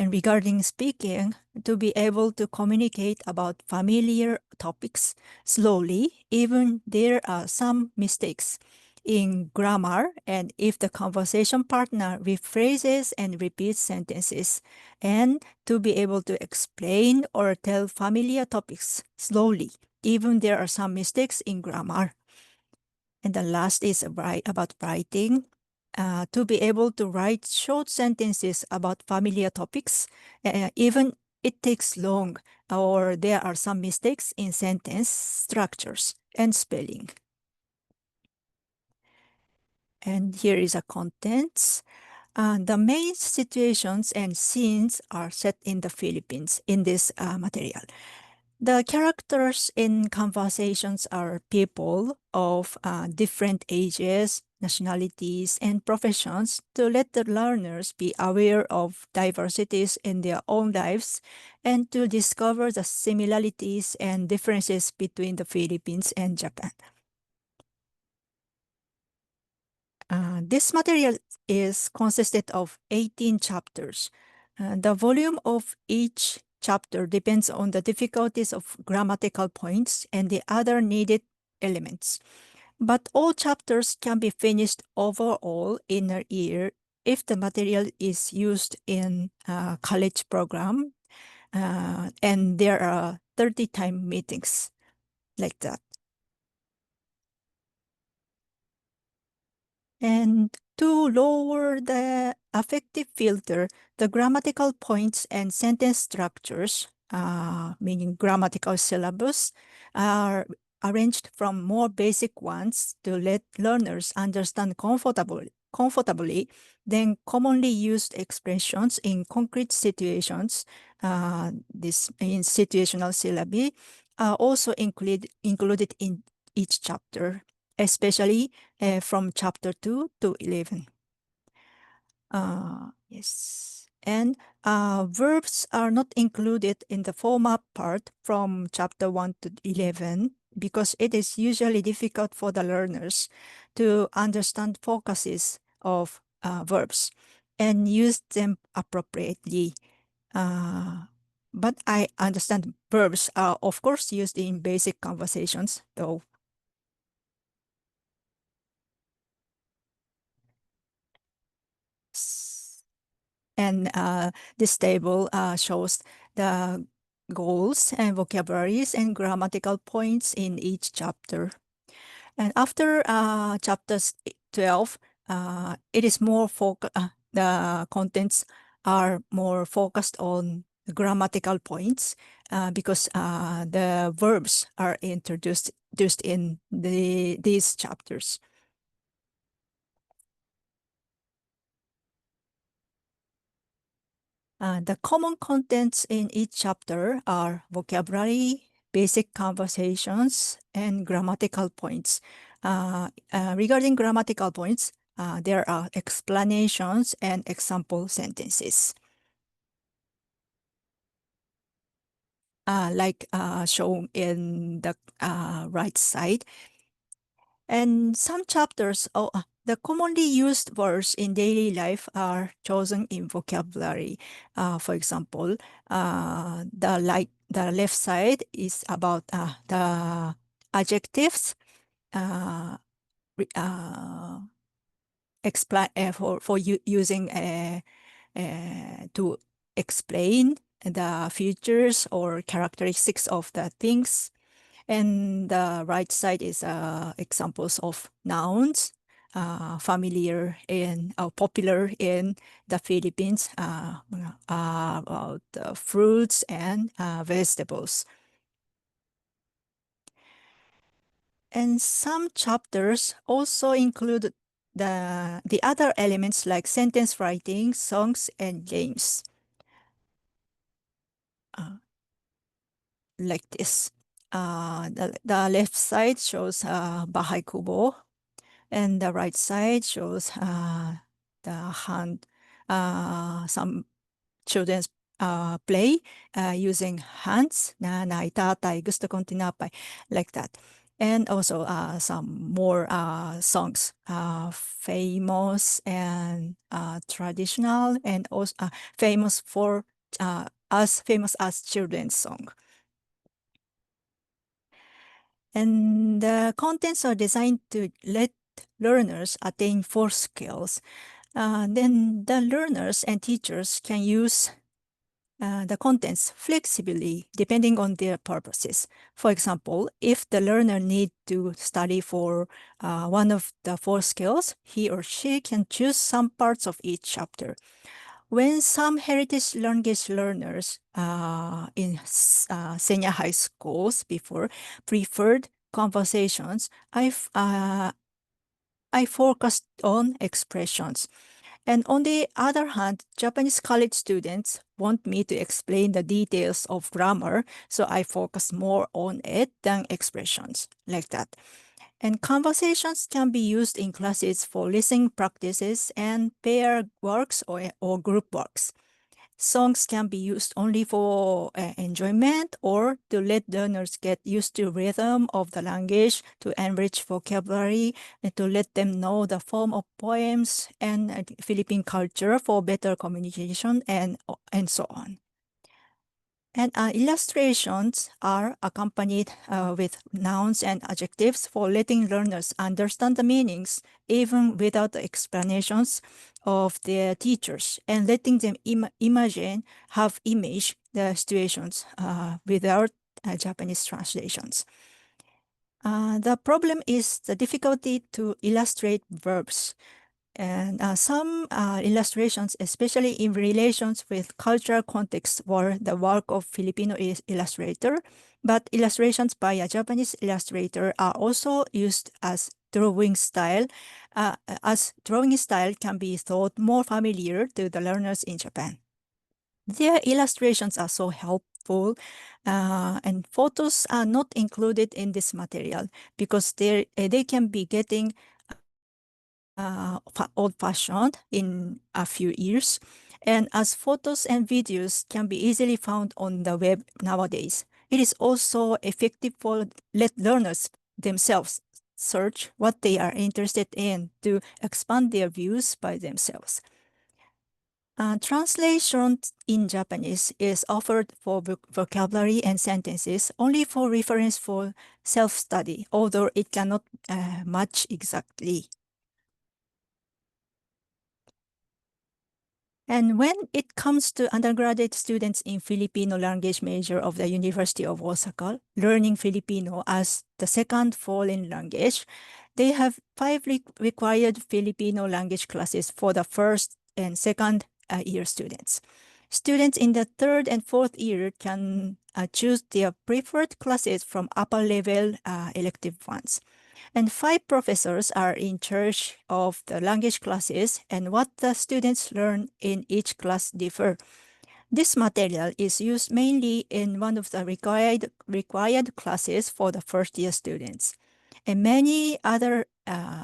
And regarding speaking, to be able to communicate about familiar topics slowly, even there are some mistakes in grammar, and if the conversation partner rephrases and repeats sentences, and to be able to explain or tell familiar topics slowly, even there are some mistakes in grammar. And the last is about writing. To be able to write short sentences about familiar topics, even it takes long or there are some mistakes in sentence structures and spelling. And here is a contents. The main situations and scenes are set in the Philippines in this material. The characters in conversations are people of different ages, nationalities, and professions to let the learners be aware of diversities in their own lives and to discover the similarities and differences between the Philippines and Japan. This material is consisted of 18 chapters. The volume of each chapter depends on the difficulties of grammatical points and the other needed elements. But all chapters can be finished overall in a year if the material is used in a college program, and there are 30-time meetings like that. And to lower the affective filter, the grammatical points and sentence structures, meaning grammatical syllabus, are arranged from more basic ones to let learners understand comfortably than commonly used expressions in concrete situations. This in situational syllabi are also included in each chapter, especially from chapter 2 to 11. Yes. And verbs are not included in the format part from chapter 1 to 11 because it is usually difficult for the learners to understand focuses of verbs and use them appropriately. But I understand verbs are, of course, used in basic conversations, though. And this table shows the goals and vocabularies and grammatical points in each chapter. And after chapters 12, it is more the contents are more focused on grammatical points because the verbs are introduced in these chapters. The common contents in each chapter are vocabulary, basic conversations, and grammatical points. Regarding grammatical points, there are explanations and example sentences. Like shown in the right side. And some chapters, the commonly used words in daily life are chosen in vocabulary. For example, the left side is about the adjectives using to explain the features or characteristics of the things. And the right side is examples of nouns familiar in popular in the Philippines about fruits and vegetables. And some chapters also include the other elements like sentence writing, songs, and games. Like this. The left side shows Bahay Kubo, and the right side shows the hand, some children's play using hands, nanay, tatay, gusto kong tinapay, like that. And also some more songs, famous and traditional, and also famous for famous as children's song. And the contents are designed to let learners attain 4 skills. Then the learners and teachers can use the contents flexibly depending on their purposes. For example, if the learner needs to study for one of the 4 skills, he or she can choose some parts of each chapter. When some heritage language learners in senior high schools before preferred conversations, I focused on expressions. And on the other hand, Japanese college students want me to explain the details of grammar, so I focus more on it than expressions, like that. And conversations can be used in classes for listening practices and pair works or group works. Songs can be used only for enjoyment or to let learners get used to rhythm of the language, to enrich vocabulary, and to let them know the form of poems and Philippine culture for better communication and so on. And illustrations are accompanied with nouns and adjectives for letting learners understand the meanings even without the explanations of their teachers, and letting them have image the situations without Japanese translations. The problem is the difficulty to illustrate verbs. And some illustrations, especially in relations with cultural context, were the work of Filipino illustrator, but illustrations by a Japanese illustrator are also used as drawing style, as drawing style can be thought more familiar to the learners in Japan. Their illustrations are so helpful, and photos are not included in this material because they can be getting old-fashioned in a few years, and as photos and videos can be easily found on the web nowadays, it is also effective for let learners themselves search what they are interested in to expand their views by themselves. Translation in Japanese is offered for vocabulary and sentences only for reference for self-study, although it cannot match exactly. And when it comes to undergraduate students in Filipino language major of the University of Osaka, learning Filipino as the second foreign language, they have 5 required Filipino language classes for the first and second year students. Students in the 3rd and 4th year can choose their preferred classes from upper level elective ones. And 5 professors are in charge of the language classes, and what the students learn in each class differ. This material is used mainly in one of the required classes for the first year students. And many other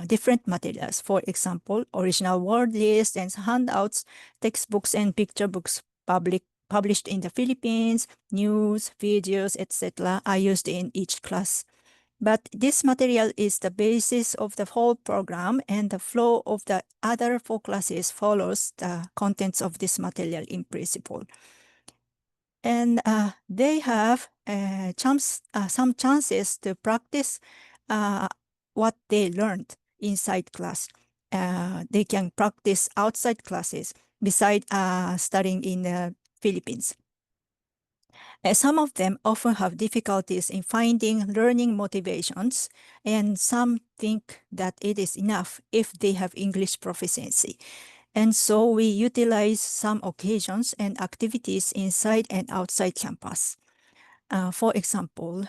different materials, for example, original word lists and handouts, textbooks and picture books published in the Philippines, news, videos, etc., are used in each class. But this material is the basis of the whole program, and the flow of the other 4 classes follows the contents of this material in principle. And they have some chances to practice what they learned inside class. They can practice outside classes besides studying in the Philippines. Some of them often have difficulties in finding learning motivations, and some think that it is enough if they have English proficiency. And so we utilize some occasions and activities inside and outside campus. For example,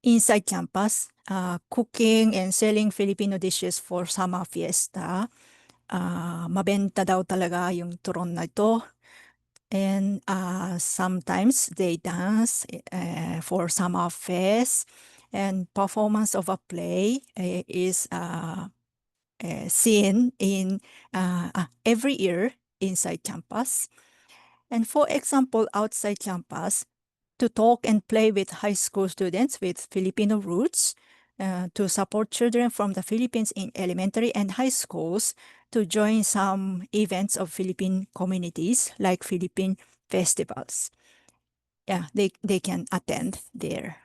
inside campus, cooking and selling Filipino dishes for summer fiesta. Mabenta daw talaga yung turon na ito. And sometimes they dance for summer fest, and performance of a play is seen in every year inside campus. And for example, outside campus, to talk and play with high school students with Filipino roots, to support children from the Philippines in elementary and high schools, to join some events of Philippine communities like Philippine festivals. Yeah, they can attend there.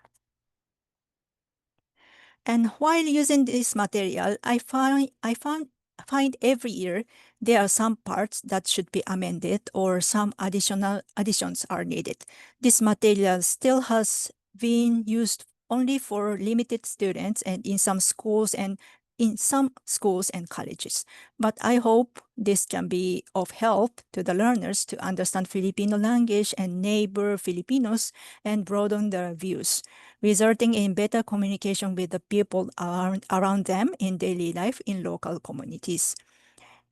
And while using this material, I find every year there are some parts that should be amended or some additions are needed. This material still has been used only for limited students and in some schools and colleges. But I hope this can be of help to the learners to understand Filipino language and neighbor Filipinos and broaden their views, resulting in better communication with the people around them in daily life in local communities.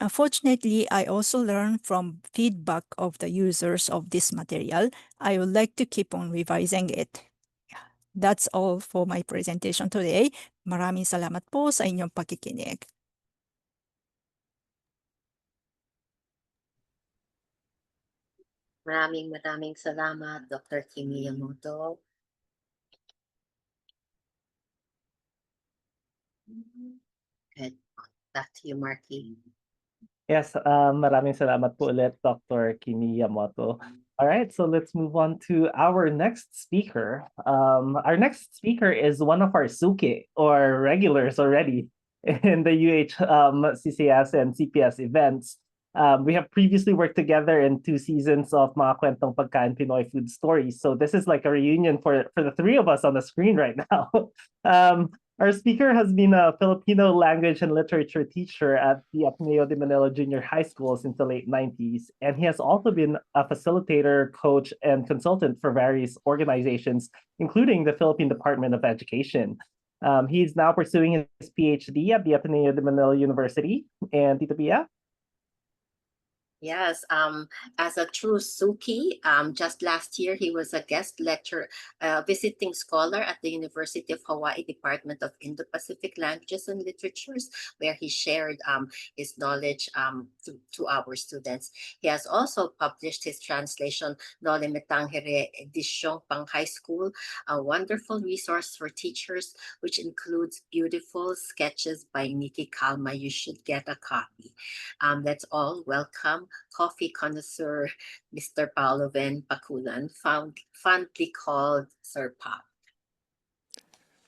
Unfortunately, I also learned from feedback of the users of this material. I would like to keep on revising it. That's all for my presentation today. Maraming salamat po sa inyong pakikinig. Maraming salamat, Dr. Kimi Yamoto. Good. Back to you, Markee. Yes, maraming salamat po ulit, Dr. Kimi Yamoto. All right, so let's move on to our next speaker. Our next speaker is one of our suki or regulars already in the UH CCS and CPS events. We have previously worked together in 2 seasons of Mga Kwentong Pagkain Pinoy Food Stories. So this is like a reunion for the 3 of us on the screen right now. Our speaker has been a Filipino language and literature teacher at the Ateneo de Manila Junior High School since the late 90s. And he has also been a facilitator, coach, and consultant for various organizations, including the Philippine Department of Education. He's now pursuing his PhD at the Ateneo de Manila University. And Tita Pia? Yes, as a true Suki, just last year he was a guest lecturer, visiting scholar at the University of Hawaii Department of Indo-Pacific Languages and Literatures, where he shared his knowledge to our students. He has also published his translation, Nole Metangere Edition Pang High School, a wonderful resource for teachers, which includes beautiful sketches by Nikki Kalma. You should get a copy. Let's all welcome coffee connoisseur, Mr. Paolo Ven Paculan, fondly called Sir Pop.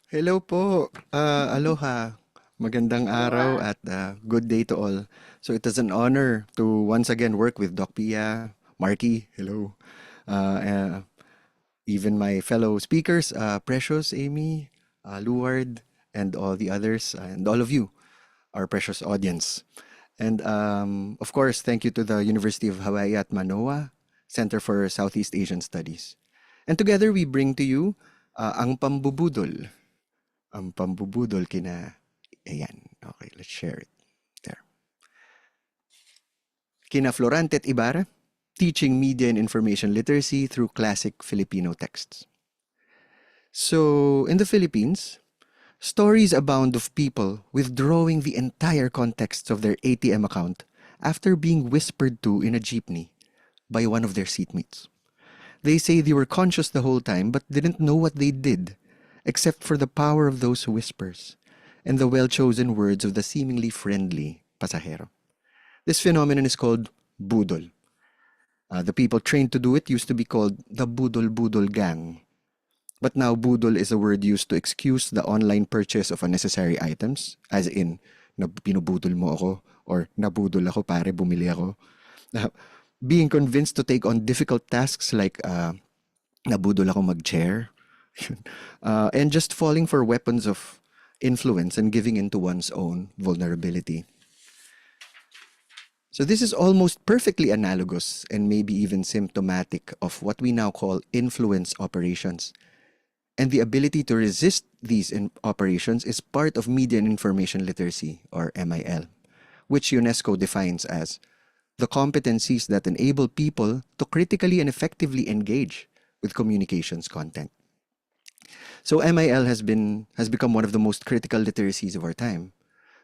Hello po. Aloha. Magandang araw at good day to all. So it is an honor to once again work with Doc Pia, Markee, hello. Even my fellow speakers, Precious, Amy, Louward, and all the others, and all of you, our precious audience. And of course, thank you to the University of Hawaii at Manoa Center for Southeast Asian Studies. And together we bring to you ang pambubudol. Ang pambubudol kina... Ayan. Okay, let's share it. There. Kina Florante at Ibarra, teaching media and information literacy through classic Filipino texts. So, in the Philippines, stories abound of people withdrawing the entire context of their ATM account after being whispered to in a jeepney by one of their seatmates. They say they were conscious the whole time but didn't know what they did, except for the power of those whispers and the well-chosen words of the seemingly friendly pasahero. This phenomenon is called budol. The people trained to do it used to be called the budol-budol gang. But now, budol is a word used to excuse the online purchase of unnecessary items, as in, pinubudol mo ako, or nabudol ako pare, bumili ako. being convinced to take on difficult tasks like nabudol ako mag-chair, and just falling for weapons of influence and giving into one's own vulnerability. So this is almost perfectly analogous and maybe even symptomatic of what we now call influence operations. And the ability to resist these operations is part of media and information literacy, or MIL, which UNESCO defines as the competencies that enable people to critically and effectively engage with communications content. So MIL has become one of the most critical literacies of our time,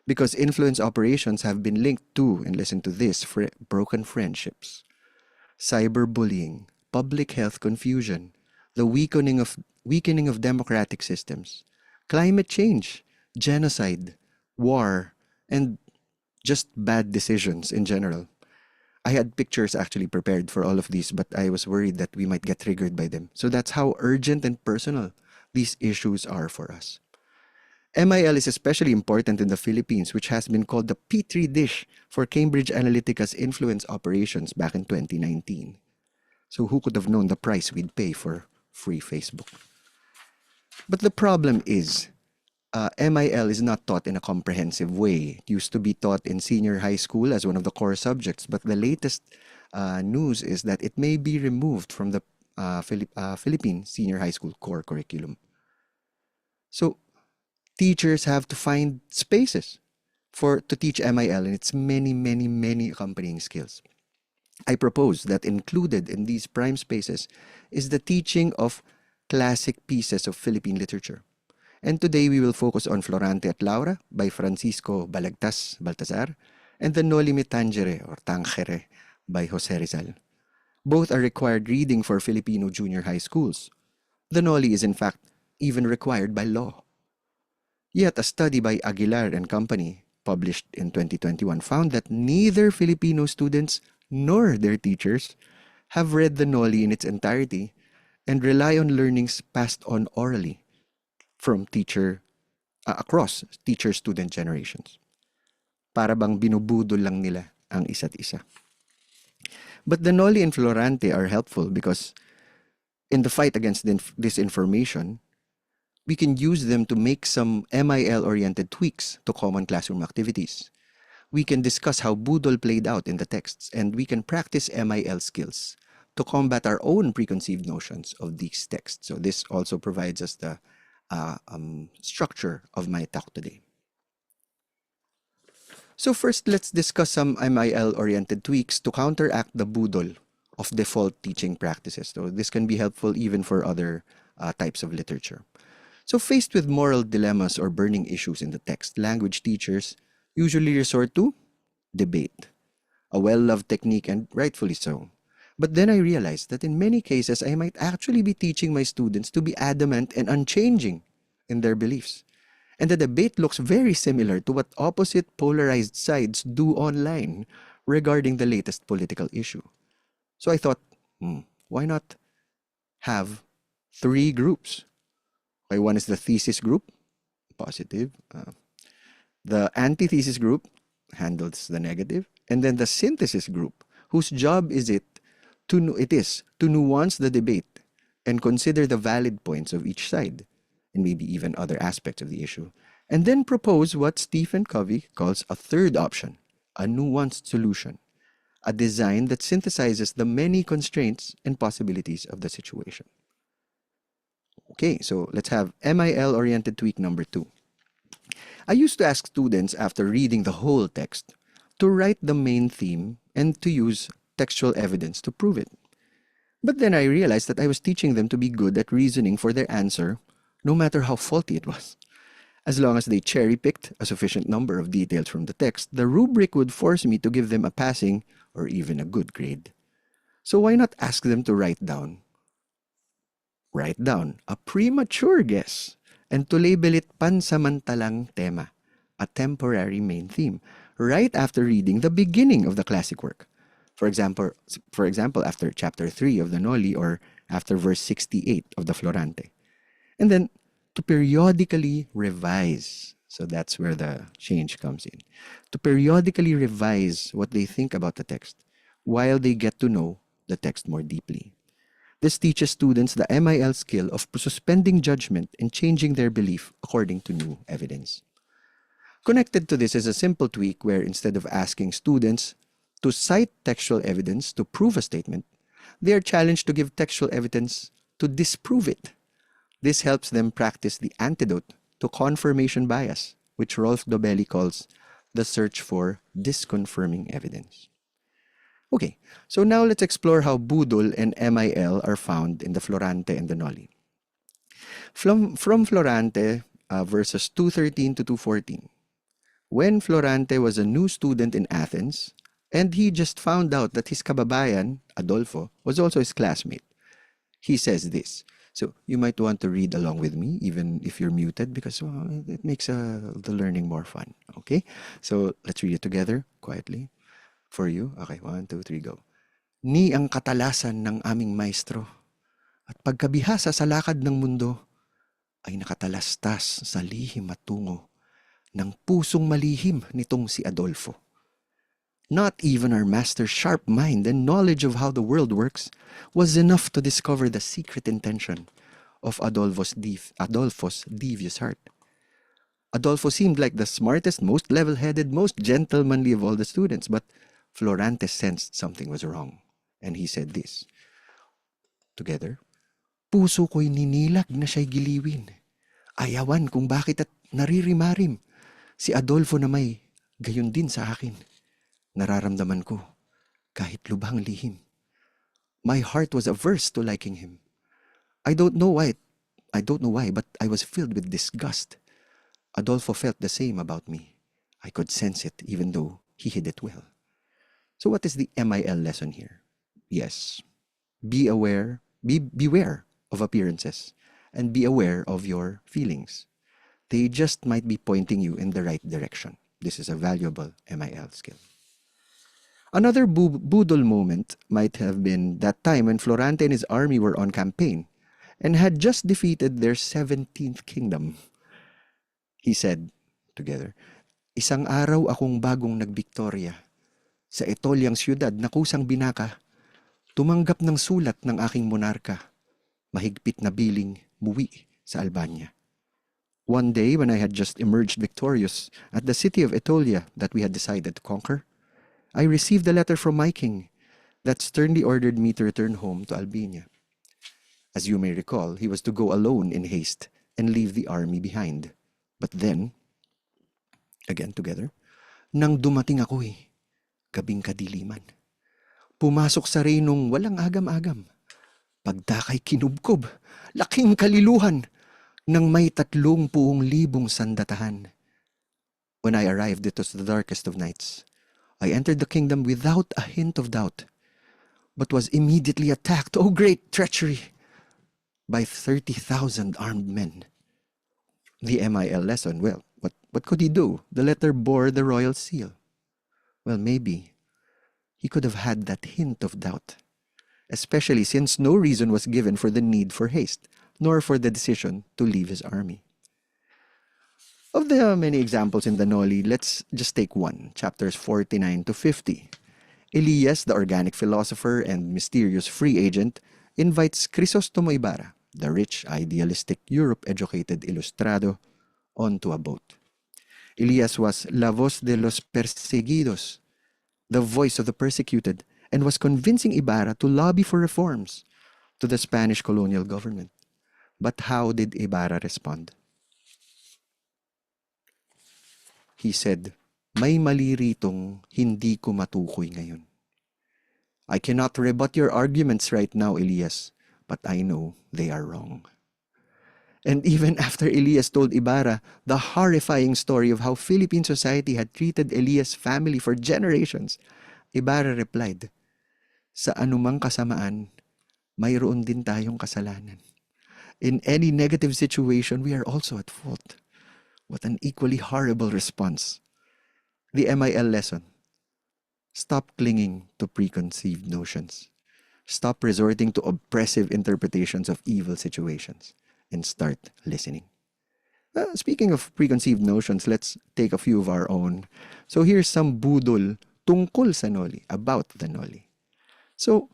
because influence operations have been linked to, and listen to this, broken friendships, cyberbullying, public health confusion, the weakening of democratic systems, climate change, genocide, war, and just bad decisions in general. I had pictures actually prepared for all of these, but I was worried that we might get triggered by them. So that's how urgent and personal these issues are for us. MIL is especially important in the Philippines, which has been called the Petri dish for Cambridge Analytica's influence operations back in 2019. So who could have known the price we'd pay for free Facebook? But the problem is, MIL is not taught in a comprehensive way. It used to be taught in senior high school as one of the core subjects, but the latest news is that it may be removed from the Philippine senior high school core curriculum. So teachers have to find spaces to teach MIL and its many accompanying skills. I propose that included in these prime spaces is the teaching of classic pieces of Philippine literature. And today we will focus on Florante at Laura by Francisco Balagtas Baltazar and the Noli Me Tangere or Tangere by Jose Rizal. Both are required reading for Filipino junior high schools. The Noli is in fact even required by law. Yet a study by Aguilar and Company, published in 2021, found that neither Filipino students nor their teachers have read the Noli in its entirety and rely on learnings passed on orally from across teacher-student generations. Para bang binubudol lang nila ang isa't isa. But the Noli and Florante are helpful because in the fight against disinformation, we can use them to make some MIL-oriented tweaks to common classroom activities. We can discuss how budol played out in the texts, and we can practice MIL skills to combat our own preconceived notions of these texts. So this also provides us the structure of my talk today. So first, let's discuss some MIL-oriented tweaks to counteract the budol of default teaching practices. So this can be helpful even for other types of literature. So faced with moral dilemmas or burning issues in the text, language teachers usually resort to debate, a well-loved technique, and rightfully so. But then I realized that in many cases, I might actually be teaching my students to be adamant and unchanging in their beliefs. And the debate looks very similar to what opposite polarized sides do online regarding the latest political issue. So I thought, why not have 3 groups? Okay, one is the thesis group, positive. The antithesis group handles the negative. And then the synthesis group, whose job is to nuance the debate and consider the valid points of each side, and maybe even other aspects of the issue, and then propose what Stephen Covey calls a third option, a nuanced solution, a design that synthesizes the many constraints and possibilities of the situation. Okay, so let's have MIL-oriented tweak number 2. I used to ask students after reading the whole text to write the main theme and to use textual evidence to prove it. But then I realized that I was teaching them to be good at reasoning for their answer, no matter how faulty it was. As long as they cherry-picked a sufficient number of details from the text, the rubric would force me to give them a passing or even a good grade. So why not ask them to write down a premature guess and to label it pansamantalang tema, a temporary main theme, right after reading the beginning of the classic work. For example, after chapter 3 of the Noli or after verse 68 of the Florante. And then to periodically revise. So that's where the change comes in. To periodically revise what they think about the text while they get to know the text more deeply. This teaches students the MIL skill of suspending judgment and changing their belief according to new evidence. Connected to this is a simple tweak where instead of asking students to cite textual evidence to prove a statement, they are challenged to give textual evidence to disprove it. This helps them practice the antidote to confirmation bias, which Rolf Dobelli calls the search for disconfirming evidence. Okay, so now let's explore how budol and MIL are found in the Florante and the Noli. From Florante, verses 213 to 214. When Florante was a new student in Athens, and he just found out that his kababayan, Adolfo, was also his classmate, he says this. So you might want to read along with me, even if you're muted, because it makes the learning more fun. Okay? So let's read it together, quietly. For you. Okay, 1, 2, 3, go. Ni ang katalasan ng aming maestro, at pagkabihasa sa lakad ng mundo, ay nakatalastas sa lihim at tungo ng pusong malihim nitong si Adolfo. Not even our master's sharp mind and knowledge of how the world works was enough to discover the secret intention of Adolfo's devious heart. Adolfo seemed like the smartest, most level-headed, most gentlemanly of all the students, but Florante sensed something was wrong, and he said this. Together, puso ko'y ninilag na siya'y giliwin. Ayawan kung bakit at naririmarim. Si Adolfo na may gayon din sa akin. Nararamdaman ko, kahit lubhang lihim. My heart was averse to liking him. I don't know why, but I was filled with disgust. Adolfo felt the same about me. I could sense it, even though he hid it well. So what is the MIL lesson here? Yes, beware of appearances and be aware of your feelings. They just might be pointing you in the right direction. This is a valuable MIL skill. Another budol moment might have been that time when Florante and his army were on campaign and had just defeated their 17th kingdom. He said, together, Isang araw akong bagong nagbiktorya. Sa Etolyang siyudad na kusang binaka, tumanggap ng sulat ng aking monarka, mahigpit na biling muwi sa Albania. One day, when I had just emerged victorious at the city of Etolia that we had decided to conquer, I received a letter from my king that sternly ordered me to return home to Albania. As you may recall, he was to go alone in haste and leave the army behind. But then, again together, nang dumating ako gabing kadiliman. Pumasok sa reynong walang agam-agam. Pagdakay kinubkob, laking kaliluhan, nang may 30,000 sandatahan. When I arrived, it was the darkest of nights. I entered the kingdom without a hint of doubt, but was immediately attacked, oh great treachery, by 30,000 armed men. The MIL lesson, well, what could he do? The letter bore the royal seal. Well, maybe he could have had that hint of doubt, especially since no reason was given for the need for haste, nor for the decision to leave his army. Of the many examples in the Noli, let's just take one, chapters 49 to 50. Elias, the organic philosopher and mysterious free agent, invites Crisostomo Ibarra, the rich, idealistic, Europe-educated ilustrado, onto a boat. Elias was la voz de los perseguidos, the voice of the persecuted, and was convincing Ibarra to lobby for reforms to the Spanish colonial government. But how did Ibarra respond? He said, "May mali ritong hindi ko matukoy ngayon. I cannot rebut your arguments right now, Elias, but I know they are wrong." And even after Elias told Ibarra the horrifying story of how Philippine society had treated Elias' family for generations, Ibarra replied, "Sa anumang kasamaan, mayroon din tayong kasalanan. In any negative situation, we are also at fault." What an equally horrible response. The MIL lesson. Stop clinging to preconceived notions. Stop resorting to oppressive interpretations of evil situations. And start listening. Speaking of preconceived notions, let's take a few of our own. So here's some budol tungkol sa Noli, about the Noli. So,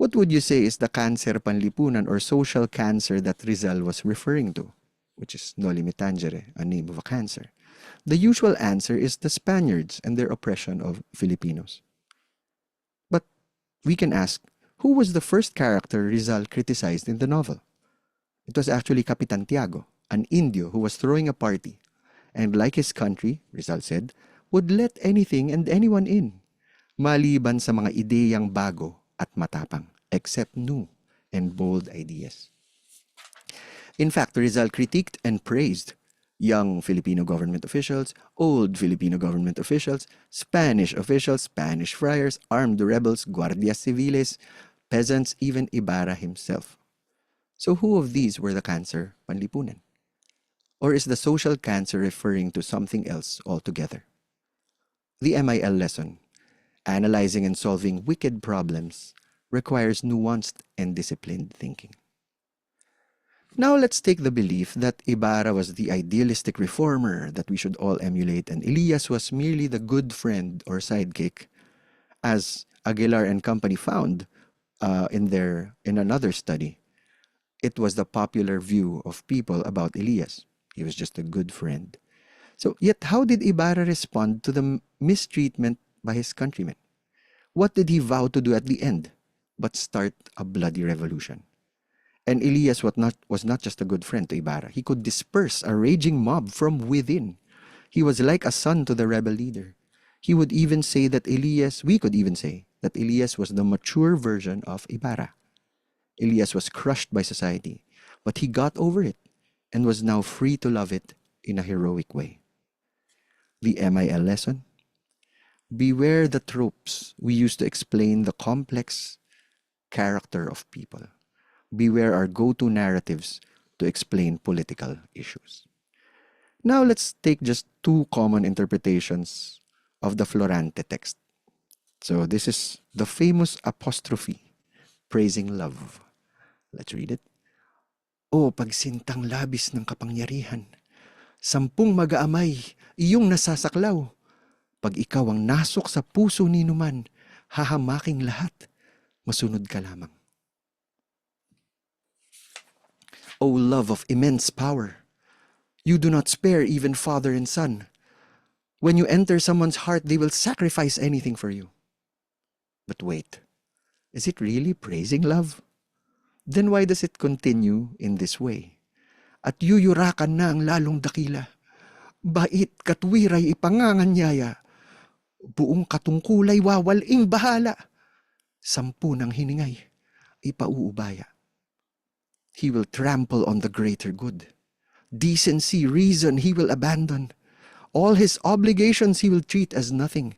what would you say is the cancer panlipunan or social cancer that Rizal was referring to, which is noli me tangere, a name of a cancer? The usual answer is the Spaniards and their oppression of Filipinos. But we can ask, who was the first character Rizal criticized in the novel? It was actually Capitan Tiago, an Indio who was throwing a party, and like his country, Rizal said, would let anything and anyone in, maliban sa mga ideyang bago at matapang, except new and bold ideas. In fact, Rizal critiqued and praised young Filipino government officials, old Filipino government officials, Spanish friars, armed rebels, guardias civiles, peasants, even Ibarra himself. So who of these were the cancer panlipunan? Or is the social cancer referring to something else altogether? The MIL lesson, analyzing and solving wicked problems, requires nuanced and disciplined thinking. Now let's take the belief that Ibarra was the idealistic reformer that we should all emulate and Elias was merely the good friend or sidekick, as Aguilar and company found in another study. It was the popular view of people about Elias. He was just a good friend. So, yet how did Ibarra respond to the mistreatment by his countrymen? What did he vow to do at the end but start a bloody revolution? And Elias was not just a good friend to Ibarra. He could disperse a raging mob from within. He was like a son to the rebel leader. We could even say that Elias was the mature version of Ibarra. Elias was crushed by society, but he got over it and was now free to love it in a heroic way. The MIL lesson? Beware the tropes we use to explain the complex character of people. Beware our go-to narratives to explain political issues. Now let's take just two common interpretations of the Florante text. So this is the famous apostrophe praising love. Let's read it. O pagsintang labis ng kapangyarihan, 10 mag-aamay, iyong nasasaklaw. Pag ikaw ang nasok sa puso ni numan, hahamaking lahat, masunod ka lamang. O love of immense power, you do not spare even father and son. When you enter someone's heart, they will sacrifice anything for you. But wait, is it really praising love? Then why does it continue in this way? At yuyurakan na ang lalong dakila. Bait katwiray ipanganganyaya. Buong katungkulay wawaling bahala. 10 ng hiningay ipauubaya. He will trample on the greater good. Decency, reason he will abandon. All his obligations he will treat as nothing.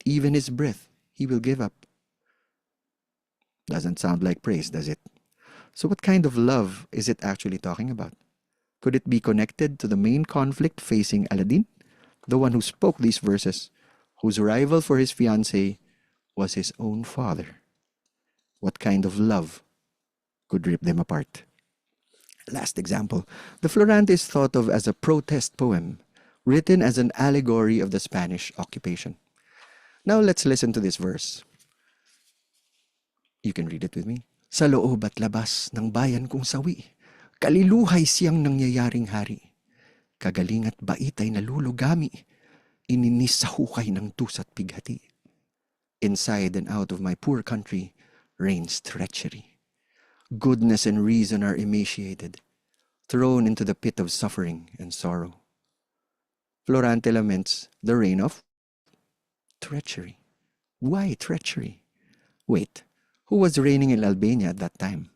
Even his breath he will give up. Doesn't sound like praise, does it? So what kind of love is it actually talking about? Could it be connected to the main conflict facing Aladdin, the one who spoke these verses, whose rival for his fiancée was his own father? What kind of love could rip them apart? Last example, the Florante is thought of as a protest poem, written as an allegory of the Spanish occupation. Now let's listen to this verse. You can read it with me. Sa loob at labas ng bayan kong sawi, kaliluhay siyang nangyayaring hari. Kagaling at bait ay nalulugami, ininis sa hukay ng tus at pighati. Inside and out of my poor country reigns treachery. Goodness and reason are emaciated, thrown into the pit of suffering and sorrow. Florante laments the reign of treachery. Why treachery? Wait, who was reigning in Albania at that time?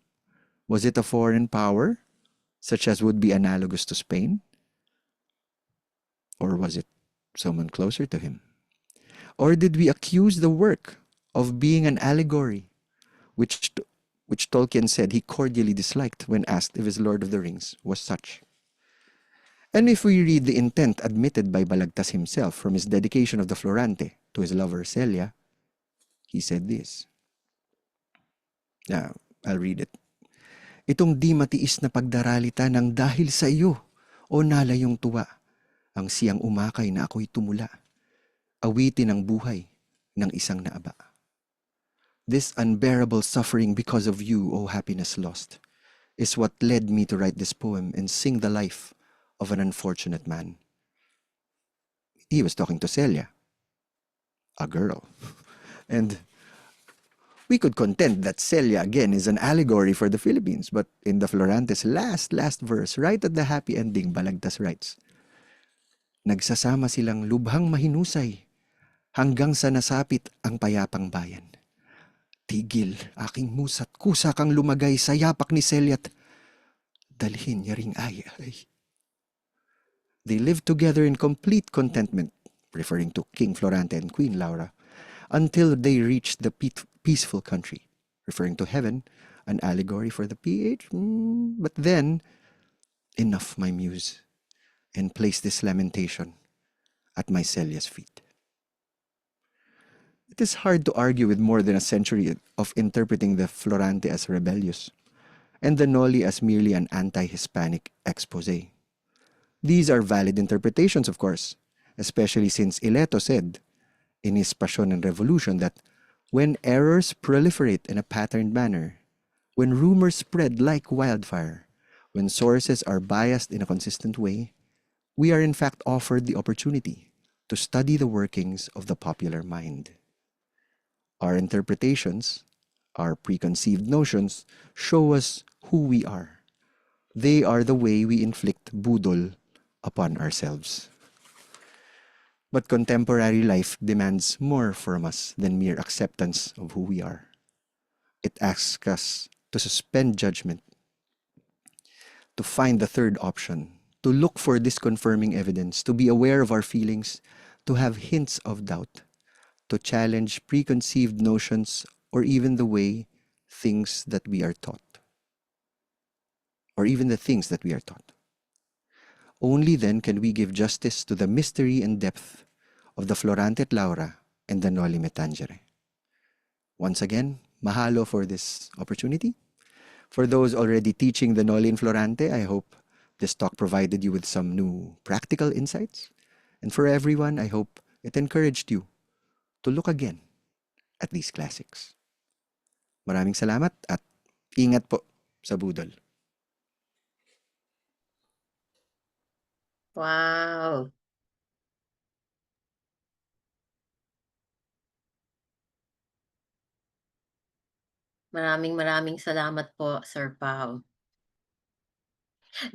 Was it a foreign power, such as would be analogous to Spain? Or was it someone closer to him? Or did we accuse the work of being an allegory, which Tolkien said he cordially disliked when asked if his Lord of the Rings was such? And if we read the intent admitted by Balagtas himself from his dedication of the Florante to his lover Celia, he said this. Now, I'll read it. Itong di matiis na pagdaralita ng dahil sa iyo, o nalayong tuwa, ang siyang umakay na ako'y tumula, awitin ang buhay ng isang naaba. This unbearable suffering because of you, O happiness lost, is what led me to write this poem and sing the life of an unfortunate man. He was talking to Celia, a girl. And we could contend that Celia again is an allegory for the Philippines, but in the Florante's last verse, right at the happy ending, Balagtas writes, nagsasama silang lubhang mahinusay hanggang sa nasapit ang payapang bayan. Tigil, aking musa't kusa kang lumagay sa yapak ni Celia't dalhin niya ring ay. They lived together in complete contentment, referring to King Florante and Queen Laura, until they reached the peaceful country, referring to heaven, an allegory for the PH. But then, enough, my muse, and place this lamentation at my Celia's feet. It is hard to argue with more than a century of interpreting the Florante as rebellious, and the Noli as merely an anti-Hispanic expose. These are valid interpretations, of course, especially since Ileto said in his Passion and Revolution that when errors proliferate in a patterned manner, when rumors spread like wildfire, when sources are biased in a consistent way, we are in fact offered the opportunity to study the workings of the popular mind. Our interpretations, our preconceived notions, show us who we are. They are the way we inflict budol upon ourselves. But contemporary life demands more from us than mere acceptance of who we are. It asks us to suspend judgment, to find the third option, to look for disconfirming evidence, to be aware of our feelings, to have hints of doubt, to challenge preconceived notions or even the way things that we are taught, or even the things that we are taught. Only then can we give justice to the mystery and depth of the Florante at Laura and the Noli Me Tangere. Once again, mahalo for this opportunity. For those already teaching the Noli in Florante, I hope this talk provided you with some new practical insights. And for everyone, I hope it encouraged you to look again at these classics. Maraming salamat at ingat po sa budol. Wow. Maraming salamat po, Sir Pao.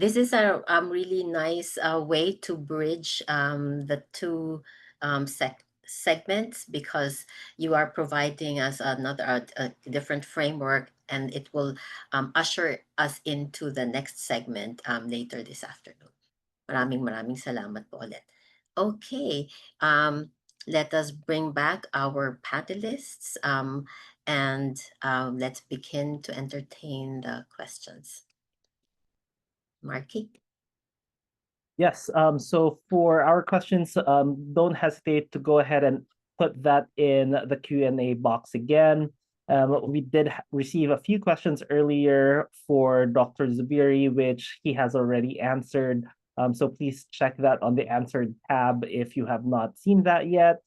This is a really nice way to bridge the two segments, because you are providing us another a different framework, and it will usher us into the next segment later this afternoon. Maraming salamat po ulit. Okay, let us bring back our panelists and let's begin to entertain the questions. Markee? Yes, so for our questions, don't hesitate to go ahead and put that in the Q&A box again. We did receive a few questions earlier for Dr. Zubiri, which he has already answered. So please check that on the answered tab if you have not seen that yet.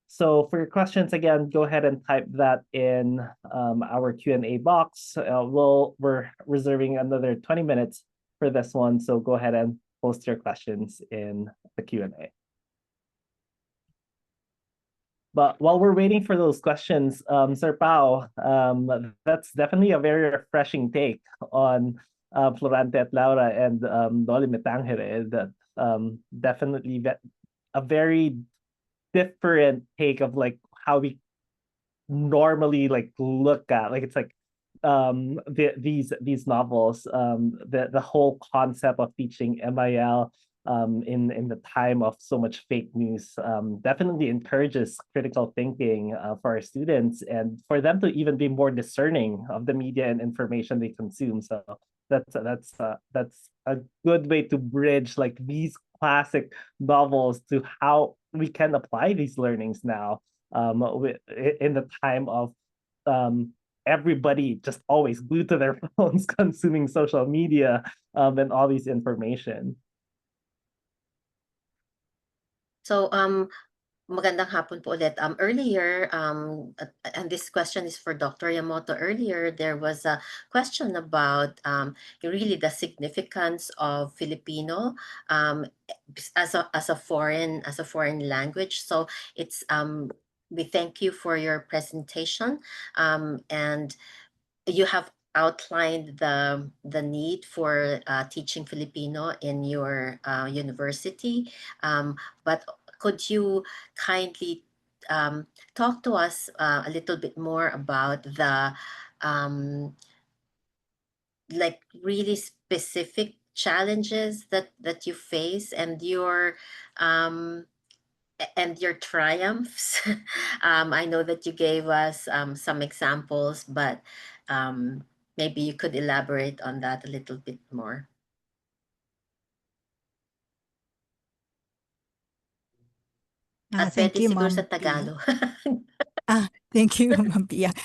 So for your questions, again, go ahead and type that in our Q&A box. We're reserving another 20 minutes for this one, so go ahead and post your questions in the Q&A. But while we're waiting for those questions, Sir Pao, that's definitely a very refreshing take on Florante at Laura and Noli Me Tangere. That definitely a very different take of like how we normally like look at, like it's like these novels, the whole concept of teaching MIL in the time of so much fake news definitely encourages critical thinking for our students, and for them to even be more discerning of the media and information they consume. So that's a good way to bridge like these classic novels to how we can apply these learnings now in the time of everybody just always glued to their phones, consuming social media and all these information. So Magandang hapon po ulit. Earlier, and this question is for Dr. Yamoto. Earlier, there was a question about really the significance of Filipino as a foreign language. So it's we thank you for your presentation, and you have outlined the need for teaching Filipino in your university, but could you kindly talk to us a little bit more about the like really specific challenges that you face and your triumphs? I know that you gave us some examples, but maybe you could elaborate on that a little bit more. At Thank pwede you, siguro sa Ma'am Pia. Tagalog. Thank you, Ma'am Pia.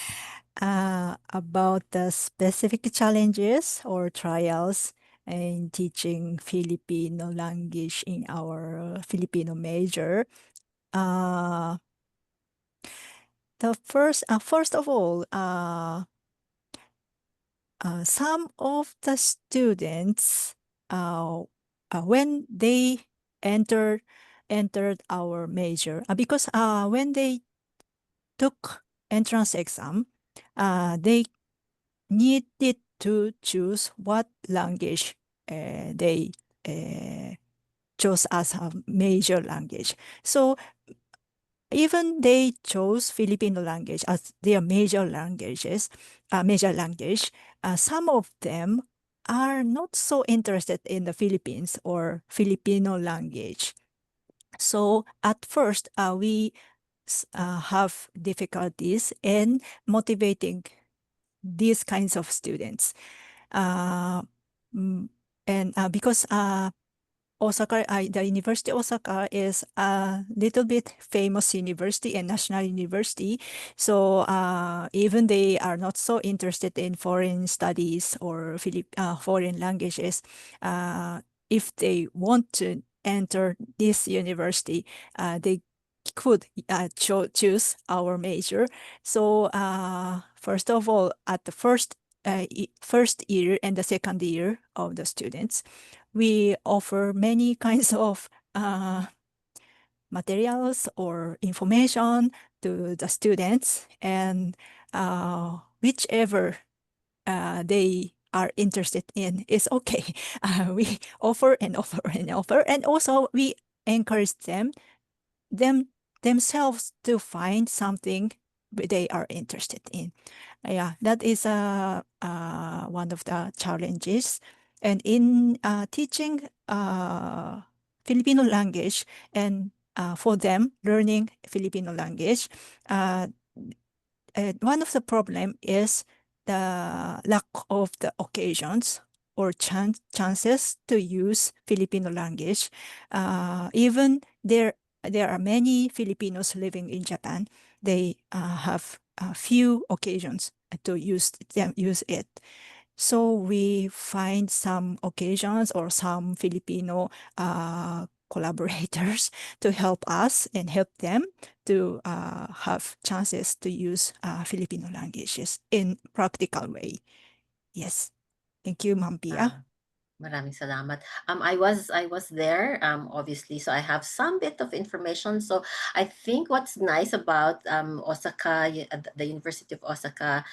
About the specific challenges or trials in teaching Filipino language in our Filipino major. The first of all, some of the students, when they entered our major, because when they took entrance exam, they needed to choose what language they chose as a major language. So even they chose Filipino language as their major language, some of them are not so interested in the Philippines or Filipino language. So at first, we have difficulties in motivating these kinds of students. And because Osaka, the University of Osaka is a little bit famous university and national university. So even they are not so interested in foreign studies or foreign languages, if they want to enter this university, they could choose our major. So first of all, at the first year and the second year of the students, we offer many kinds of materials or information to the students, and whichever they are interested in is okay. We offer and offer and offer, and also we encourage themselves to find something they are interested in. Yeah, that is one of the challenges. And in teaching Filipino language and for them learning Filipino language, one of the problem is the lack of the occasions or chances to use Filipino language. Even there are many Filipinos living in Japan. They have a few occasions to use it. So we find some occasions or some Filipino collaborators to help us and help them to have chances to use Filipino languages in practical way. Yes. Thank you, Ma'am Pia. Maraming salamat. I was there, obviously, so I have some bit of information. So I think what's nice about Osaka, the University of Osaka,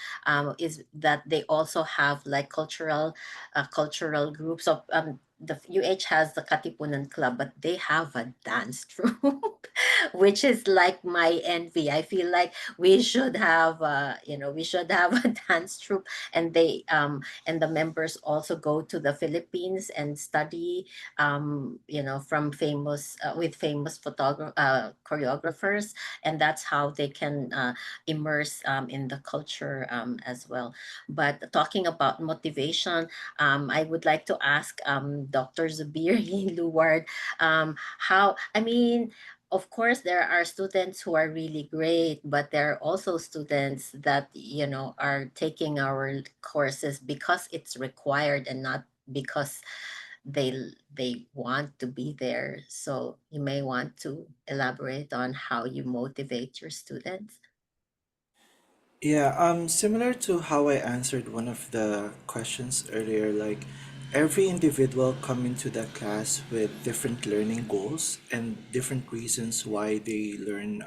is that they also have like cultural groups. So the UH has the Katipunan Club, but they have a dance troupe, which is like my envy. I feel like we should have, we should have a dance troupe, and they and the members also go to the Philippines and study, from famous with famous choreographers, and that's how they can immerse in the culture as well. But talking about motivation, I would like to ask Dr. Zubiri Louward, how, I mean, of course, there are students who are really great, but there are also students that, are taking our courses because it's required and not because they want to be there. So you may want to elaborate on how you motivate your students. Yeah, similar to how I answered one of the questions earlier, like every individual come into the class with different learning goals and different reasons why they learn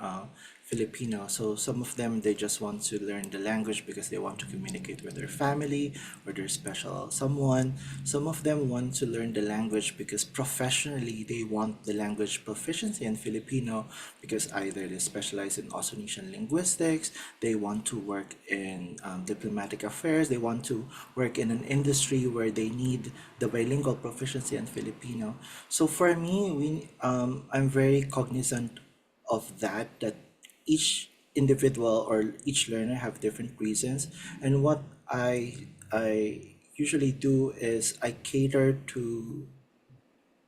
Filipino. So some of them they just want to learn the language because they want to communicate with their family or their special someone. Some of them want to learn the language because professionally they want the language proficiency in Filipino because either they specialize in Austronesian linguistics, they want to work in diplomatic affairs, they want to work in an industry where they need the bilingual proficiency in Filipino. So for me, I'm very cognizant of that each individual or each learner have different reasons, and what I usually do is I cater to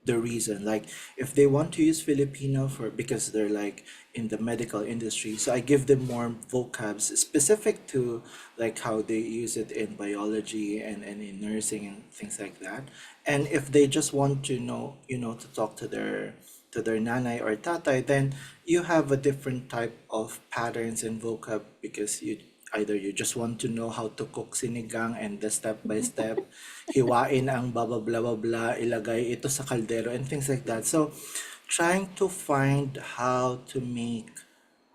the reason. Like if they want to use Filipino for because they're like in the medical industry, so I give them more vocabs specific to like how they use it in biology and in nursing and things like that. And if they just want to know, to talk to their nanay or tatay, then you have a different type of patterns and vocab because you just want to know how to cook sinigang and the step by step, hiwain ang blah blah blah blah blah, ilagay ito sa kaldero and things like that. So trying to find how to make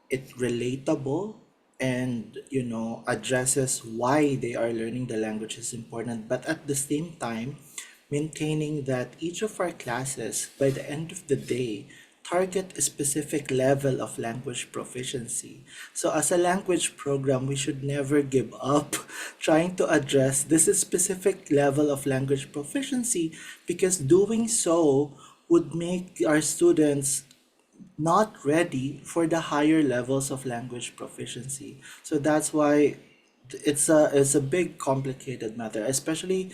it relatable and addresses why they are learning the language is important, but at the same time maintaining that each of our classes by the end of the day target a specific level of language proficiency. So as a language program, we should never give up trying to address this specific level of language proficiency because doing so would make our students not ready for the higher levels of language proficiency. So that's why it's a big complicated matter, especially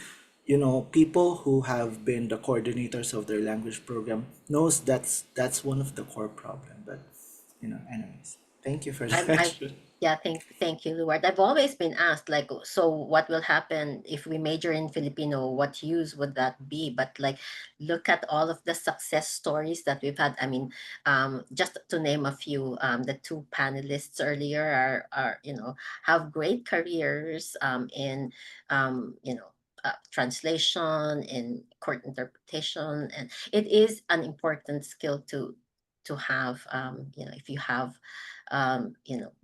people who have been the coordinators of their language program knows that's one of the core problem. But anyways, thank you for I that. yeah, thank you, Louward. I've always been asked, like, so what will happen if we major in Filipino? What use would that be? But like, look at all of the success stories that we've had. I mean, just to name a few, the two panelists earlier are have great careers in translation, in court interpretation, and it is an important skill to have. If you have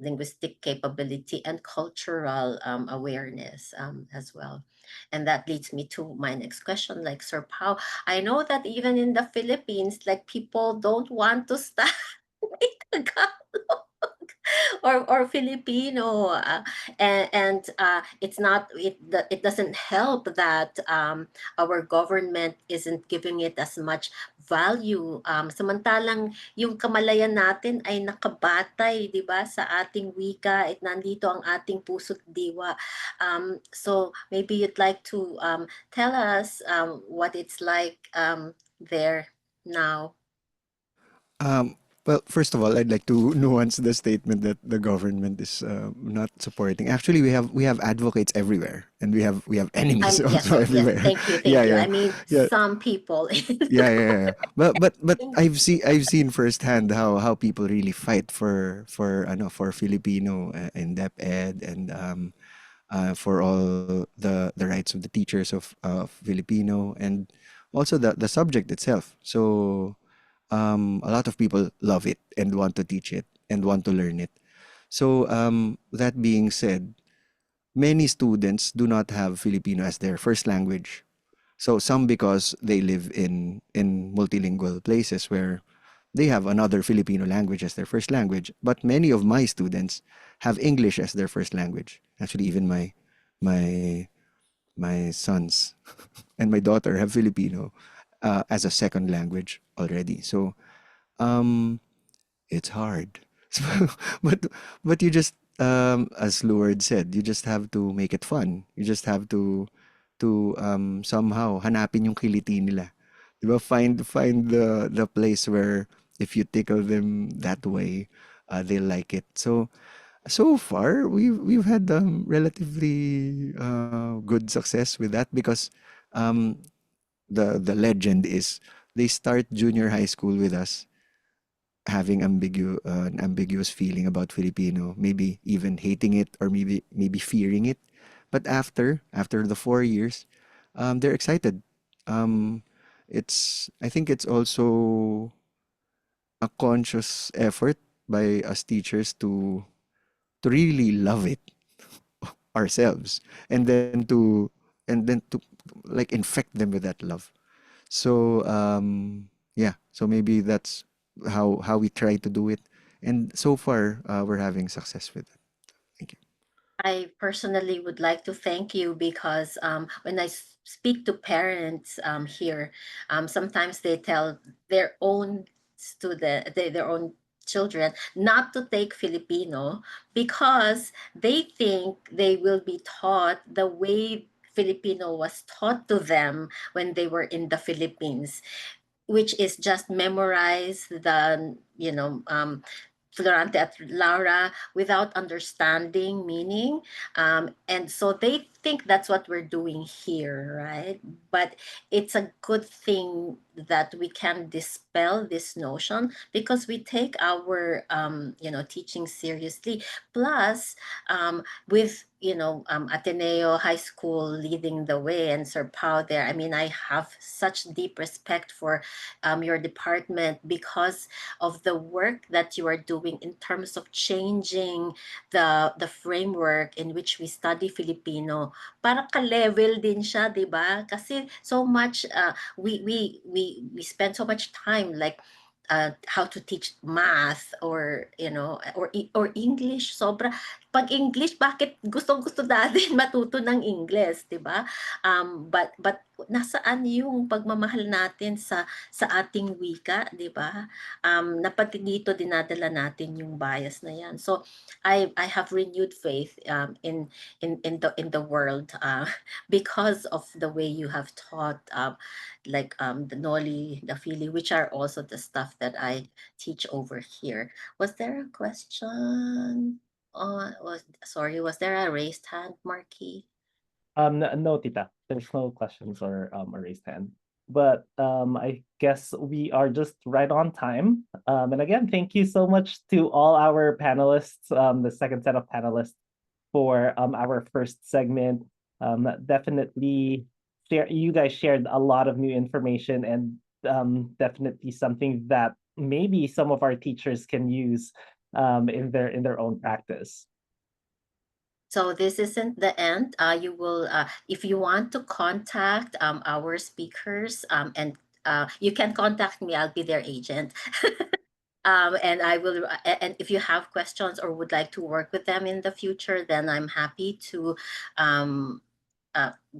linguistic capability and cultural awareness as well. And that leads me to my next question, like Sir Pao, I know that even in the Philippines, like people don't want to study Tagalog or Filipino, and it doesn't help that our government isn't giving it as much value. Samantalang yung kamalayan natin ay nakabatay, di ba, sa ating wika at nandito ang ating puso't diwa. So maybe you'd like to tell us what it's like there now. Well, first of all, I'd like to nuance the statement that the government is not supporting. Actually, we have advocates everywhere, and we have enemies Yes, also yes, everywhere. thank you, Yeah, thank you. yeah, I mean, yeah, some people. yeah. But I've seen firsthand how people really fight for Filipino in DepEd and for all the rights of the teachers of Filipino and also the subject itself. So a lot of people love it and want to teach it and want to learn it. So that being said, many students do not have Filipino as their first language. So some because they live in multilingual places where they have another Filipino language as their first language. But many of my students have English as their first language. Actually, even my my sons and my daughter have Filipino as a second language already. So it's hard. So, but but you just as Louward said, you just have to make it fun. You just have to somehow hanapin yung kiliti nila. Diba? Find the place where if you tickle them that way, they'll like it. So far we've had relatively good success with that because um the legend is they start junior high school with us having an ambiguous feeling about Filipino, maybe even hating it or maybe fearing it. But after the 4 years, they're excited. Um, I think it's also a conscious effort by us teachers to really love it ourselves, and then to like infect them with that love. So yeah, so maybe that's how we try to do it, and so far we're having success with it. Thank you. I personally would like to thank you because when I speak to parents here, sometimes they tell their own their own children not to take Filipino because they think they will be taught the way Filipino was taught to them when they were in the Philippines, which is just memorize the Florante at Laura without understanding meaning. And so they think that's what we're doing here, right? But it's a good thing that we can dispel this notion because we take our, teaching seriously. Plus, with Ateneo High School leading the way and Sir Pao there, I mean, I have such deep respect for your department because of the work that you are doing in terms of changing the framework in which we study Filipino para ka-level din siya, 'di ba? Kasi so much we spend so much time like how to teach math or or English. Sobra pag English, bakit gusto natin matuto ng English, 'di ba? But nasaan yung pagmamahal natin sa ating wika, 'di ba? Na pati dito dinadala natin yung bias na 'yan. So I have renewed faith in the world because of the way you have taught the Noli, the Fili, which are also the stuff that I teach over here. Was there a question? Was there a raised hand, Markee? No, Tita. There's no questions or a raised hand. But I guess we are just right on time. And again, thank you so much to all our panelists, the second set of panelists for our first segment. Definitely, you guys shared a lot of new information and definitely something that maybe some of our teachers can use in their own practice. So this isn't the end. You will, if you want to contact our speakers, and you can contact me. I'll be their agent. And I will, and if you have questions or would like to work with them in the future, then I'm happy to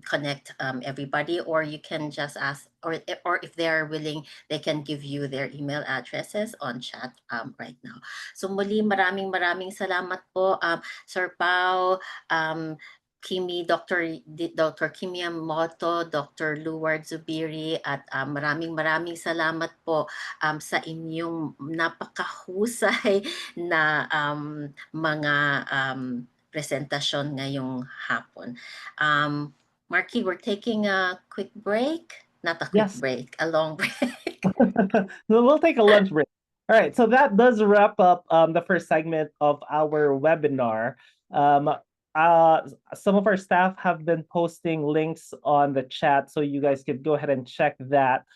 connect everybody, or you can just ask, or if they're willing, they can give you their email addresses on chat right now. So muli, maraming salamat po, Sir Pao, Kimi, Dr. Kimi Yamoto, Dr. Louward Zubiri, at maraming salamat po sa inyong napakahusay na mga presentasyon ngayong hapon. Markee, we're taking a quick break. Not a quick break, a long break. We'll take a lunch break. All right, so that does wrap up the first segment of our webinar. Some of our staff have been posting links on the chat, so you guys could go ahead and check that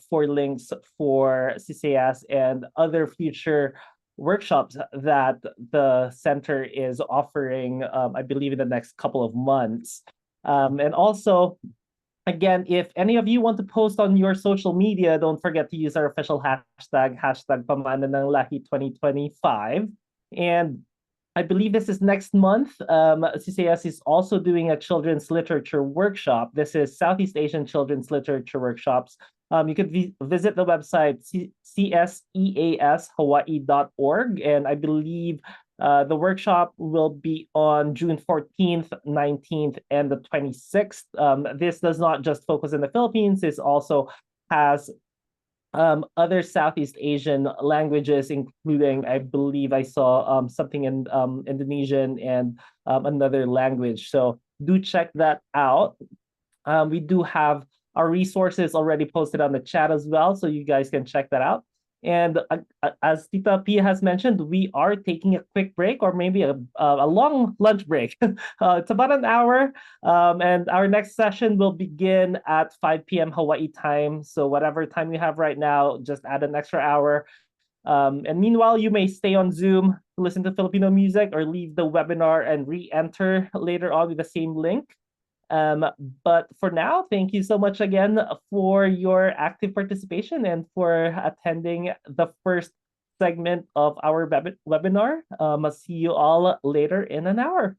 for links for CCS and other future workshops that the center is offering, I believe, in the next couple of months. And also, again, if any of you want to post on your social media, don't forget to use our official hashtag Pamana ng Lahi 2025. And I believe this is next month. CCS is also doing a children's literature workshop. This is Southeast Asian Children's Literature Workshops. You could visit the website cseashawaii.org, and I believe the workshop will be on June 14th, 19th, and the 26th. This does not just focus on the Philippines. This also has other Southeast Asian languages, including, I believe I saw something in Indonesian and another language. So do check that out. We do have our resources already posted on the chat as well, so you guys can check that out. And as Tita Pia has mentioned, we are taking a quick break, or maybe a long lunch break. It's about an hour, and our next session will begin at 5 p.m. Hawaii time. So whatever time you have right now, just add an extra hour. And meanwhile, you may stay on Zoom to listen to Filipino music, or leave the webinar and re-enter later on with the same link. But for now, thank you so much again for your active participation and for attending the first segment of our webinar. I'll see you all later in an hour.